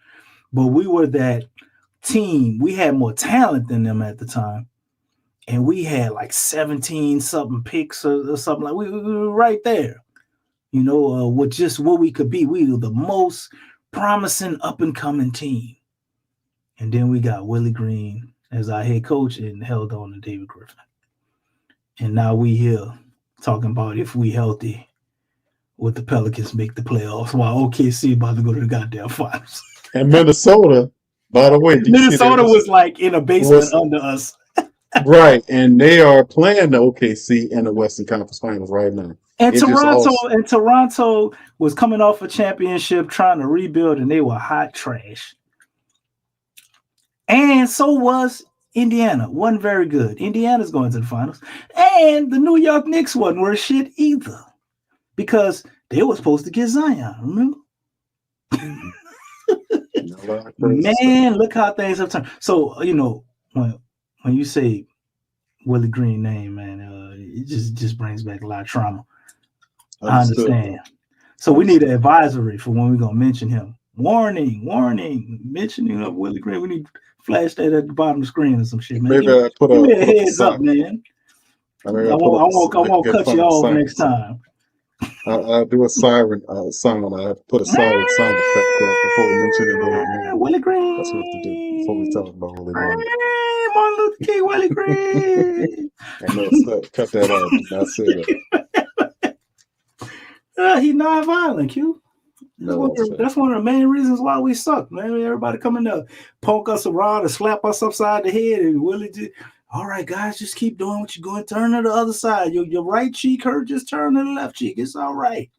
but we were that team. We had more talent than them at the time, and we had like 17 something picks or something. Like we were right there, with just what we could be. We were the most promising up and coming team, and then we got Willie Green as our head coach and held on to David Griffin, and now we here talking about if we healthy, would the Pelicans make the playoffs while OKC about to go to the goddamn finals. And Minnesota, by the way, Minnesota was like in a basement under us. Right, and they are playing the OKC in the Western Conference Finals right now. And Toronto was coming off a championship trying to rebuild, and they were hot trash. And so was Indiana. Wasn't very good. Indiana's going to the finals. And the New York Knicks wasn't worth shit either. Because they were supposed to get Zion, remember? Man, look how things have turned. So, when you say Willie Green name, man, it just brings back a lot of trauma. I understand. So we need an advisory for when we're going to mention him. Warning, mentioning of Willie Green. We need to flash that at the bottom of the screen or some shit, man. Maybe Give me a heads up, man. I won't cut you off next time. I'll do a siren sound. I put a siren sound effect there before we mention it. Willie Green. That's what to do before we talk about Willie Green. Martin Luther King, Willie Green. Cut that out. I said that. He's non-violent, Q. That's one of the main reasons why we suck, man. Everybody coming to poke us around and slap us upside the head, and Willie just, all right, guys, just keep doing what you're going. Turn to the other side. Your right cheek hurt. Just turn to the left cheek. It's all right.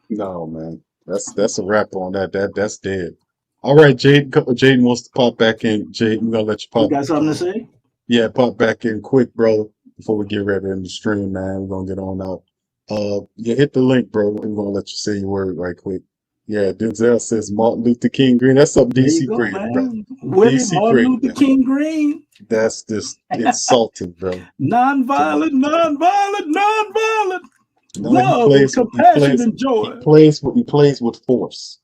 No, man. That's a wrap on that. That's dead. All right, Jaden wants to pop back in. Jaden, I'm gonna let you pop. You got something to say? Yeah, pop back in quick, bro. Before we get ready in the stream, man, we're gonna get on out. Hit the link, bro. I'm gonna let you say your word right quick. Yeah, Denzel says Martin Luther King Green. That's something DC great, bro. DC Martin Luther King Green. That's just insulting, bro. Non-violent. Love, compassion, and joy. He plays with force.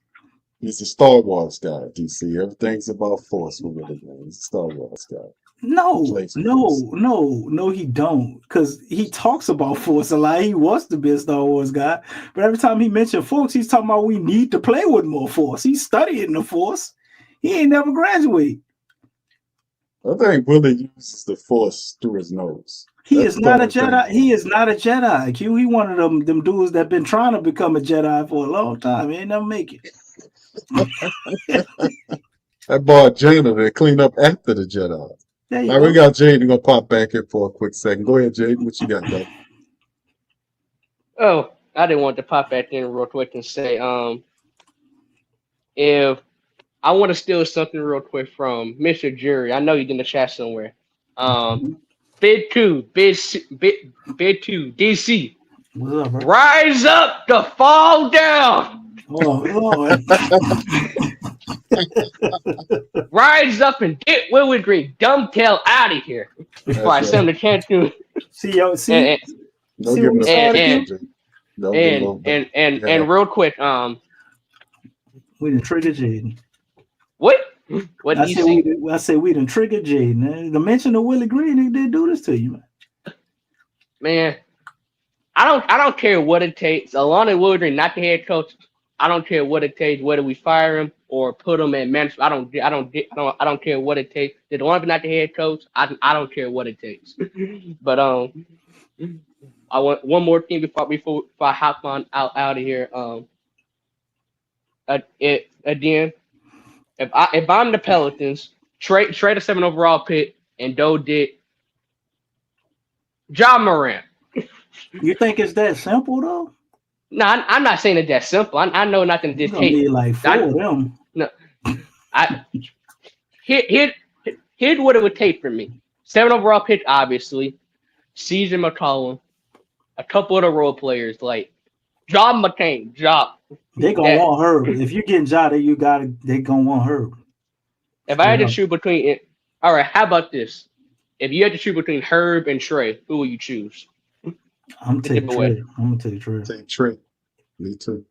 He's a Star Wars guy, DC. Everything's about force with Willie Green. He's a Star Wars guy. No, he don't. Because he talks about force a lot. He wants to be a Star Wars guy. But every time he mentions force, he's talking about we need to play with more force. He's studying the force. He ain't never graduate. I think Willie uses the force through his nose. He is not a Jedi. He is not a Jedi. Q. He one of them dudes that been trying to become a Jedi for a long time. He ain't never make it. That boy Jaden they clean up after the Jedi. All right, we got Jaden gonna pop back in for a quick second. Go ahead, Jaden. What you got, bro? Oh, I didn't want to pop back in real quick and say, if I want to steal something real quick from Mr. Jury, I know he's in the chat somewhere. Bid 2, DC. What's up, bro? Rise up to fall down. Oh, Lord. Rise up and get Willie Green dumbtail out of here before I send the chance to. And real quick, we done triggered Jaden. What did you say? I say we done triggered Jaden. The mention of Willie Green, they did do this to you, man. Man, I don't care what it takes. Along with Willie Green, not the head coach. I don't care what it takes, whether we fire him or put him in management. I don't care what it takes. They don't want to be not the head coach. I don't care what it takes. But I want one more thing before I hop on out of here. Again, if I'm the Pelicans, trade a 7 overall pick and Doe did Ja Morant. You think it's that simple though? No, I'm not saying it that simple. I know nothing to You're gonna need take. like 4 of them. No, I here's what it would take for me. 7 overall pick, obviously. CJ McCollum, a couple of the role players like John McCain, They gonna want Herb. If you're getting Ja, they gonna want Herb. If I had to choose between it, all right, how about this? If you had to choose between Herb and Trey, who will you choose? I'm taking Trey. I'm gonna take Trey. Take Trey. Me too.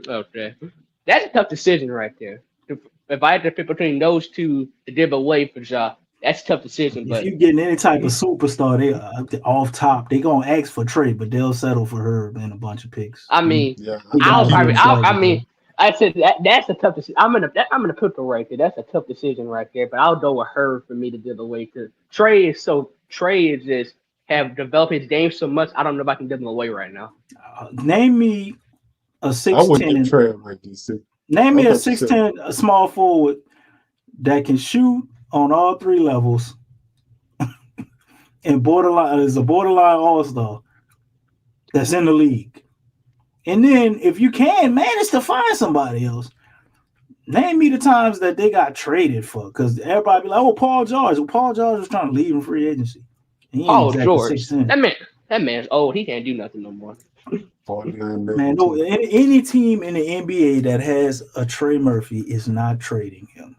Okay, that's a tough decision right there. If I had to pick between those two to give away for Ja, that's a tough decision. But if you're getting any type of superstar, they off top, they gonna ask for Trey, but they'll settle for Herb and a bunch of picks. I mean, Yeah. I said that's a tough decision. I'm gonna put the right there. That's a tough decision right there. But I'll go with Herb for me to give away because Trey is just have developed his game so much. I don't know if I can give him away right now. Name me a 6'10". I wouldn't give Trey away, DC. Name me a 6'10", a small forward that can shoot on all 3 levels and is a borderline all-star that's in the league. And then if you can manage to find somebody else, name me the times that they got traded for. Because everybody be like, oh, Paul George. Well, Paul George was trying to leave in free agency. Paul George. That man's old. He can't do nothing no more. Man, no, any team in the NBA that has a Trey Murphy is not trading him.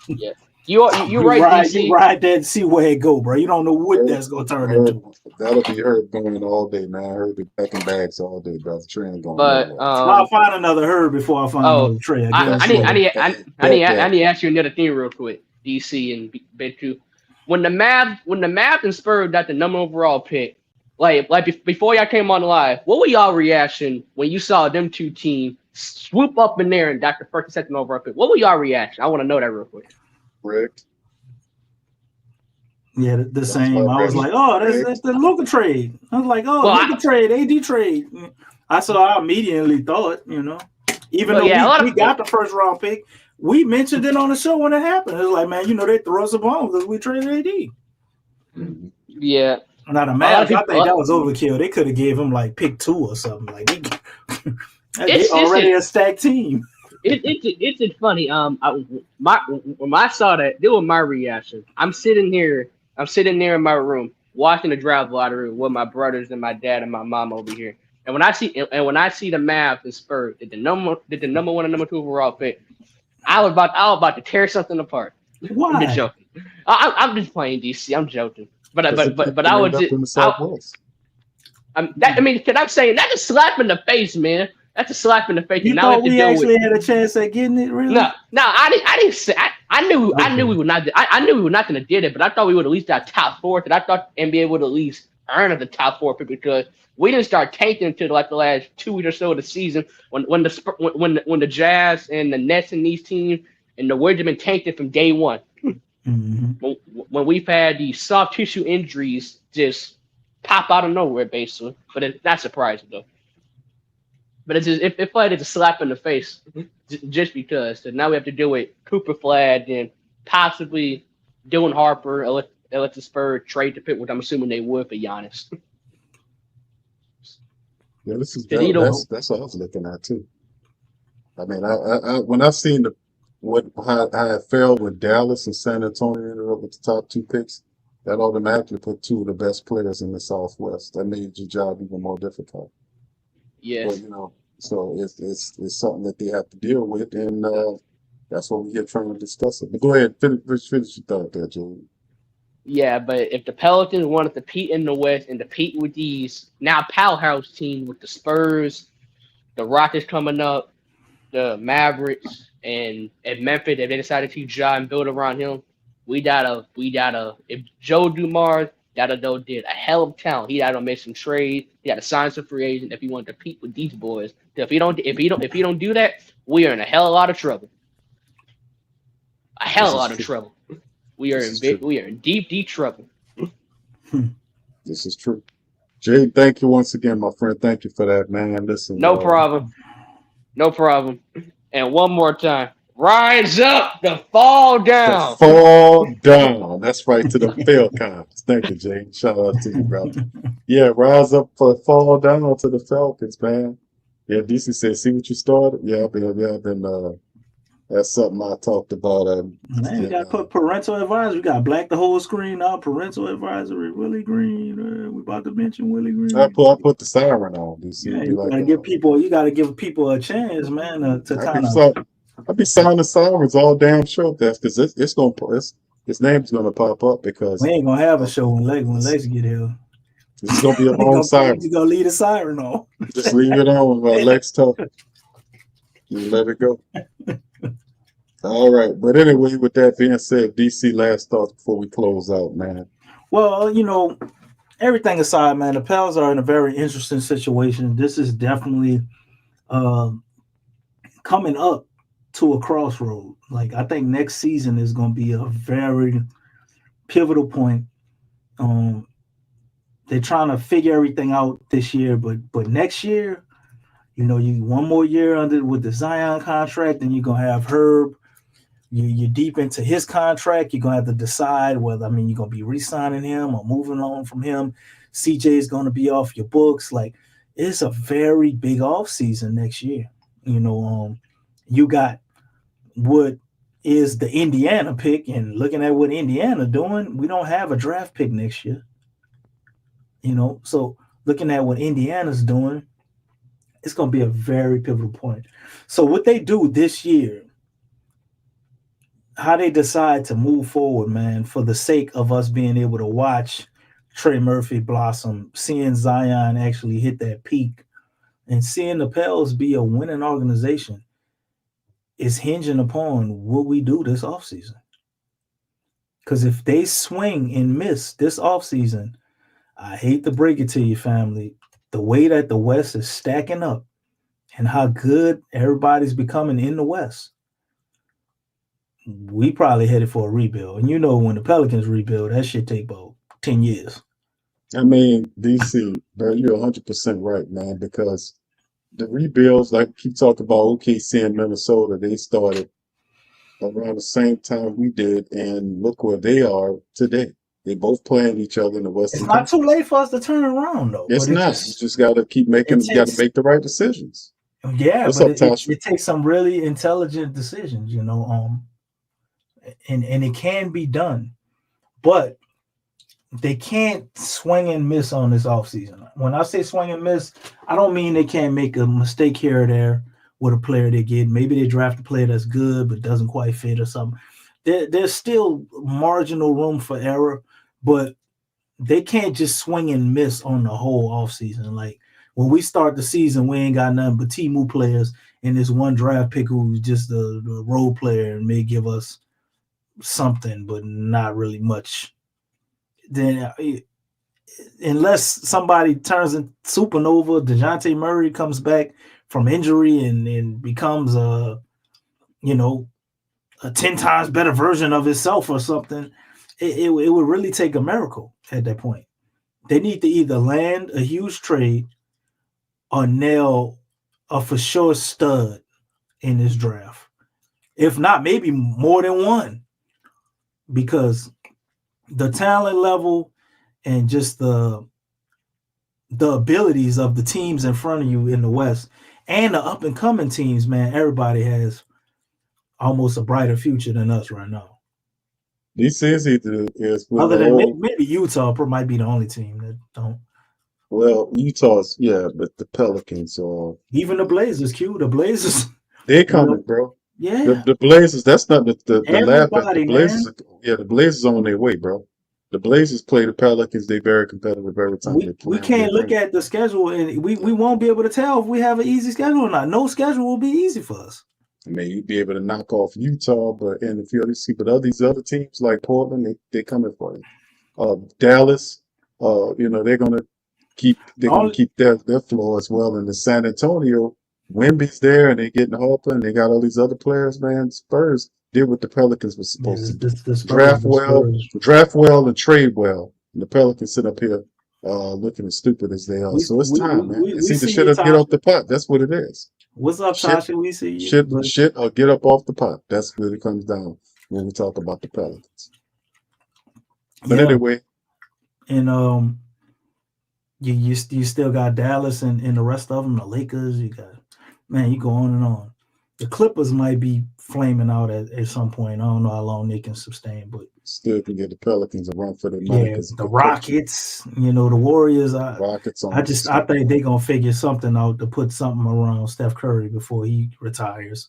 Yeah. You're right, DC. You ride that and see where it go, bro. You don't know what that's gonna turn into. That'll be Herb going all day, man. Herb be packing bags all day, bro. The train going. But I'll find another Herb before I find another Trey. I need to ask you another thing real quick, DC and Ben too. When the Mavs and Spurs got the number overall pick, like before y'all came on live, what were y'all reaction when you saw them two teams swoop up in there and got the first and second overall pick? What were y'all reaction? I want to know that real quick. Correct. Yeah, the same. I was like, oh, that's the Luka trade. I was like, oh, Luka trade, AD trade. I immediately thought, even though we got the first round pick, we mentioned it on the show when it happened. It was like, man, they threw us a bone because we traded AD. Yeah. Now the Mavs, I think that was overkill. They could have gave him like pick 2 or something. Like it's already a stacked team. It's funny. When I saw that, it was my reaction. I'm sitting there in my room watching the draft lottery with my brothers and my dad and my mom over here. And when I see the Mavs and Spurs did the number 1 and number 2 overall pick, I was about to tear something apart. Why? I'm just joking. I'm just playing DC. I'm joking. But I would just. Because I'm saying that's a slap in the face, man. That's a slap in the face. You thought we actually had a chance at getting it, really? No, I didn't say. I knew we would not. I knew we were not going to get it, but I thought we would at least got top 4. And I thought NBA would at least earn the top 4 pick because we didn't start tanking until like the last 2 weeks or so of the season when the Jazz and the Nets and these teams and the Wizards have been tanking from day one. Mm-hmm. When we've had these soft tissue injuries just pop out of nowhere, basically, but it's not surprising though. But it's like it's a slap in the face, just because. So now we have to deal with Cooper Flag and possibly Dylan Harper, let the Spurs trade the pick, which I'm assuming they would for Giannis. Yeah, that's what I was looking at too. I mean, I when I seen how it fell with Dallas and San Antonio ended up with the top 2 picks, that automatically put 2 of the best players in the Southwest. That made your job even more difficult. Yes. But, so it's something that they have to deal with, and that's what we're here trying to discuss it. But go ahead, finish your thought there, Joe. Yeah, but if the Pelicans want to compete in the West and compete with these now powerhouse teams with the Spurs, the Rockets coming up, the Mavericks, and at Memphis, if they decided to Ja and build around him, we gotta if Joe Dumars did a hell of talent, he gotta make some trades, he gotta sign some free agents if he want to compete with these boys. If he don't do that, we are in a hell of a lot of trouble. A hell of a lot of trouble. We are in deep trouble. This is true. Jay, thank you once again, my friend. Thank you for that, man. Listen. No problem. And one more time, Rise up to fall To down. fall down. That's right, to the Falcons. Thank you, Jay. Shout out to you, brother. Yeah, rise up for fall down to the Falcons, man. Yeah, DC said, see what you started? Yeah, I've been that's something I talked about. Man, we got to put parental advisory. We got to black the whole screen out. Parental advisory. Willie Green. We about to mention Willie Green. I put the siren on, DC. Yeah, Be you like, gotta give people. You gotta give people a chance, man, to kind of. I be sounding sirens all damn show. That's because his name's gonna pop up because We ain't gonna have a show when Lex get here. this is gonna be a long siren. You gonna leave the siren on. Just leave it on while Lex talk. You let it go. All right, but anyway, with that being said, DC, last thoughts before we close out, man. Well, everything aside, man, the Pels are in a very interesting situation. This is definitely coming up to a crossroad. Like, I think next season is going to be a very pivotal point. They're trying to figure everything out this year, but next year, you one more year with the Zion contract, and you're going to have Herb. You're deep into his contract. You're going to have to decide whether, you're going to be re-signing him or moving on from him. CJ is going to be off your books. Like, it's a very big offseason next year. You got what is the Indiana pick, and looking at what Indiana doing, we don't have a draft pick next year. So looking at what Indiana's doing, it's going to be a very pivotal point. So what they do this year, how they decide to move forward, man, for the sake of us being able to watch Trey Murphy blossom, seeing Zion actually hit that peak, and seeing the Pels be a winning organization is hinging upon what we do this offseason. Because if they swing and miss this offseason, I hate to break it to you, family, the way that the West is stacking up and how good everybody's becoming in the West, we probably headed for a rebuild. And when the Pelicans rebuild, that shit take about 10 years. DC, bro, you're 100% right, man, because the rebuilds, like we keep talking about OKC and Minnesota, they started around the same time we did, and look where they are today. They both playing each other in the Western It's not too late for us to turn around, though. It's not. You just got to keep making, you got to make the right decisions. Yeah, but it takes some really intelligent decisions, and it can be done, but they can't swing and miss on this offseason. When I say swing and miss, I don't mean they can't make a mistake here or there with a player they get. Maybe they draft a player that's good but doesn't quite fit or something. There's still marginal room for error, but they can't just swing and miss on the whole offseason. Like, when we start the season, we ain't got nothing but Timu players and this one draft pick who's just a role player and may give us something, but not really much. Then, unless somebody turns into supernova, DeJounte Murray comes back from injury and becomes a 10 times better version of himself or something, it would really take a miracle at that point. They need to either land a huge trade or nail a for sure stud in this draft. If not, maybe more than one, because the talent level and just the abilities of the teams in front of you in the West and the up and coming teams, man, everybody has almost a brighter future than us right now. This is other than maybe Utah might be the only team that don't. Well, Utah's, yeah, but the Pelicans are even the Blazers. The Blazers, they're coming, bro. Yeah, the Blazers. That's not the laugh at the Blazers. Man. Yeah, the Blazers on their way, bro. The Blazers play the Pelicans. They're very competitive every time they play. We can't look at the schedule and we won't be able to tell if we have an easy schedule or not. No schedule will be easy for us. You'd be able to knock off Utah, but these other teams like Portland, they coming for you. Dallas, they're gonna keep their floor as well. And the San Antonio, Wemby's there, and they're getting Harper, and they got all these other players. Man, Spurs did what the Pelicans were supposed to do: draft well, and trade well. And the Pelicans sit up here looking as stupid as they are. So it's time, man. It's either shit or get off the pot. That's what it is. What's up, Shit, Tasha? We see you. shit, or get up off the pot. That's what it comes down when we talk about the Pelicans. But Yeah, anyway, and you still got Dallas and the rest of them, the Lakers. You got, man, you go on and on. The Clippers might be flaming out at some point. I don't know how long they can sustain, but still can get the Pelicans a run for their money yeah, because the Rockets, the Warriors. Rockets on I think they're gonna figure something out to put something around Steph Curry before he retires.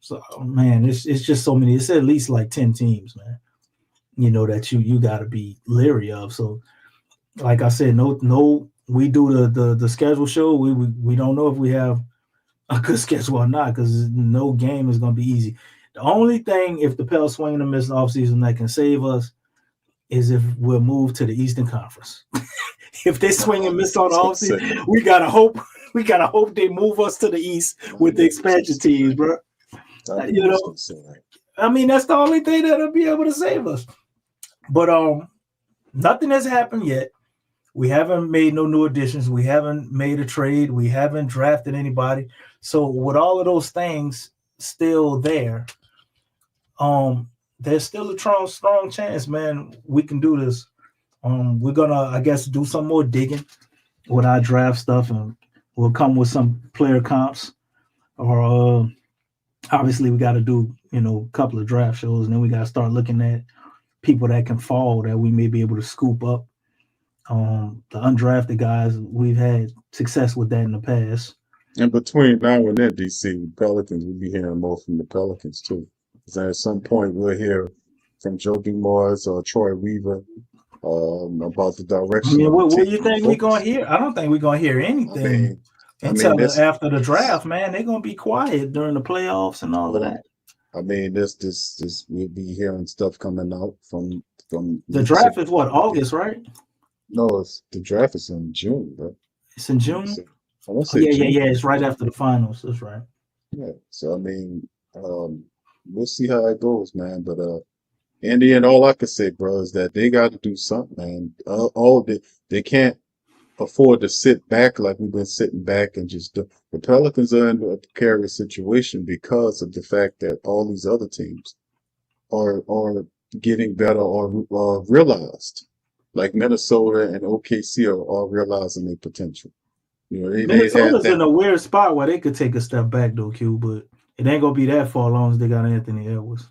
So man, it's just so many. It's at least like 10 teams, man. That you got to be leery of. So, like I said, no, we do the schedule show. We don't know if we have a good schedule or not because no game is gonna be easy. The only thing, if the Pels swing and miss the offseason that can save us is if we'll move to the Eastern Conference. If they swing and miss on the offseason, we gotta hope they move us to the East with the expansion teams, bro. I mean, that's the only thing that'll be able to save us. But nothing has happened yet. We haven't made no new additions. We haven't made a trade. We haven't drafted anybody. So with all of those things still there, there's still a strong chance, man, we can do this. We're gonna, I guess, do some more digging with our draft stuff, and we'll come with some player comps. Or obviously, we got to do a couple of draft shows, and then we got to start looking at people that can fall that we may be able to scoop up. The undrafted guys, we've had success with that in the past. And between now and then, DC Pelicans, we'll be hearing more from the Pelicans too. Because at some point we'll hear from Joe Dumars or Troy Weaver about the direction. I mean, what do you think we're gonna hear? I don't think we're gonna hear anything until after the draft, man. They're gonna be quiet during the playoffs and all of that. I mean, this we'll be hearing stuff coming out from the draft is what, August, right? No, the draft is in June, bro. It's in June? Yeah. It's right after the finals. That's right. Yeah. So I mean, we'll see how it goes, man. But in the end, all I can say, bro, is that they got to do something, man. They can't afford to sit back like we've been sitting back and just the Pelicans are in a precarious situation because of the fact that all these other teams are getting better or realized. Like Minnesota and OKC are all realizing their potential. Minnesota's in a weird spot where they could take a step back though, Q, but it ain't gonna be that far long as they got Anthony Edwards.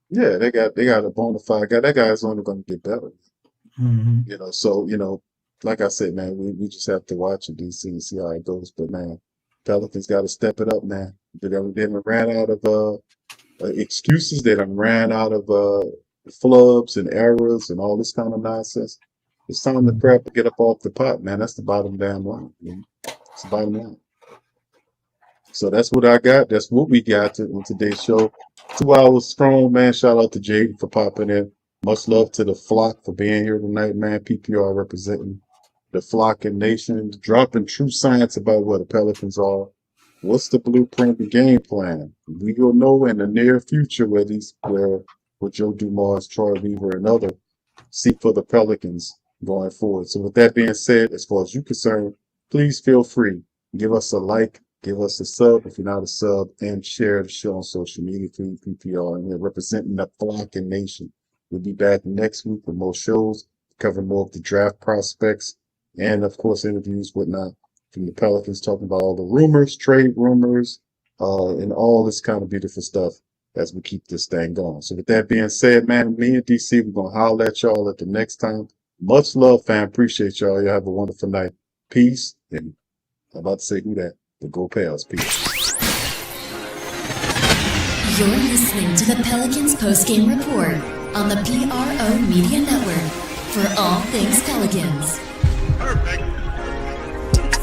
Yeah, they got a bona fide guy. That guy's only gonna get better. Mm-hmm. So like I said, man, we just have to watch in DC and see how it goes. But man, Pelicans got to step it up, man. They done ran out of excuses. They done ran out of flubs and errors and all this kind of nonsense. It's time to prep to get up off the pot, man. That's the bottom damn line. It's the bottom line. So that's what I got. That's what we got on today's show. 2 hours strong, man. Shout out to Jaden for popping in. Much love to the flock for being here tonight, man. PPR representing the flock and nation, dropping true science about what the Pelicans are. What's the blueprint, the game plan? We will know in the near future where Joe Dumars, Troy Weaver, and others seek for the Pelicans going forward. So with that being said, as far as you're concerned, please feel free. Give us a like, give us a sub if you're not a sub, and share the show on social media through PPR. And we're representing the flock and nation. We'll be back next week with more shows, covering more of the draft prospects, and of course interviews, whatnot, from the Pelicans, talking about all the rumors, trade rumors, and all this kind of beautiful stuff as we keep this thing going. So with that being said, man, me and DC, we're going to holler at y'all at the next time. Much love, fam. Appreciate y'all. Y'all have a wonderful night. Peace. And I'm about to say who that, but go Pels. Peace. You're listening to the Pelicans postgame report on the PRO Media Network for all things Pelicans. Perfect.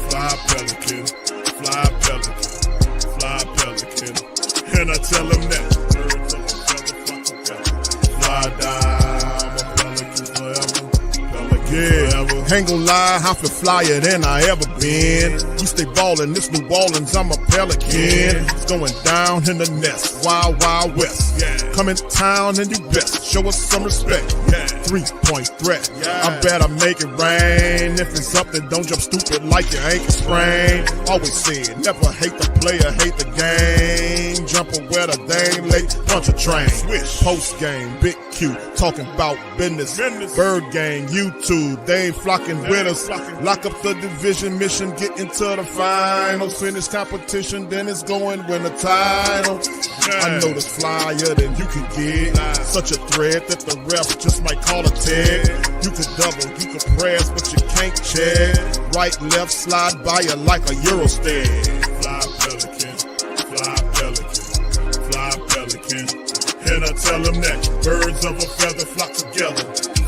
Fly Pelican, fly Pelican, fly Pelican. And I tell them that. Fly down, I'm a Pelican forever. Pelican, ain't gon' lie, I feel flyer than I ever been. We stay ballin', this New Orleans, I'm a Pelican. It's going down in the nest, wild, wild west. Come in town and you best, show us some respect. 3-point threat. I better make it rain. If it's something, don't jump stupid like your ankle sprain. Always said, never hate the player, hate the game. Jumping where the dame late, punch a train. Post game, Big Q, talking about business. Bird gang, YouTube, they ain't flocking with us. Lock up the division mission, get into the finals. Finish competition, then it's going win the title. I know this flyer than you can get. Such a threat that the ref just might call a tag. You could double, you could press, but you can't check. Right, left, slide by you like a Eurostep. Fly Pelican, fly Pelican, fly Pelican. And I tell them that birds of a feather flock together.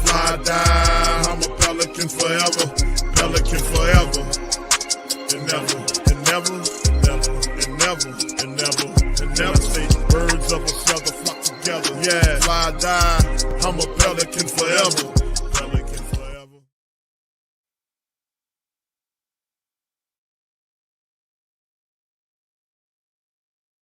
Fly down, I'm a Pelican forever. Pelican forever. And never, and never, and never, and never, and never, and never. Say birds of a feather flock together. Yeah, fly down, I'm a